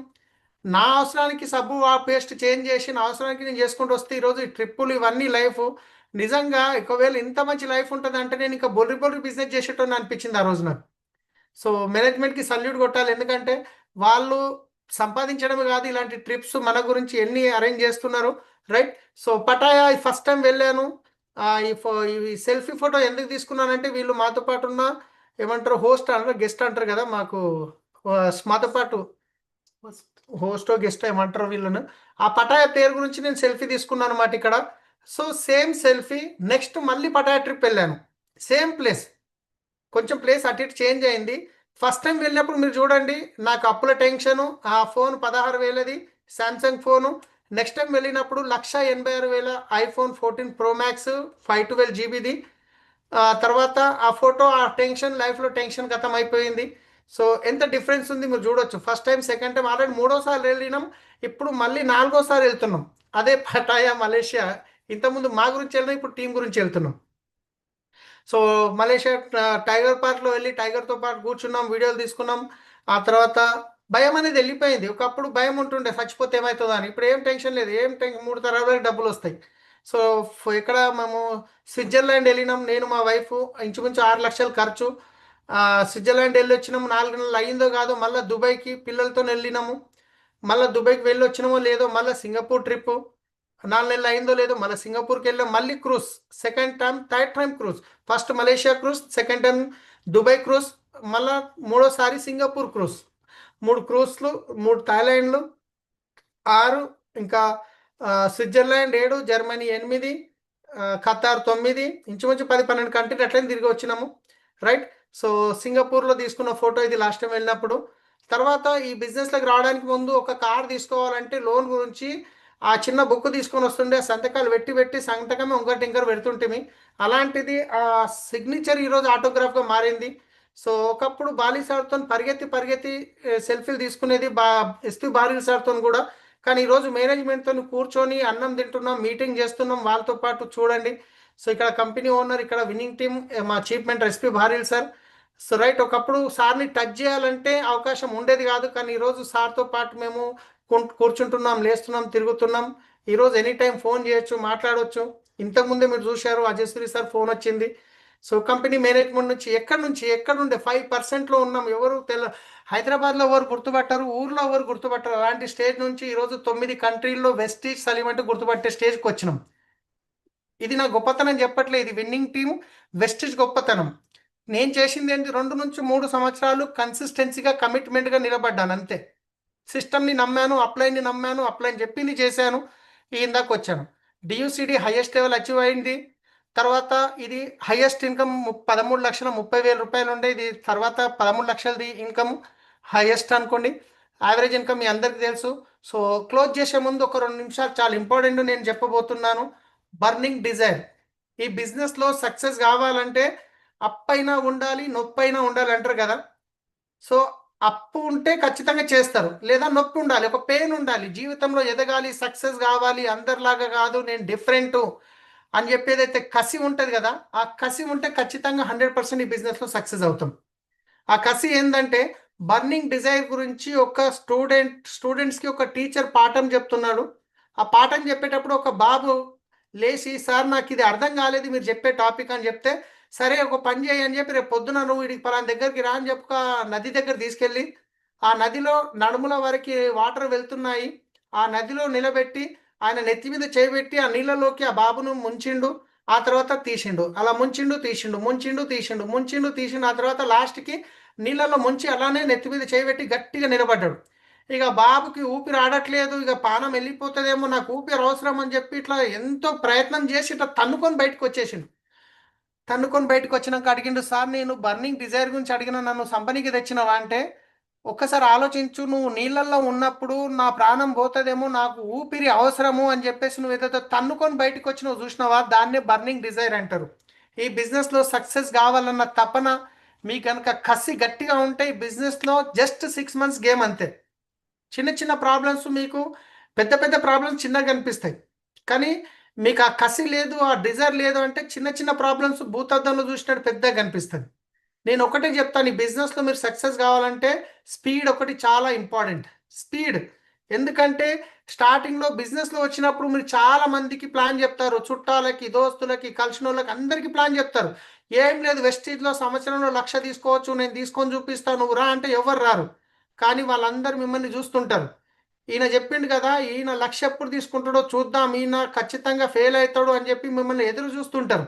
నా అవసరానికి సబ్బు ఆ పేస్ట్ చేంజ్ చేసి నా అవసరానికి నేను చేసుకుంటూ వస్తే ఈరోజు ఈ ట్రిప్పులు ఇవన్నీ లైఫ్. నిజంగా ఒకవేళ ఇంత మంచి లైఫ్ ఉంటుంది అంటే నేను ఇంకా బొర్రి బొర్రి బిజినెస్ చేసేటోని అనిపించింది ఆ రోజు నాకు. సో మేనేజ్మెంట్కి సల్యూట్ కొట్టాలి, ఎందుకంటే వాళ్ళు సంపాదించడమే కాదు, ఇలాంటి ట్రిప్స్ మన గురించి ఎన్ని అరేంజ్ చేస్తున్నారు. Right. So Pattaya first time వెళ్ళాను. ఈ సెల్ఫీ ఫోటో ఎందుకు తీసుకున్నానంటే వీళ్ళు మాతో పాటు ఉన్న, ఏమంటారు, హోస్ట్ అంటారు, గెస్ట్ అంటారు కదా మాకు, మాతో పాటు హోస్ట్ గెస్ట్ ఏమంటారు వీళ్ళను. ఆ పటాయా పేరు గురించి నేను సెల్ఫీ తీసుకున్నాను అన్నమాట ఇక్కడ. So same selfie. నెక్స్ట్ మళ్ళీ పటాయా ట్రిప్ వెళ్ళాను, సేమ్ ప్లేస్. కొంచెం ప్లేస్ అటు ఇటు చేంజ్ అయింది. ఫస్ట్ టైం వెళ్ళినప్పుడు మీరు చూడండి, నాకు అప్పుల టెన్షను. ఆ ఫోన్ 16,000ది శాంసంగ్ ఫోను. నెక్స్ట్ టైం వెళ్ళినప్పుడు 1,86,000 ఐఫోన్ 14 ప్రో మ్యాక్స్ 512 GB. తర్వాత ఆ ఫోటో, ఆ టెన్షన్, లైఫ్లో టెన్షన్ గతం అయిపోయింది. సో ఎంత డిఫరెన్స్ ఉంది మీరు చూడొచ్చు. First time, second time, already మూడోసారి వెళ్ళినాం. ఇప్పుడు మళ్ళీ నాలుగోసారి వెళ్తున్నాం. అదే పటాయా మలేషియా. ఇంతకుముందు మా గురించి వెళ్ళినాం, ఇప్పుడు టీం గురించి వెళ్తున్నాం. సో మలేషియా టైగర్ పార్క్లో వెళ్ళి టైగర్తో పాటు కూర్చున్నాం, వీడియోలు తీసుకున్నాం. ఆ తర్వాత భయం అనేది వెళ్ళిపోయింది. ఒకప్పుడు భయం ఉంటుండే చచ్చిపోతే ఏమవుతుందో అని. ఇప్పుడు ఏం టెన్షన్ లేదు, ఏం టెన్షన్, 3 తరాలకు డబ్బులు వస్తాయి. సో ఇక్కడ మేము స్విట్జర్లాండ్ వెళ్ళినాం, నేను మా వైఫ్. ఇంచుమించు 6 లక్షలు ఖర్చు. స్విట్జర్లాండ్ వెళ్ళి వచ్చినాము. 4 నెలలు అయిందో కాదో మళ్ళీ దుబాయ్కి పిల్లలతో వెళ్ళినాము. మళ్ళీ దుబాయ్కి వెళ్ళి వచ్చినామో లేదో మళ్ళీ సింగపూర్ ట్రిప్. 4 నెలలు అయిందో లేదో మళ్ళీ సింగపూర్కి వెళ్ళాం. మళ్ళీ cruise, second time, third time cruise. First Malaysia cruise, second time Dubai cruise, మళ్ళా మూడోసారి సింగపూర్ క్రూజ్. 3 క్రూజ్లు, 3 థాయిలాండ్లు, 6, ఇంకా స్విట్జర్లాండ్ 7, జర్మనీ 8, ఖతార్ 9, ఇంచుమించు 10-12 కంట్రీలు అట్లనే తిరిగి వచ్చినాము. రైట్. సో సింగపూర్లో తీసుకున్న ఫోటో ఇది లాస్ట్ టైం వెళ్ళినప్పుడు. తర్వాత ఈ బిజినెస్లోకి రావడానికి ముందు ఒక కార్ తీసుకోవాలంటే లోన్ గురించి ఆ చిన్న బుక్ తీసుకొని వస్తుండే, సంతకాలు పెట్టి పెట్టి సంతకమే ఇంకోటి ఇంకరు పెడుతుంటేమి. అలాంటిది ఆ సిగ్నేచర్ ఈరోజు ఆటోగ్రాఫ్గా మారింది. సో ఒకప్పుడు బాలీ సార్తో పరిగెత్తి పరిగెత్తి సెల్ఫీలు తీసుకునేది, ఎస్పీ బాలీల్ సార్తో కూడా. కానీ ఈరోజు మేనేజ్మెంట్తో కూర్చొని అన్నం తింటున్నాం, మీటింగ్ చేస్తున్నాం వాళ్ళతో పాటు. చూడండి. సో ఇక్కడ కంపెనీ ఓనర్, ఇక్కడ విన్నింగ్ టీమ్, మా చీఫ్ మెంటర్ ఎస్పీ బాలీల్ సార్. So right. ఒకప్పుడు సార్ని టచ్ చేయాలంటే అవకాశం ఉండేది కాదు, కానీ ఈరోజు సార్తో పాటు మేము కూర్చుంటున్నాం, లేస్తున్నాం, తిరుగుతున్నాం. ఈరోజు ఎనీ టైం ఫోన్ చేయొచ్చు, మాట్లాడవచ్చు. ఇంతకుముందే మీరు చూశారు, అజయశ్రీ సార్ ఫోన్ వచ్చింది. సో కంపెనీ మేనేజ్మెంట్ నుంచి ఎక్కడుండే 5%లో ఉన్నాం. ఎవరు హైదరాబాద్లో ఎవరు గుర్తుపట్టారు, ఊర్లో ఎవరు గుర్తుపట్టారు. అలాంటి స్టేజ్ నుంచి ఈరోజు 9 కంట్రీల్లో వెస్టీజ్ సలీం అంటే గుర్తుపట్టే స్టేజ్కి వచ్చినాం. ఇది నా గొప్పతనం చెప్పట్లేదు, ఇది విన్నింగ్ టీం, వెస్టీజ్ గొప్పతనం. నేను చేసింది ఏంటి, 2 నుంచి 3 సంవత్సరాలు కన్సిస్టెన్సీగా, కమిట్మెంట్గా నిలబడ్డాను అంతే. సిస్టమ్ని నమ్మాను, అప్లైన్ని నమ్మాను, అప్లైని చెప్పింది చేశాను, ఇందాక వచ్చాను. డియూసిడి హైయెస్ట్ లెవెల్ అచీవ్ అయింది. తర్వాత ఇది హైయెస్ట్ ఇన్కమ్ 13,30,000 ఉండే, ఇది తర్వాత 13 లక్షలది ఇన్కమ్ హైయెస్ట్ అనుకోండి. యావరేజ్ ఇన్కమ్ మీ అందరికీ తెలుసు. సో క్లోజ్ చేసే ముందు ఒక 2 నిమిషాలు చాలా ఇంపార్టెంట్ నేను చెప్పబోతున్నాను. Burning desire. ఈ బిజినెస్లో సక్సెస్ కావాలంటే అప్పైనా ఉండాలి, నొప్పైనా ఉండాలి అంటారు కదా. సో అప్పు ఉంటే ఖచ్చితంగా చేస్తారు, లేదా నొప్పి ఉండాలి, ఒక పెయిన్ ఉండాలి. జీవితంలో ఎదగాలి, సక్సెస్ కావాలి, అందరిలాగా కాదు, నేను డిఫరెంట్ అని చెప్పేదైతే కసి ఉంటుంది కదా, ఆ కసి ఉంటే ఖచ్చితంగా 100% ఈ బిజినెస్లో సక్సెస్ అవుతాం. ఆ కసి ఏంటంటే, బర్నింగ్ డిజైర్ గురించి ఒక స్టూడెంట్స్కి ఒక టీచర్ పాఠం చెప్తున్నాడు. ఆ పాఠం చెప్పేటప్పుడు ఒక బాబు లేచి, సార్ నాకు ఇది అర్థం కాలేదు మీరు చెప్పే టాపిక్ అని చెప్తే, సరే ఒక పని చేయి అని చెప్పి, రేపు పొద్దున నువ్వు వీడికి పలానా దగ్గరికి రా అని చెప్పి ఒక నది దగ్గర తీసుకెళ్ళి, ఆ నదిలో నడుముల వరకు వాటర్ వెళ్తున్నాయి, ఆ నదిలో నిలబెట్టి ఆయన నెత్తి మీద చేయబెట్టి ఆ నీళ్ళలోకి ఆ బాబును ముంచిండు. ఆ తర్వాత తీసిండు, అలా ముంచిండు తీసిండు, ముంచిండు తీసిండు, ముంచిండు తీసిండు, ఆ తర్వాత లాస్ట్కి నీళ్ళలో ముంచి అలానే నెత్తి మీద చేయబెట్టి గట్టిగా నిలబడ్డాడు. ఇక బాబుకి ఊపిరి ఆడట్లేదు, ఇక పానం వెళ్ళిపోతుందేమో, నాకు ఊపిరి అవసరం అని చెప్పి ఇట్లా ఎంతో ప్రయత్నం చేసి ఇట్లా తన్నుకొని బయటకు వచ్చేసిండు. తన్నుకొని బయటకు వచ్చినాక అడిగిండు, సార్ నేను బర్నింగ్ డిజైర్ గురించి అడిగిన, నన్ను సంపనికి తెచ్చినవా అంటే, ఒక్కసారి ఆలోచించు, నువ్వు నీళ్ళల్లో ఉన్నప్పుడు నా ప్రాణం పోతుందేమో, నాకు ఊపిరి అవసరము అని చెప్పేసి నువ్వు ఏదైతే తన్నుకొని బయటకు వచ్చి నువ్వు చూసినావా, దాన్నే బర్నింగ్ డిజైర్ అంటారు. ఈ బిజినెస్లో సక్సెస్ కావాలన్న తపన మీ కనుక కసి గట్టిగా ఉంటే, ఈ బిజినెస్లో జస్ట్ 6 మంత్స్ గేమ్ అంతే. చిన్న చిన్న ప్రాబ్లమ్స్ మీకు, పెద్ద పెద్ద ప్రాబ్లమ్స్ చిన్నగా కనిపిస్తాయి, కానీ మీకు ఆ కసి లేదు, ఆ డిజైర్ లేదు అంటే చిన్న చిన్న ప్రాబ్లమ్స్ భూతద్దంలో చూసినట్టు పెద్దగా కనిపిస్తుంది. నేను ఒకటే చెప్తాను, ఈ బిజినెస్లో మీరు సక్సెస్ కావాలంటే స్పీడ్ ఒకటి చాలా ఇంపార్టెంట్. స్పీడ్. ఎందుకంటే స్టార్టింగ్లో బిజినెస్లో వచ్చినప్పుడు మీరు చాలా మందికి ప్లాన్ చెప్తారు, చుట్టాలకి, దోస్తులకి, కలిసిన వాళ్ళకి అందరికీ ప్లాన్ చెప్తారు. ఏం లేదు, వెస్టీజ్లో సంవత్సరంలో 1,00,000 తీసుకోవచ్చు, నేను తీసుకొని చూపిస్తాను, నువ్వు రా అంటే ఎవరు రారు. కానీ వాళ్ళందరూ మిమ్మల్ని చూస్తుంటారు. ఈయన చెప్పిండు కదా, ఈయన 1,00,000 ఎప్పుడు తీసుకుంటాడో చూద్దాం, ఈయన ఖచ్చితంగా ఫెయిల్ అవుతాడు అని చెప్పి మిమ్మల్ని ఎదురు చూస్తుంటారు.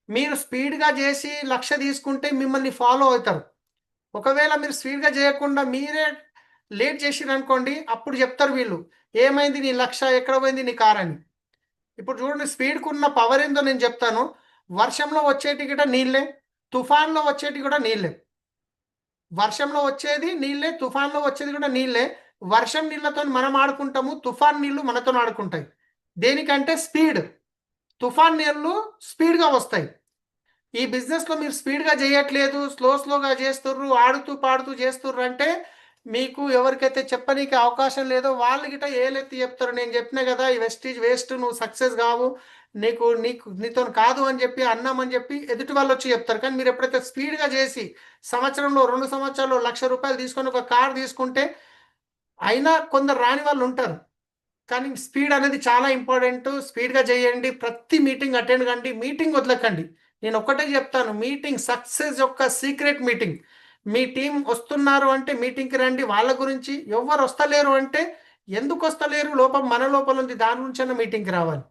మీరు స్పీడ్గా చేసి 1,00,000 తీసుకుంటే మిమ్మల్ని ఫాలో అవుతారు. ఒకవేళ మీరు స్పీడ్గా చేయకుండా మీరే లేట్ చేసిరు అనుకోండి, అప్పుడు చెప్తారు వీళ్ళు, ఏమైంది నీ 1,00,000 ఎక్కడ పోయింది నీ కార్ అని. ఇప్పుడు చూడండి, స్పీడ్కు ఉన్న పవర్ ఏందో నేను చెప్తాను. వర్షంలో వచ్చేటి కూడా నీళ్ళే, తుఫాన్లో వచ్చేటి కూడా నీళ్ళే. వర్షంలో వచ్చేది నీళ్ళే, తుఫాన్లో వచ్చేది కూడా నీళ్ళే. వర్షం నీళ్ళతో మనం ఆడుకుంటాము, తుఫాన్ నీళ్లు మనతో ఆడుకుంటాయి. దేనికంటే స్పీడ్. తుఫాన్ నీళ్ళు స్పీడ్గా వస్తాయి. ఈ బిజినెస్లో మీరు స్పీడ్గా చేయట్లేదు, స్లోగా చేస్తుర్రు, ఆడుతూ పాడుతూ చేస్తుర్రు అంటే, మీకు ఎవరికైతే చెప్పనీకి అవకాశం లేదో వాళ్ళు గిట్ట ఏలెత్తి చెప్తారు, నేను చెప్పినా కదా ఈ వెస్టీజ్ వేస్ట్, నువ్వు సక్సెస్ కావు, నీతో కాదు అని చెప్పి అన్నామని చెప్పి ఎదుటి వాళ్ళు వచ్చి చెప్తారు. కానీ మీరు ఎప్పుడైతే స్పీడ్గా చేసి సంవత్సరంలో 2 సంవత్సరాలు 1,00,000 రూపాయలు తీసుకొని ఒక కార్ తీసుకుంటే, అయినా కొందరు రాని వాళ్ళు ఉంటారు. కానీ స్పీడ్ అనేది చాలా ఇంపార్టెంట్. స్పీడ్గా చేయండి, ప్రతి మీటింగ్ అటెండ్ కండి, మీటింగ్ వదలకండి. నేను ఒక్కటే చెప్తాను, మీటింగ్ సక్సెస్ యొక్క సీక్రెట్ మీటింగ్. మీ టీం వస్తున్నారు అంటే మీటింగ్కి రండి. వాళ్ళ గురించి ఎవరు వస్తలేరు అంటే, ఎందుకు వస్తలేరు, లోపం మన లోపల ఉంది, దాని నుంచైనా మీటింగ్కి రావాలి.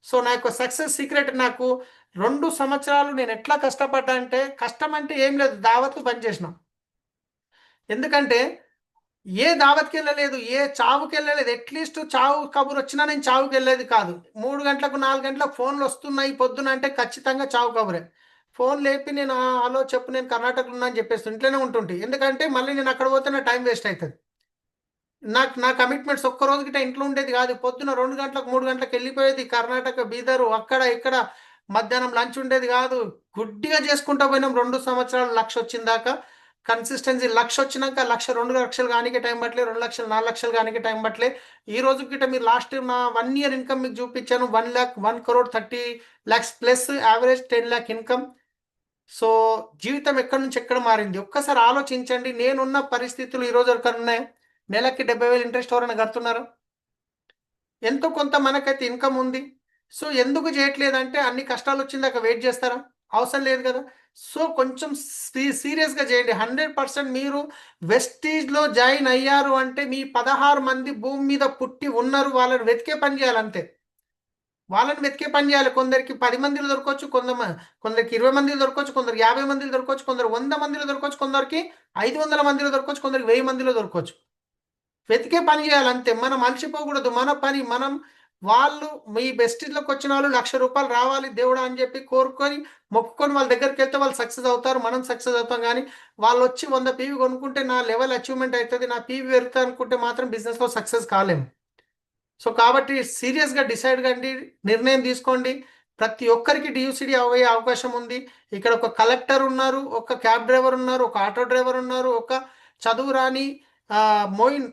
సో నా యొక్క సక్సెస్ సీక్రెట్, నాకు 2 సంవత్సరాలు నేను ఎట్లా కష్టపడ్డా అంటే, కష్టం అంటే ఏం లేదు, దావత్లు పనిచేసినాం. ఎందుకంటే ఏ దావత్కి వెళ్ళలేదు, ఏ చావుకి వెళ్ళలేదు. అట్లీస్ట్ చావు కబురు వచ్చినా నేను చావుకి వెళ్ళేది కాదు. 3 గంటలకు 4 గంటలకు ఫోన్లు వస్తున్నాయి పొద్దున అంటే ఖచ్చితంగా చావు కబురే. ఫోన్ లేపి నేను, హలో చెప్పు, నేను కర్ణాటకలో ఉన్నా అని చెప్పేసి ఇంట్లోనే ఉంటుంటే, ఎందుకంటే మళ్ళీ నేను అక్కడ పోతే నా టైం వేస్ట్ అవుతుంది. నా కమిట్మెంట్స్ ఒక్క రోజు గిట్ట ఇంట్లో ఉండేది కాదు. పొద్దున 2 గంటలకు 3 గంటలకు వెళ్ళిపోయేది కర్ణాటక, బీదరు, అక్కడ ఇక్కడ. మధ్యాహ్నం లంచ్ ఉండేది కాదు. గుడ్డిగా చేసుకుంటా పోయినాం 2 సంవత్సరాలు, 1,00,000 వచ్చిన దాకా. కన్సిస్టెన్సీ 1,00,000 వచ్చినాక 1,00,000 2 లక్షలు కానికే టైం పట్టలే, 2 లక్షలు 4 లక్షలు కానికే టైం పట్టలే. ఈ రోజు గిట్ట మీరు లాస్ట్ నా 1 ఇయర్ ఇన్కమ్ మీకు చూపించాను. 1,00,000, 1,30,00,000 ప్లస్ యావరేజ్ 10,00,000 ఇన్కమ్. సో జీవితం ఎక్కడి నుంచి ఎక్కడ మారింది ఒక్కసారి ఆలోచించండి. నేనున్న పరిస్థితులు ఈ రోజు ఎక్కడ ఉన్నాయి? నెలకి 70,000 ఇంట్రెస్ట్ ఎవరైనా కడుతున్నారు? ఎంతో కొంత మనకైతే ఇన్కమ్ ఉంది. సో ఎందుకు చేయట్లేదంటే, అన్ని కష్టాలు వచ్చిందాక వెయిట్ చేస్తారా? అవసరం లేదు కదా. సో కొంచెం సీరియస్గా చేయండి. 100% మీరు వెస్టీజ్లో జాయిన్ అయ్యారు అంటే, మీ 16 మంది భూమి మీద పుట్టి ఉన్నారు, వాళ్ళని వెతికే పని చేయాలంతే. వాళ్ళని వెతికే పని చేయాలి. కొందరికి 10 మందిలో దొరకవచ్చు, కొందరికి 20 మందిలో దొరకవచ్చు, కొందరికి 50 మందిలో దొరకవచ్చు, కొందరు 100 మందిలో దొరకవచ్చు, కొందరికి 500 మందిలో దొరకవచ్చు, కొందరికి 1000 మందిలో దొరకవచ్చు. వెతికే పని చేయాలంతే. మనం అలసిపోకూడదు. మన పని మనం. వాళ్ళు మీ బెస్టీలోకి వచ్చిన వాళ్ళు 1,00,000 రూపాయలు రావాలి దేవుడా అని చెప్పి కోరుకొని మొక్కుకొని వాళ్ళ దగ్గరికి వెళ్తే వాళ్ళు సక్సెస్ అవుతారు, మనం సక్సెస్ అవుతాం. కానీ వాళ్ళు వచ్చి 100 పీవీ కొనుక్కుంటే నా లెవెల్ అచీవ్మెంట్ అవుతుంది, నా పీవీ పెరుగుతుంది అనుకుంటే మాత్రం బిజినెస్లో సక్సెస్ కాలేము. సో కాబట్టి సీరియస్గా డిసైడ్ కండి, నిర్ణయం తీసుకోండి. ప్రతి ఒక్కరికి డియూసిడి అయ్యే అవకాశం ఉంది. ఇక్కడ ఒక కలెక్టర్ ఉన్నారు, ఒక క్యాబ్ డ్రైవర్ ఉన్నారు, ఒక ఆటో డ్రైవర్ ఉన్నారు, ఒక చదువు రాని మోయిన్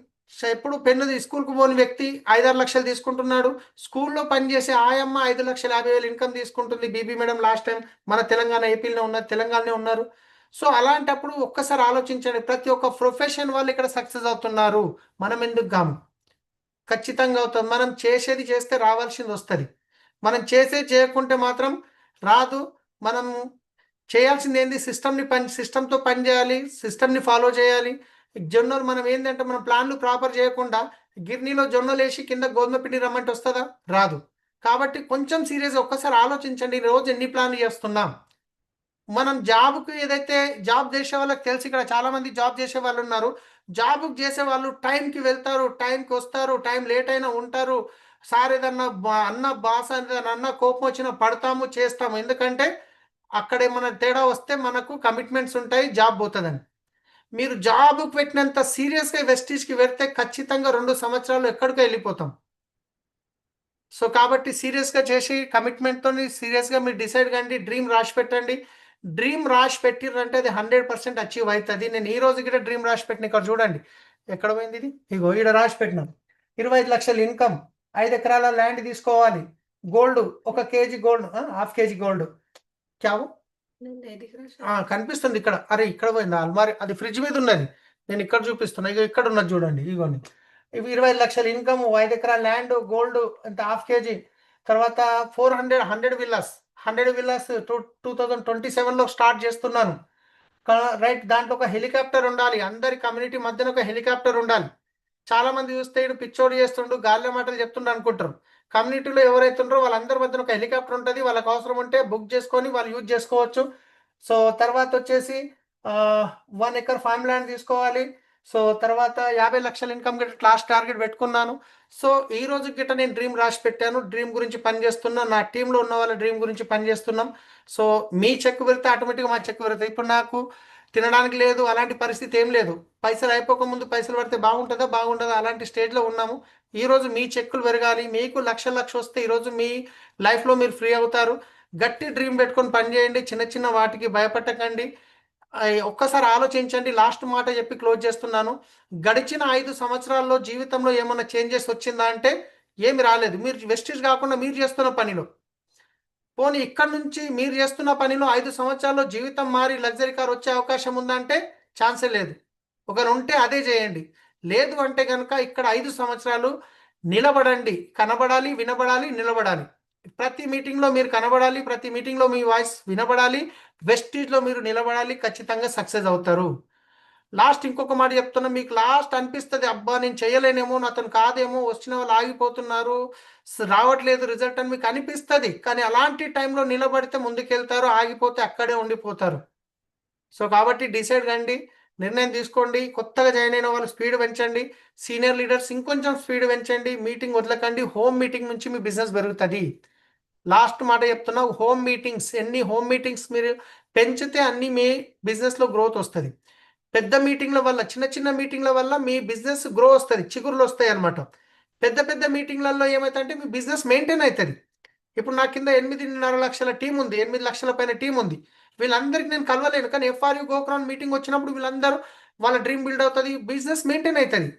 ఎప్పుడు పెన్ను స్కూల్కి పోని వ్యక్తి 5-6 లక్షలు తీసుకుంటున్నాడు. స్కూల్లో పనిచేసే ఆయమ్మ 5,50,000 ఇన్కమ్ తీసుకుంటుంది. బీబీ మేడం లాస్ట్ టైం మన తెలంగాణ ఏపీలో ఉన్నారు, తెలంగాణలో ఉన్నారు. సో అలాంటప్పుడు ఒక్కసారి ఆలోచించండి, ప్రతి ఒక్క ప్రొఫెషన్ వాళ్ళు ఇక్కడ సక్సెస్ అవుతున్నారు, మనం ఎందుకు కాము? ఖచ్చితంగా అవుతాం. మనం చేసేది చేస్తే రావాల్సింది వస్తుంది. మనం చేయకుంటే మాత్రం రాదు. మనం చేయాల్సింది ఏంది, సిస్టంతో పని చేయాలి, సిస్టమ్ని ఫాలో చేయాలి. జొన్నలు మనం ఏంటంటే మనం ప్లాన్లు ప్రాపర్ చేయకుండా గిర్నీలో జొన్నలు వేసి కింద గోధుమ పిండి రమ్మంటే వస్తుందా? రాదు. కాబట్టి కొంచెం సీరియస్గా ఒక్కసారి ఆలోచించండి, రోజు ఎన్ని ప్లాన్లు చేస్తున్నాం. మనం జాబ్కి ఏదైతే జాబ్ చేసే వాళ్ళకి తెలిసి, ఇక్కడ చాలామంది జాబ్ చేసే వాళ్ళు ఉన్నారు. జాబ్కి చేసే వాళ్ళు టైంకి వెళ్తారు, టైంకి వస్తారు, టైం లేట్ అయినా ఉంటారు. సార్ ఏదన్నా అన్న బాస్ అన్న కోపం వచ్చినా పడతాము, చేస్తాము. ఎందుకంటే అక్కడ ఏమైనా తేడా వస్తే మనకు కమిట్మెంట్స్ ఉంటాయి, జాబ్ పోతుందని. మీరు జాబ్కి పెట్టినంత సీరియస్గా వెస్టీజ్కి పెడితే ఖచ్చితంగా 2 సంవత్సరాలు ఎక్కడికో వెళ్ళిపోతాం. సో కాబట్టి సీరియస్గా చేసి కమిట్మెంట్తో సీరియస్గా మీరు డిసైడ్ కండి, డ్రీమ్ రాసి పెట్టండి. డ్రీమ్ రాసి పెట్టిర్రంటే అది 100% అచీవ్ అవుతుంది. నేను ఈ రోజు కూడా డ్రీమ్ రాసి పెట్టిన, ఇక్కడ చూడండి ఎక్కడ పోయింది ఇది, ఇగో ఈడ రాసి పెట్టినాం. 25 లక్షల ఇన్కమ్, 5 ఎకరాల ల్యాండ్ తీసుకోవాలి, gold 1 KG gold, half KG gold. క్యావు కనిపిస్తుంది ఇక్కడ. అరే ఇక్కడ పోయింది అల్మారి, అది ఫ్రిడ్జ్ మీద ఉన్నది, నేను ఇక్కడ చూపిస్తున్నా. ఇక ఇక్కడ ఉన్నది చూడండి, ఇగోని. ఇవి 25 లక్షల ఇన్కమ్, 5 ఎకరాల ల్యాండ్, గోల్డ్ అంటే హాఫ్ కేజీ. తర్వాత 100 విల్లాస్ 2027లో స్టార్ట్ చేస్తున్నాను. రైట్, దాంట్లో ఒక హెలికాప్టర్ ఉండాలి, అందరి కమ్యూనిటీ మధ్యన ఒక హెలికాప్టర్ ఉండాలి. చాలా మంది చూస్తే ఇటు పిచ్చోడు చేస్తుండు, గాల్లో మాటలు చెప్తుండు అనుకుంటారు. కమ్యూనిటీలో ఎవరైతే ఉన్నారో వాళ్ళందరి మధ్యన ఒక హెలికాప్టర్ ఉంటుంది, వాళ్ళకి అవసరం ఉంటే బుక్ చేసుకొని వాళ్ళు యూజ్ చేసుకోవచ్చు. సో తర్వాత వచ్చేసి 1 ఎకర్ ఫార్మ్ ల్యాండ్ తీసుకోవాలి. సో తర్వాత 50 లక్షల ఇన్కమ్ గిట్ట క్లాస్ టార్గెట్ పెట్టుకున్నాను. సో ఈ రోజు గిట్ట నేను డ్రీమ్ రాసి పెట్టాను, డ్రీమ్ గురించి పనిచేస్తున్నా, నా టీంలో ఉన్న వాళ్ళ డ్రీమ్ గురించి పనిచేస్తున్నాం. సో మీ చెక్ పెడితే ఆటోమేటిక్గా మా చెక్ పెడతాయి. ఇప్పుడు నాకు తినడానికి లేదు, అలాంటి పరిస్థితి ఏం లేదు. పైసలు అయిపోక ముందు పైసలు పడితే బాగుంటుందా అలాంటి స్టేజ్లో ఉన్నాము. ఈరోజు మీ చెక్కులు పెరగాలి, మీకు లక్ష వస్తే ఈరోజు మీ లైఫ్లో మీరు ఫ్రీ అవుతారు. గట్టి డ్రీమ్ పెట్టుకొని పనిచేయండి, చిన్న చిన్న వాటికి భయపడకండి. ఒక్కసారి ఆలోచించండి. లాస్ట్ మాట చెప్పి క్లోజ్ చేస్తున్నాను. గడిచిన 5 సంవత్సరాల్లో జీవితంలో ఏమైనా చేంజెస్ వచ్చిందా అంటే ఏమి రాలేదు. మీరు వెస్టేజ్ కాకుండా మీరు చేస్తున్న పనిలో, పోనీ ఇక్కడ నుంచి మీరు చేస్తున్న పనిలో 5 సంవత్సరాల్లో జీవితం మారి లగ్జరీ కార్ వచ్చే అవకాశం ఉందంటే ఛాన్సే లేదు. ఒకరు ఉంటే అదే చేయండి, లేదు అంటే కనుక ఇక్కడ 5 సంవత్సరాలు నిలబడండి. కనబడాలి, వినబడాలి, నిలబడాలి. ప్రతి మీటింగ్లో మీరు కనబడాలి, ప్రతి మీటింగ్లో మీ వాయిస్ వినబడాలి, వెస్టీజ్లో మీరు నిలబడాలి, ఖచ్చితంగా సక్సెస్ అవుతారు. లాస్ట్ ఇంకొక మాట చెప్తున్నా, మీకు లాస్ట్ అనిపిస్తుంది అబ్బా నేను చేయలేనేమో, అతను కాదేమో, వచ్చిన వాళ్ళు ఆగిపోతున్నారు, రావట్లేదు రిజల్ట్ అని మీకు అనిపిస్తుంది. కానీ అలాంటి టైంలో నిలబడితే ముందుకెళ్తారు, ఆగిపోతే అక్కడే ఉండిపోతారు. సో కాబట్టి డిసైడ్ కండి, నిర్ణయం తీసుకోండి. కొత్తగా జాయిన్ అయిన వాళ్ళు స్పీడ్ పెంచండి, సీనియర్ లీడర్స్ ఇంకొంచెం స్పీడ్ పెంచండి, మీటింగ్ వదలకండి. హోమ్ మీటింగ్ నుంచి మీ బిజినెస్ పెరుగుతుంది. లాస్ట్ మాట చెప్తున్నా, హోమ్ మీటింగ్స్, ఎన్ని హోమ్ మీటింగ్స్ మీరు పెంచితే అన్ని మీ బిజినెస్లో గ్రోత్ వస్తుంది. పెద్ద మీటింగ్ల వల్ల, చిన్న మీటింగ్ల వల్ల మీ బిజినెస్ గ్రో వస్తుంది, చిగురులు వస్తాయి అనమాట. పెద్ద మీటింగ్లలో ఏమవుతుందంటే మీ బిజినెస్ మెయింటైన్ అవుతుంది. ఇప్పుడు నా కింద 8.5 లక్షల టీం ఉంది, 8 లక్షల పైన టీం ఉంది. వీళ్ళందరికీ నేను కలవలేను, కానీ ఎఫ్ఆర్యూ గోక్రాన్ మీటింగ్ వచ్చినప్పుడు వీళ్ళందరూ వాళ్ళ డ్రీమ్ బిల్డ్ అవుతుంది, బిజినెస్ మెయింటైన్ అవుతుంది.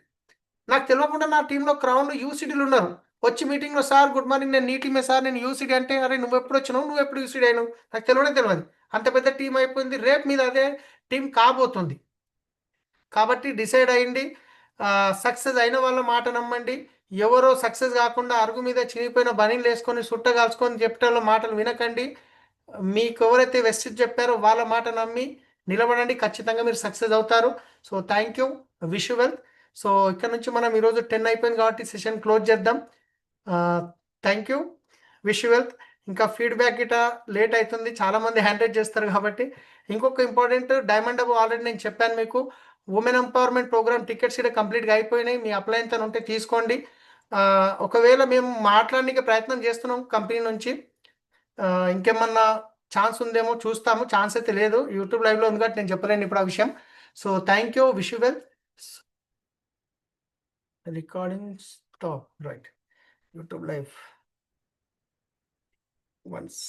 నాకు తెలియకుండా నా టీంలో క్రౌన్లు యూసిడీలు ఉన్నారు. వచ్చి మీటింగ్లో సార్ గుడ్ మార్నింగ్, నేను నీ టీమే సార్, నేను యూసిడీ అంటే, అరే నువ్వు ఎప్పుడు వచ్చినావు, నువ్వు ఎప్పుడు యూసిడీ అయినావు, నాకు తెలియదు. అంత పెద్ద టీం అయిపోయింది, రేపు మీద అదే టీం కాబోతుంది. కాబట్టి డిసైడ్ అయ్యండి. సక్సెస్ అయిన వాళ్ళ మాట నమ్మండి. ఎవరో సక్సెస్ కాకుండా అరుగు మీద చినిగిపోయిన బనీలు వేసుకొని కాల్చుకొని చెప్పేటోళ్ళ మాటలు వినకండి. మీకు ఎవరైతే వెస్ట్ చెప్పారో వాళ్ళ మాట నమ్మి నిలబడండి, ఖచ్చితంగా మీరు సక్సెస్ అవుతారు. So thank you, wish you well. So ఇక్కడ నుంచి మనం ఈరోజు 10 అయిపోయింది కాబట్టి సెషన్ క్లోజ్ చేద్దాం. Thank you, wish you wealth. ఇంకా ఫీడ్బ్యాక్ గిట లేట్ అవుతుంది, చాలామంది హ్యాండ్ చేస్తారు కాబట్టి. ఇంకొక ఇంపార్టెంట్, డైమండ్ హబ్ ఆల్రెడీ నేను చెప్పాను మీకు, ఉమెన్ ఎంపవర్మెంట్ ప్రోగ్రామ్ టికెట్స్ ఇక్కడ కంప్లీట్గా అయిపోయినాయి. మీ అప్లై ఎంత ఉంటే తీసుకోండి. ఒకవేళ మేము మాట్లాడడానికి ప్రయత్నం చేస్తున్నాం కంపెనీ నుంచి, ఇంకేమన్నా ఛాన్స్ ఉందేమో చూస్తాము. ఛాన్స్ అయితే లేదు, యూట్యూబ్ లైవ్లో ఉంది కాబట్టి నేను చెప్పలేను ఇప్పుడు ఆ విషయం. So thank you, wish you well. Recording stop, right, YouTube live. Once